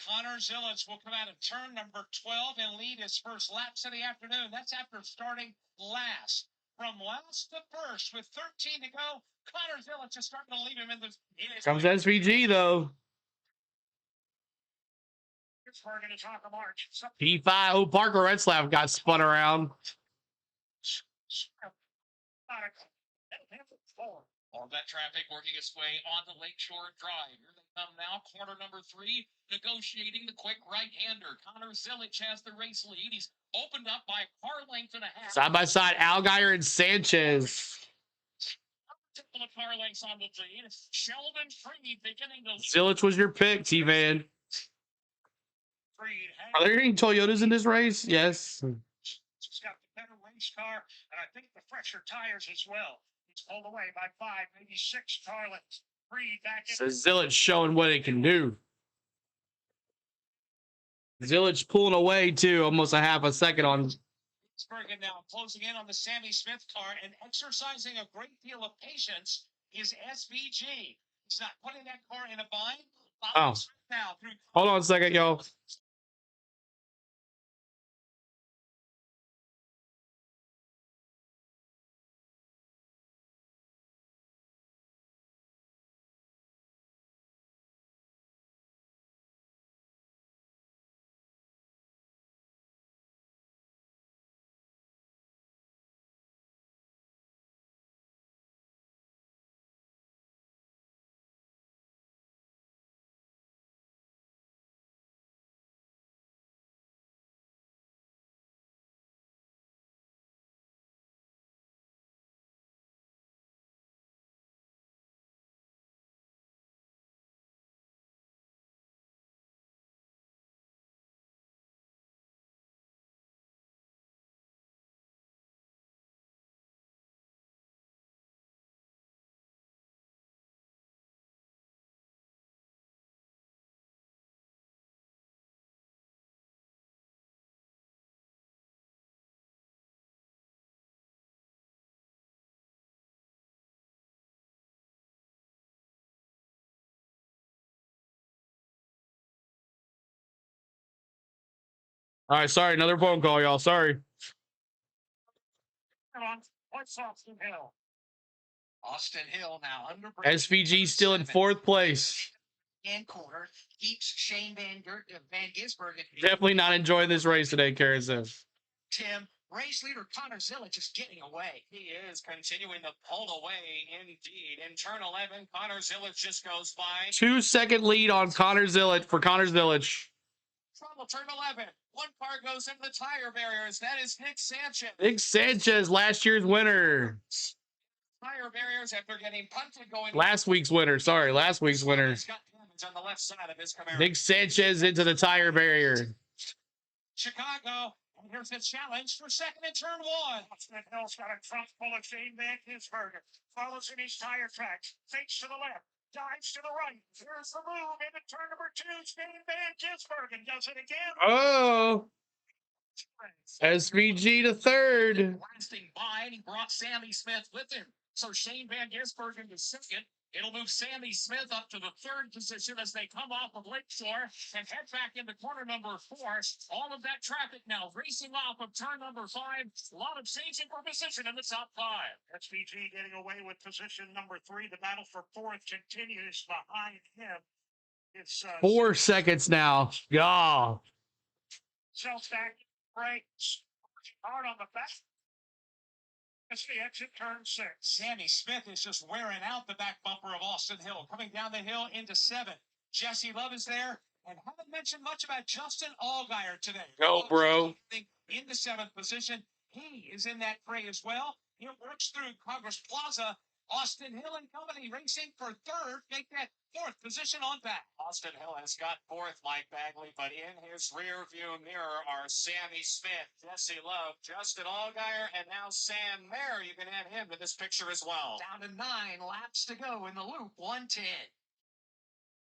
Connor Zilich will come out of turn number 12 and lead his first laps of the afternoon. That's after starting last. From last to first with 13 to go, Connor Zilich is starting to leave him in the... Comes SVG, though. P5. Oh, Parker Retzlaff got spun around. All that traffic working its way on the Lakeshore Drive. Here they come now, corner number 3, negotiating the quick right-hander. Connor Zilich has the race lead. He's opened up by a car length and a half. Side by side, Allgaier and Sanchez. Couple of car lengths on the lead. Sheldon Creed beginning to... Zilich was your pick, T-Van. Are there any Toyotas in this race? Yes. He's got the better race car, and I think the fresher tires as well. He's pulled away by 5, maybe 6 car lengths. Creed back in. So Zilich showing what it can do. Zilich pulling away, too, almost a half a second on. Bergen now closing in on the Sammy Smith car and exercising a great deal of patience is SVG. He's not putting that car in a bind. Oh. Now through... Hold on a second, y'all. All right, sorry, another phone call, y'all. Sorry. What's Austin Hill? Austin Hill now under SVG still in 4th place. And corner keeps Shane Van Gisbergen. Definitely not enjoying this race today, Karasev. Tim, race leader Connor Zilich is getting away. He is continuing to pull away, indeed. In turn 11, Connor Zilich just goes by. 2-second lead on Connor Zilich for Connor Zilich. Trouble, turn 11. One car goes into the tire barriers. That is Nick Sanchez. Nick Sanchez, last year's winner. Tire barriers after getting punted going. Last week's winner. Sorry, last week's winner. He's got damage on the left side of his Camaro. Nick Sanchez into the tire barrier. Chicago. And here's the challenge for second in turn 1. Austin Hill's got a trunk full of Shane Van Gisbergen. Follows in his tire tracks. Fakes to the left. Dives to the right. Here's the move into turn number 2. Shane Van Gisbergen does it again. Oh. SVG to 3rd. Blasting by, and he brought Sammy Smith with him. So Shane Van Gisbergen to 2nd. It'll move Sammy Smith up to the 3rd position as they come off of Lakeshore and head back into corner number 4. All of that traffic now racing off of turn number 5. A lot of chasing for position in the top 5. SVG getting away with position number 3. The battle for 4th continues behind him. It's 4 seconds now. God. Self-stack, brakes, hard on the back. It's the exit turn 6. Sammy Smith is just wearing out the back bumper of Austin Hill. Coming down the hill into 7. Jesse Love is there. And haven't mentioned much about Justin Allgaier today. Go, bro. In the 7th position. He is in that fray as well. He works through Congress Plaza. Austin Hill and Company racing for third. Make that fourth position on back. Austin Hill has got fourth, Mike Bagley, but in his rear view mirror are Sammy Smith, Jesse Love, Justin Allgaier, and now Sam Mayer. You can add him to this picture as well. Down to 9 laps to go in the loop 110.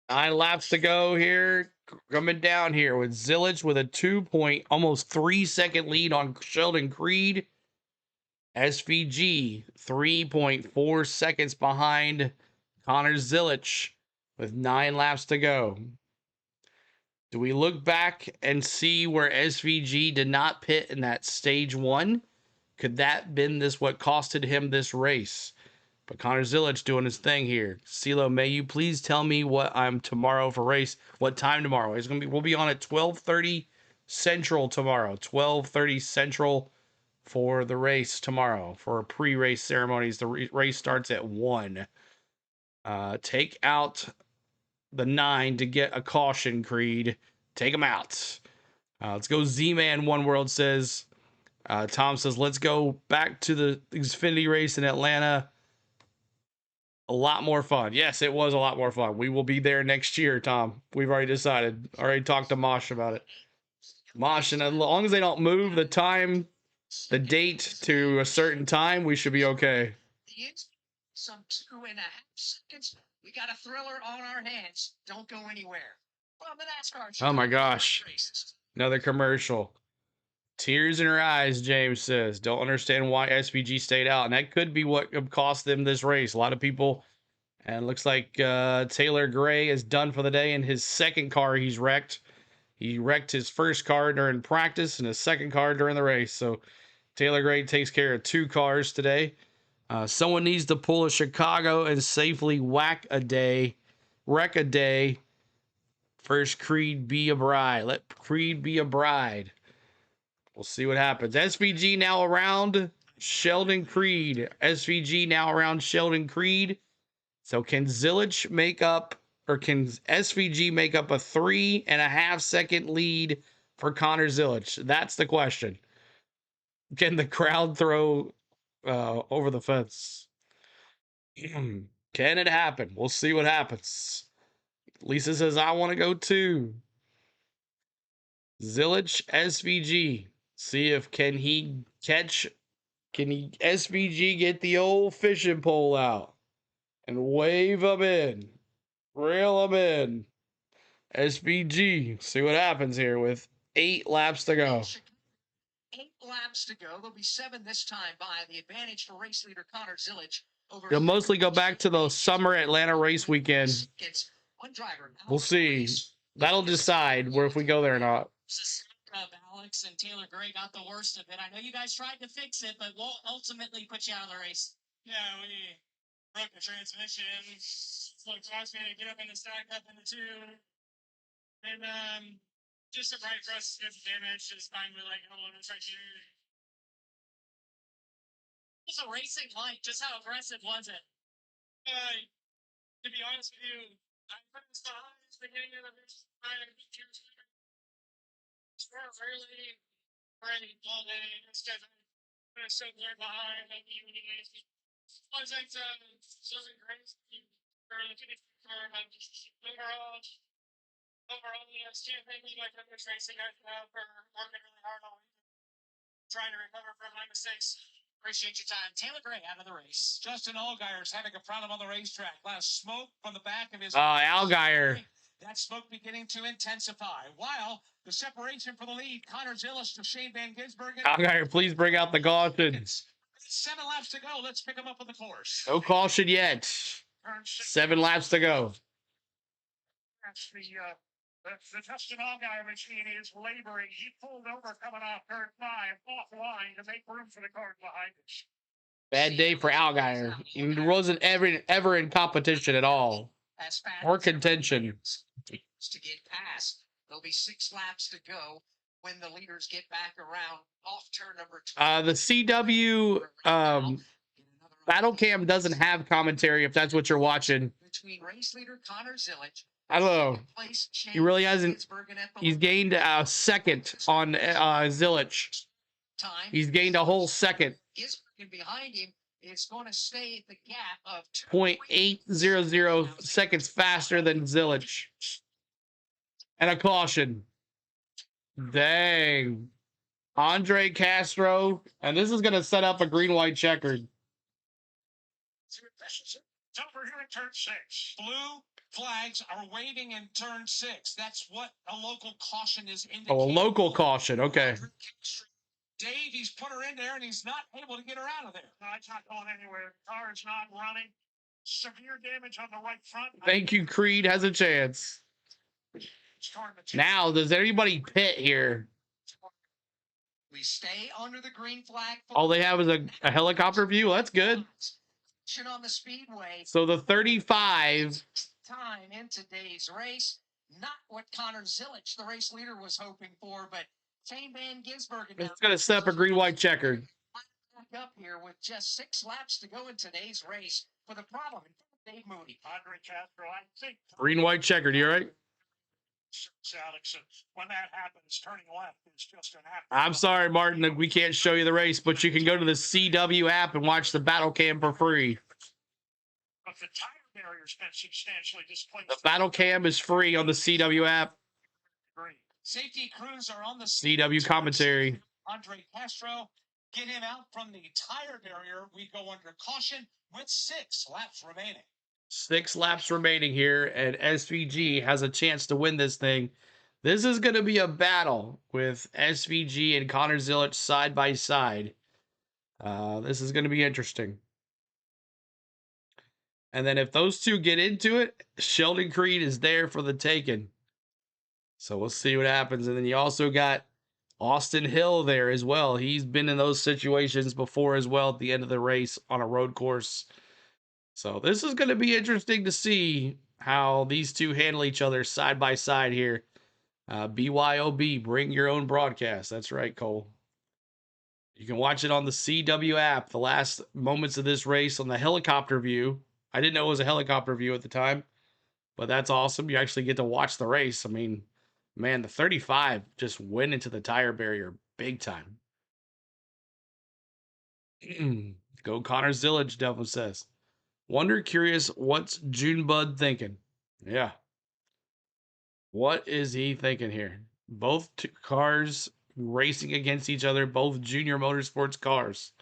9 laps to go here. Coming down here with Zillage with a almost 3-second lead on Sheldon Creed. SVG 3.4 seconds behind Connor Zillage with 9 laps to go. Do we look back and see where SVG did not pit in that stage 1? Could that been what costed him this race? But Connor Zillage doing his thing here. CeeLo, may you please tell me what I'm tomorrow for race? What time tomorrow? We'll be on at 12:30 Central tomorrow. 12:30 Central for the race tomorrow. For pre-race ceremonies, the race starts at 1. Take out the 9 to get a caution, Creed. Take them out. Let's go Z-Man, One World says. Tom says, let's go back to the Xfinity race in Atlanta. A lot more fun. Yes, it was a lot more fun. We will be there next year, Tom. We've already decided. Already talked to Mosh about it. Mosh, and as long as they don't move the time, the date to a certain time, we should be okay. Some 2.5 seconds. We got a thriller on our hands. Don't go anywhere. From the NASCAR. Oh my gosh. Another commercial. Tears in her eyes, James says. Don't understand why SVG stayed out. And that could be what cost them this race. A lot of people. And it looks like Taylor Gray is done for the day in his second car he's wrecked. He wrecked his first car during practice and his second car during the race. So Taylor Gray takes care of 2 cars today. Someone needs to pull a Chicago and safely wreck a day. First, Creed be a bride. Let Creed be a bride. We'll see what happens. SVG now around Sheldon Creed. SVG now around Sheldon Creed. So can Zillage make up, or can SVG make up a 3.5 second lead for Connor Zillage? That's the question. Can the crowd throw over the fence? Can it happen? We'll see what happens. Lisa says, I want to go too. Zillage, SVG. See if can SVG get the old fishing pole out and wave them in, reel them in. SVG. See what happens here with 8 laps to go. 8 laps to go. There'll be 7 this time by the advantage for race leader Connor Zillage. It'll mostly go back to the summer Atlanta race weekend. We'll see. That'll decide if we go there or not. Alex and Taylor Gray got the worst of it. I know you guys tried to fix it, but we'll ultimately put you out of the race. Yeah, we broke the transmission. So it caused me to get up in the stack up in the 2. And just a bright for us to get the damage. Just finally like hold on right here. What was the racing like? Just how aggressive was it? To be honest with you, I put this behind the beginning of the race. It's really great all day. It's just I'm so there behind. I mean, was like something great for the finish for overall, yes, can't thank you like this racing guys for working really hard all week, trying to recover from my mistakes. Appreciate your time. Taylor Gray out of the race. Justin Allgaier's having a problem on the racetrack. Last smoke from the back of his. Allgaier. That smoke beginning to intensify. While the separation for the lead, Connor Zillage to Shane Van Gisbergen. Allgaier, please bring out the caution. 7 laps to go. Let's pick him up on the course. No caution yet. 7 laps to go. That's the Justin Allgaier machine is laboring. He pulled over coming off turn 5 offline to make room for the car behind us. Bad day for Allgaier. He wasn't ever in competition at all. Or contention. To get past. There'll be 6 laps to go when the leaders get back around off turn number 2. The CW Battle Cam doesn't have commentary if that's what you're watching. Between race leader Connor Zillage. I don't know. He really hasn't. He's gained a second on Zillage. He's gained a whole second. Gisbergen behind him is going to stay at the gap of 0.800 seconds faster than Zilich. And a caution. Dang. Andre Castro. And this is going to set up a green-white checkered. Jump for here in turn 6. Blue flags are waving in turn 6. That's what a local caution is indicating. Oh, a local caution. Okay. Dave, he's put her in there and he's not able to get her out of there. No, it's not going anywhere. The car is not running. Severe damage on the right front. Thank you, Creed has a chance. Now, does anybody pit here? We stay under the green flag. All they have is a helicopter view. That's good. On the speedway. So the 35 time in today's race, not what Connor Zilich, the race leader, was hoping for, but Shane Van Gisbergen. It's going to set up a green-white checkered. Back up here with just 6 laps to go in today's race with a problem. Dave Moody. Andre Castro, I think. Green-white checkered, you all right? Alex, when that happens, turning left is just an act. I'm sorry, Martin, that we can't show you the race, but you can go to the CW app and watch the battle cam for free. But the tire barrier's been substantially displaced. The battle cam is free on the CW app. Safety crews are on the CW commentary. Andre Castro, get him out from the tire barrier. We go under caution with 6 laps remaining. 6 laps remaining here, and SVG has a chance to win this thing. This is going to be a battle with SVG and Connor Zilich side by side. This is going to be interesting. And then if those two get into it, Sheldon Creed is there for the taking. So we'll see what happens. And then you also got Austin Hill there as well. He's been in those situations before as well at the end of the race on a road course. So this is going to be interesting to see how these two handle each other side by side here. BYOB, bring your own broadcast. That's right, Cole. You can watch it on the CW app, the last moments of this race on the helicopter view. I didn't know it was a helicopter view at the time, but that's awesome. You actually get to watch the race. I mean, man, the 35 just went into the tire barrier big time. Go Connor Zilich, Devil says. Wonder, curious, what's Junebud thinking? Yeah. What is he thinking here? Both cars racing against each other, both junior motorsports cars.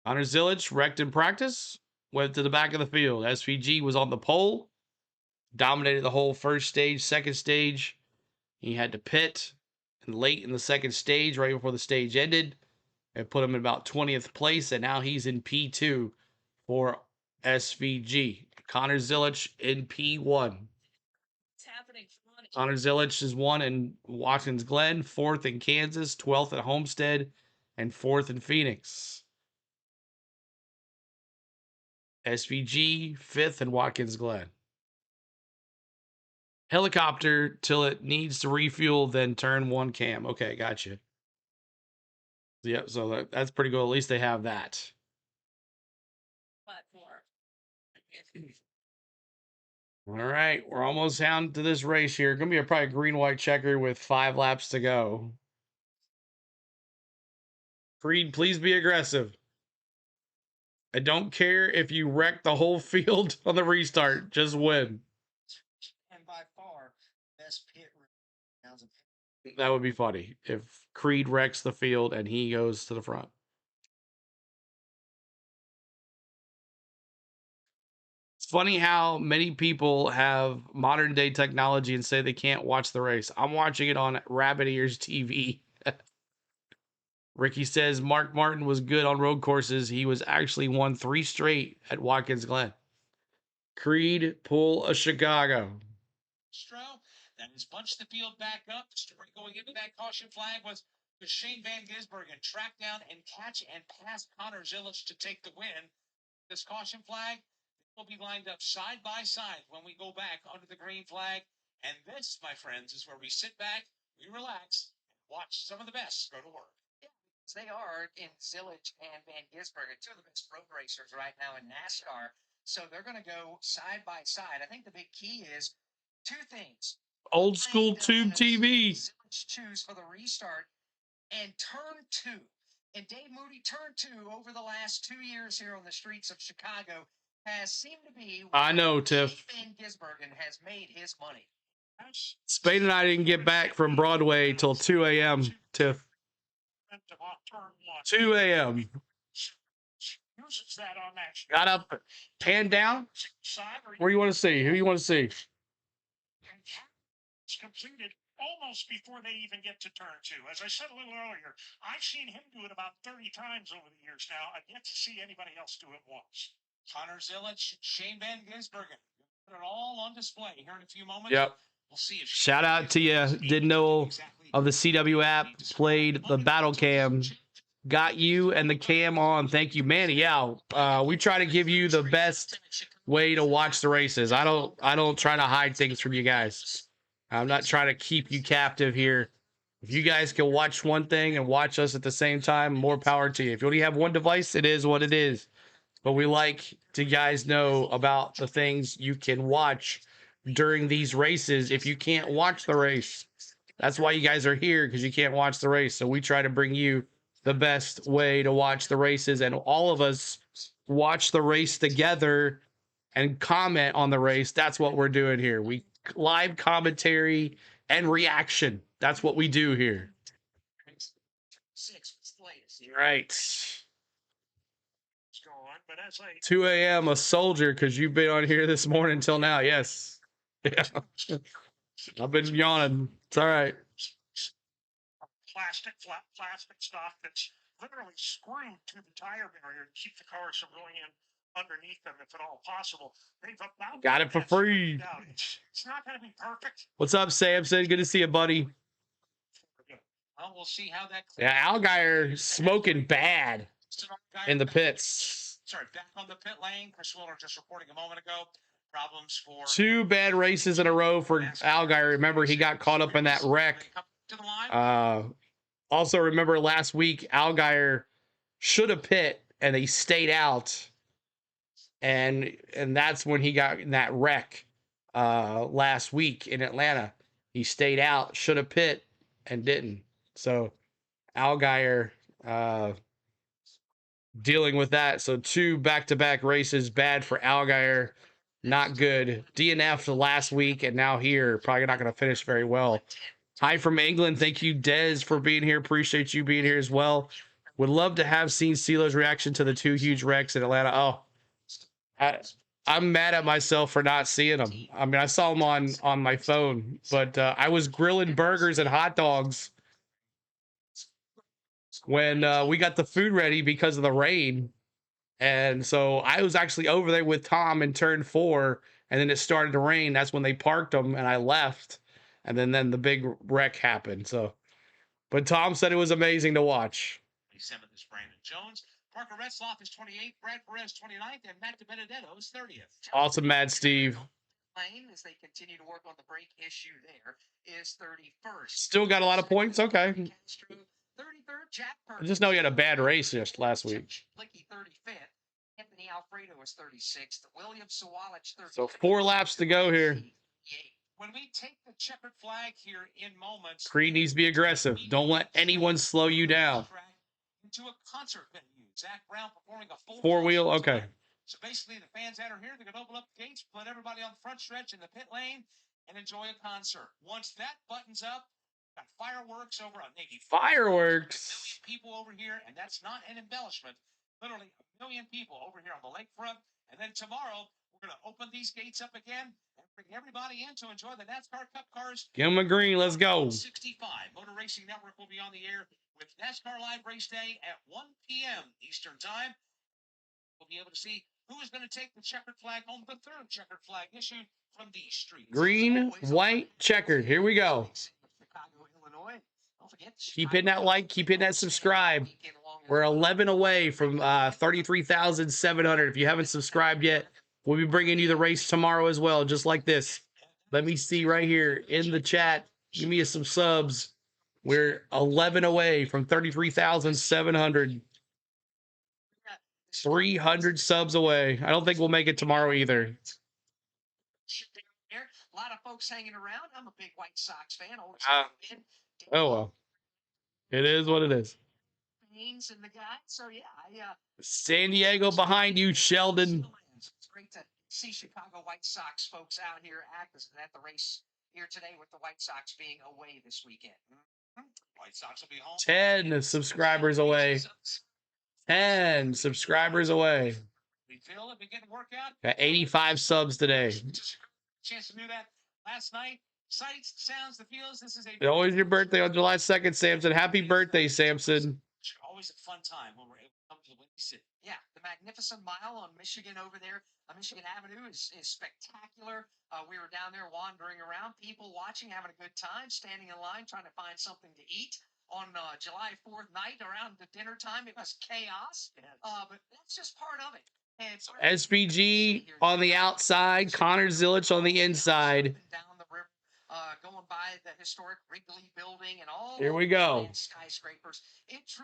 Connor Zilich wrecked in practice, went to the back of the field. SVG was on the pole, dominated the whole first stage, second stage. He had to pit late in the second stage, right before the stage ended. It put him in about 20th place, and now he's in P2 for SVG. Connor Zilich in P1. Connor Zilich is 1 in Watkins Glen, 4th in Kansas, 12th at Homestead, and 4th in Phoenix. SVG, 5th in Watkins Glen. Helicopter till it needs to refuel, then turn 1 cam. Okay, gotcha. Yep, so that's pretty cool. At least they have that. All right, we're almost down to this race here. Going to be a probably green-white checker with 5 laps to go. Creed, please be aggressive. I don't care if you wreck the whole field on the restart. Just win. And by far, best pit rounds of pit. That would be funny if Creed wrecks the field and he goes to the front. It's funny how many people have modern day technology and say they can't watch the race. I'm watching it on Rabbit Ears TV. Ricky says Mark Martin was good on road courses. He was actually won 3 straight at Watkins Glen. Creed, pull a Chicago. That has bunched the field back up. The story going into that caution flag was Shane Van Gisbergen track down and catch and pass Connor Zilich to take the win. This caution flag will be lined up side by side when we go back under the green flag. And this, my friends, is where we sit back, we relax, and watch some of the best go to work. They are in Zilich and Van Gisbergen, 2 of the best road racers right now in NASCAR. So they're going to go side by side. I think the big key is 2 things. Old school tube TV. Zilich choose for the restart, and turn 2 And Dave Moody turned to over the last 2 years here on the streets of Chicago has seemed to be I know, Tiff. Van Gisbergen has made his money. Spain and I didn't get back from Broadway till 2 a.m., Tiff. 2 a.m. Got up, pan down. Where you want to see? Who you want to see? It's completed almost before they even get to turn 2. As I said a little earlier, I've seen him do it about 30 times over the years now. I've yet to see anybody else do it once. Connor Zilic, Shane Van Gisbergen. Put it all on display here in a few moments. Yep. We'll see if Shout out to you. Didn't know of the CW app. Played the battle cam. Got you and the cam on. Thank you, Manny. Yeah, we try to give you the best way to watch the races. I don't try to hide things from you guys. I'm not trying to keep you captive here. If you guys can watch one thing and watch us at the same time, more power to you. If you only have one device, it is what it is. But we like to guys know about the things you can watch during these races if you can't watch the race. That's why you guys are here, because you can't watch the race. So we try to bring you the best way to watch the races, and all of us watch the race together and comment on the race. That's what we're doing here. We live commentary and reaction. That's what we do here. Right. 2 a.m. a soldier, because you've been on here this morning until now. Yes. Yeah. I've been yawning. It's all right. Flat plastic stuff that's literally screwed to the tire barrier to keep the cars from going in underneath them, if at all possible. They've about got it for free. It's not going to be perfect. What's up, Samson? Good to see you, buddy. Well, we'll see how that. Yeah, Allgaier smoking bad in the pits. Sorry, back on the pit lane. Chris Willer just reporting a moment ago. Problems for 2 bad races in a row for Allgaier. Remember, he got caught up in that wreck. Also, remember last week, Allgaier should have pit, and he stayed out. And that's when he got in that wreck last week in Atlanta. He stayed out, should have pit, and didn't. So Allgaier dealing with that. So 2 back-to-back races, bad for Allgaier. Not good. DNF the last week, and now here. Probably not going to finish very well. Hi from England. Thank you, Dez, for being here. Appreciate you being here as well. Would love to have seen CeeLo's reaction to the 2 huge wrecks in Atlanta. Oh, I'm mad at myself for not seeing them. I mean, I saw them on my phone, but I was grilling burgers and hot dogs when we got the food ready because of the rain. And so I was actually over there with Tom in turn 4, and then it started to rain. That's when they parked them, and I left. And then the big wreck happened. So, but Tom said it was amazing to watch. 27th is Brandon Jones. Parker Retzloff is 28th. Brad Perez 29th, and Matt DiBenedetto is 30th. Awesome, Mad Steve. Lane, as they continue to work on the brake issue there, is 31st. Still got a lot of points. Okay. 33rd, Jack I just know he had a bad race just last week. Blicky 35th. Anthony Alfredo is 36th. William Sawalich 30th. So 4 laps to go here. When we take the checkered flag here in moments, Creed needs to be aggressive. Don't let anyone slow you down. Into a concert venue. Zach Brown performing a full 4-wheel, okay. So basically, the fans that are here, they're going to open up the gates, put everybody on the front stretch in the pit lane, and enjoy a concert. Once that buttons up, got fireworks over on Navy. Fireworks. 1 million people over here, and that's not an embellishment. Literally 1 million people over here on the lakefront. And then tomorrow, we're going to open these gates up again and bring everybody in to enjoy the NASCAR Cup cars. Give him a green. Let's go. 65. Motor Racing Network will be on the air with NASCAR Live Race Day at 1 p.m. Eastern Time. We'll be able to see who is going to take the checkered flag home, the 3rd checkered flag issued from these streets. Green, white, checkered. Here we go. Chicago, Illinois. Don't forget, Keep hitting that like, keep hitting that subscribe. We're 11 away from 33,700. If you haven't subscribed yet, we'll be bringing you the race tomorrow as well, just like this. Let me see right here in the chat. Give me some subs. We're 11 away from 33,700. 300 subs away. I don't think we'll make it tomorrow either. A lot of folks hanging around. I'm a big White Sox fan. Oh, well. It is what it is. Haynes and the guy. So yeah, San Diego behind you, Sheldon. It's great to see Chicago White Sox folks out here at the race here today, with the White Sox being away this weekend. White Sox will be home. 10 subscribers away. 10 subscribers away. We feel it begin to work out. Got 85 subs today. Chance to do that last night. Sights, sounds, the feels. This is It's always your birthday on July 2nd, Samson. Happy birthday, Samson. always a fun time when we're able to come to the Windy City. Yeah, the Magnificent Mile on Michigan over there, Michigan Avenue is spectacular. We were down there wandering around, people watching, having a good time, standing in line, trying to find something to eat. On July 4th night around the dinner time, it was chaos, but that's just part of it. And SVG on the outside, Connor Zilich on the inside. Down the river, going by the historic Wrigley building and all. Here we go. Skyscrapers.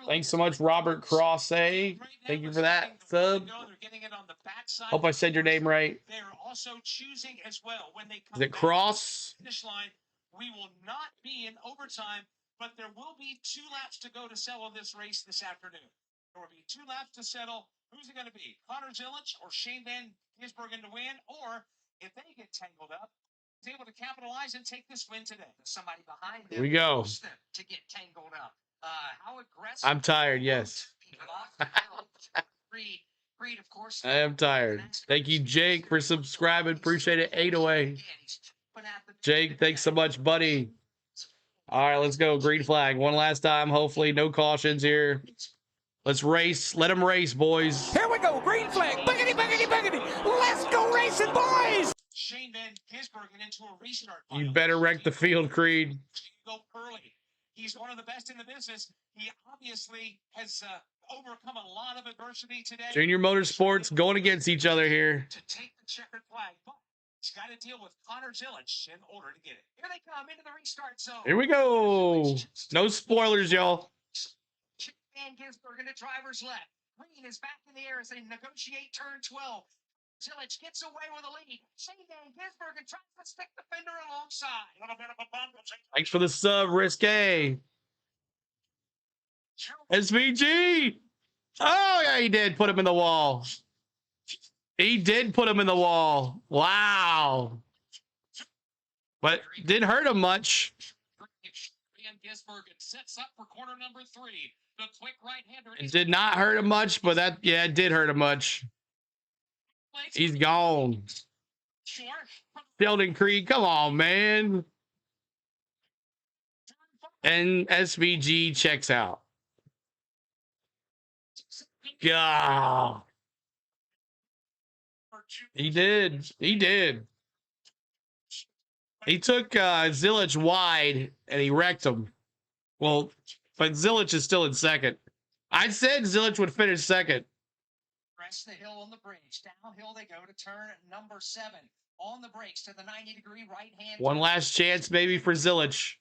Thanks so much, Robert Crossay. Thank you for that sub. Hope I said your name right. They are also choosing as well when they come Is it Cross? finish line. We will not be in overtime, but there will be 2 laps to go to settle this race this afternoon. There will be 2 laps to settle. Who's it going to be? Connor Zilich or Shane Van Gisbergen to win? Or if they get tangled up, is able to capitalize and take this win today. Somebody behind them. Here we go. To get tangled up. How aggressive. I'm tired, yes. Creed, of course. I am tired. Thank you, Jake, for subscribing. Appreciate it. 808. Jake, thanks so much, buddy. All right, let's go. Green flag. One last time. Hopefully, no cautions here. Let's race. Let them race, boys. Here we go. Green flag. Biggity, biggity, biggity. Let's go racing, boys. Shane Van Gisbergen into a restart. You better wreck the field, Creed. Go early. He's one of the best in the business. He obviously has overcome a lot of adversity today. Junior Motorsports going against each other here. To take the checkered flag, but he's got to deal with Connor Zilich in order to get it. Here they come into the restart zone. Here we go. No spoilers, y'all. Van Gisbergen to driver's left. Green is back in the air as they negotiate turn 12. Zilich gets away with a lead. Shane Van Gisbergen tries to stick the fender alongside. A little bit of a bump. Thanks for the sub, Risque. SVG. Oh, yeah, he did put him in the wall. He did put him in the wall. Wow. But didn't hurt him much. Van Gisbergen sets up for corner number 3. The quick right-hander. It did not hurt him much, but that, yeah, it did hurt him much. He's gone. Sheldon Creed, come on, man. And SVG checks out. God. He did. He did. He took Zilich wide, and he wrecked him. Well, but Zilich is still in second. I said Zilich would finish second. Crest the hill on the bridge. Downhill they go to turn number 7. On the brakes to the 90-degree right hand. One last chance, maybe, for Zilich.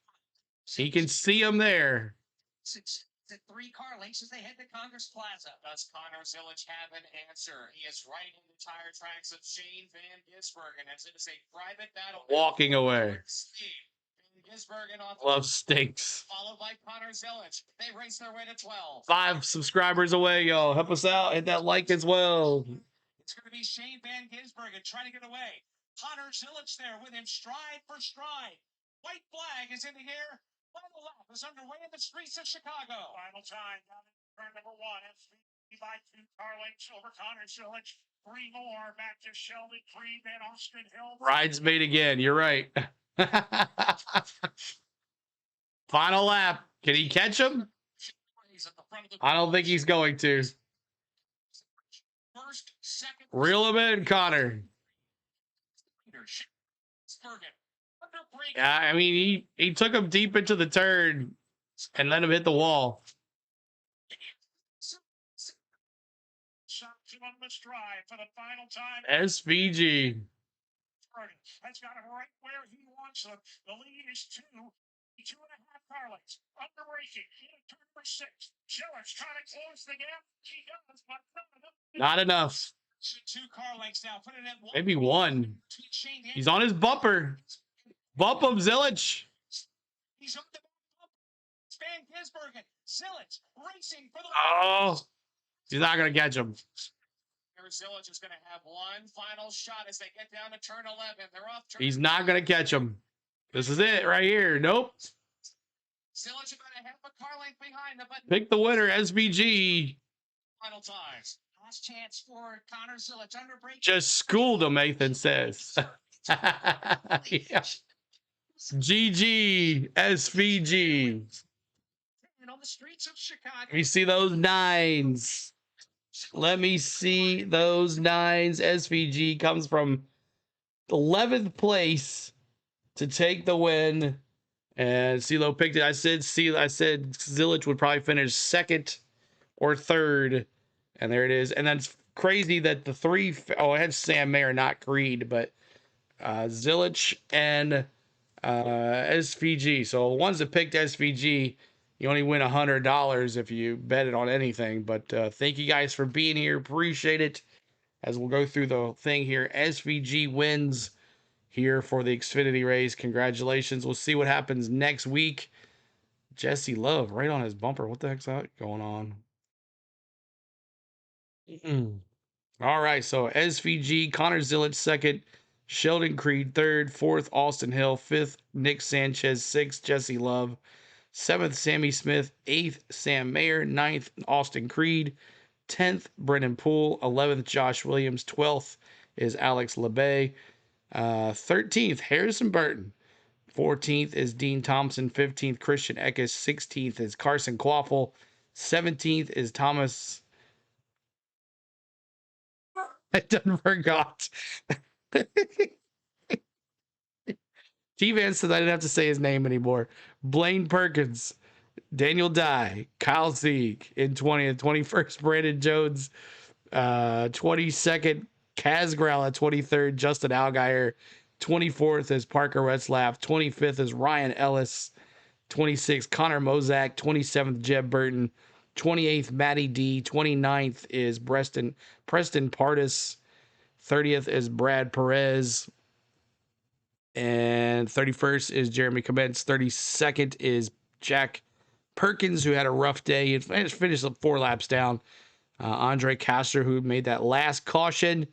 He can see him there. 6 to 3 car lengths as they head to Congress Plaza. Does Connor Zilich have an answer? He is right in the tire tracks of Shane Van Gisbergen as it is a private battle. Walking away. Gisbergen off Love stinks. followed by Connor Zilich. They race their way to 12. 5 subscribers away, y'all. Help us out. Hit that like as well. It's going to be Shane Van Gisbergen trying to get away. Connor Zilich there with him stride for stride. White flag is in the air. Final lap is underway in the streets of Chicago. Final time down in turn number 1. SVG by 2 car lengths over Connor Zilich. 3 more back to Sheldon Creed and Austin Hill. Bridesmaid again. You're right. Final lap. Can he catch him? I don't think he's going to. First, second. Reel him in, Connor. Yeah, I mean, he took him deep into the turn and let him hit the wall. On the stride for the final time. SVG. Has got him right where he wants him. The lead is 2.5 car lengths. Under braking. Turn number 6. Zilich trying to close the gap. He does, but not enough. 2 car lengths now. Put it at 1. Maybe 1. He's on his bumper. Bump him, Zilich. He's on the Van Gisbergen. Zillich racing for the... Oh, he's not going to catch him. Zillich is going to have one final shot as they get down to turn 11. They're off turn. He's not going to catch him. This is it right here. Nope. Zillich about a half a car length behind them, but Pick the winner, SVG. final times. Last chance for Connor Zillich under brake. Just schooled him, Nathan says. Yeah. GG, SVG. And on the streets of Chicago. Let me see those nines. Let me see those nines. SVG comes from 11th place to take the win. And CeeLo picked it. I said Zillich would probably finish second or third. And there it is. And that's crazy that the three, I had Sam Mayer, not Creed, but Zillich and SVG. So the ones that picked SVG, you only win $100 if you bet it on anything. But thank you guys for being here. Appreciate it. As we'll go through the thing here, SVG wins here for the Xfinity race. Congratulations. We'll see what happens next week. Jesse Love right on his bumper. What the heck's that going on? All right, so SVG, Connor Zillich second, Sheldon Creed third, fourth Austin Hill, fifth Nick Sanchez, sixth Jesse Love, seventh Sammy Smith, eighth Sam Mayer, ninth Austin Creed, 10th Brennan Poole, 11th Josh Williams, 12th is Alex LeBay, 13th Harrison Burton, 14th is Dean Thompson, 15th Christian Eckes, 16th is Carson Quaffle, 17th is Thomas. I done forgot. T-Van says I didn't have to say his name anymore. Blaine Perkins, Daniel Dye, Kyle Sieg in 20th, 21st, Brandon Jones, 22nd, Kaz Gralla, 23rd, Justin Allgaier, 24th is Parker Retzlaff, 25th is Ryan Ellis, 26th, Connor Mozak, 27th, Jeb Burton, 28th, Matty D, 29th is Preston Pardis, 30th is Brad Perez, and 31st is Jeremy Commence, 32nd is Jack Perkins, who had a rough day. He finished 4 laps down. Andre Castor, who made that last caution.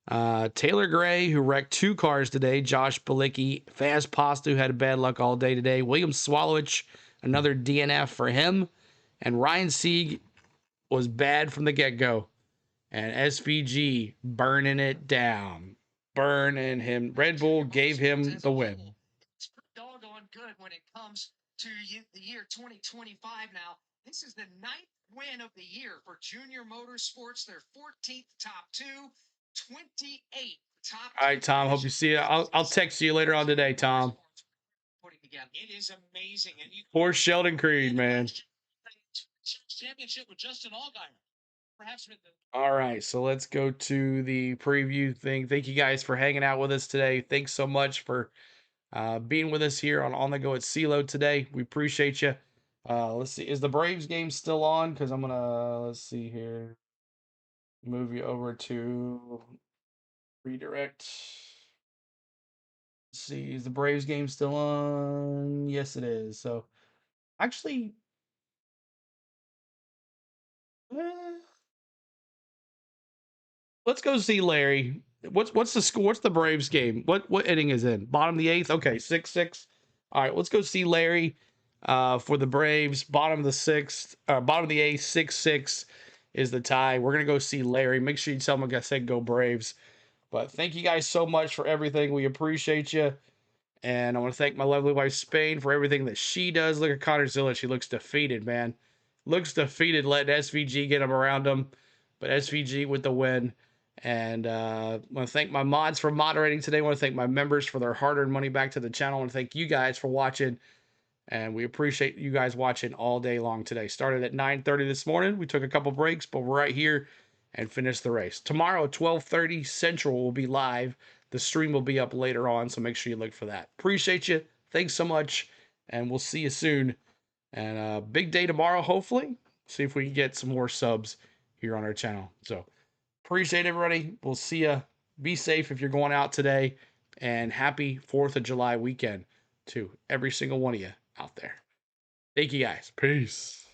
Taylor Gray, who wrecked 2 cars today. Josh Balicki, Faz Pasta, who had bad luck all day today. William Swallowich, another DNF for him. And Ryan Sieg was bad from the get-go. And SVG burning it down. Burning him. Red Bull gave him the win. It's pretty doggone good when it comes to the year 2025 now. This is the 9th win of the year for Junior Motorsports. Their 14th top 2, 28 top. All right, Tom. Hope you see it. I'll text you later on today, Tom. It is amazing. And you Poor Sheldon Creed, man. Championship with Justin Allgaier. Perhaps with the... All right, so let's go to the preview thing. Thank you guys for hanging out with us today. Thanks so much for being with us here on the Go at CeeLo today. We appreciate you. Let's see. Is the Braves game still on? Because I'm going to, let's see here. Move you over to redirect. Let's see. Is the Braves game still on? Yes, it is. So, actually, let's go see Larry. What's the score? What's the Braves game? What inning is in? Bottom of the 8th? Okay, 6-6. All right, let's go see Larry for the Braves. Bottom of the 6th, bottom of the 8th, 6-6 is the tie. We're gonna go see Larry. Make sure you tell him I said go Braves. But thank you guys so much for everything. We appreciate you. And I want to thank my lovely wife Spain for everything that she does. Look at Connor Zillich. He looks defeated, man. Looks defeated letting SVG get him around him. But SVG with the win. And I want to thank my mods for moderating today. I want to thank my members for their hard-earned money back to the channel. I want to thank you guys for watching. And we appreciate you guys watching all day long today. Started at 9:30 this morning. We took a couple breaks, but we're right here and finished the race. Tomorrow, 12:30 Central will be live. The stream will be up later on, so make sure you look for that. Appreciate you. Thanks so much, and we'll see you soon. And big day tomorrow, hopefully. See if we can get some more subs here on our channel. So appreciate everybody. We'll see you. Be safe if you're going out today, and happy 4th of July weekend to every single one of you out there. Thank you guys. Peace.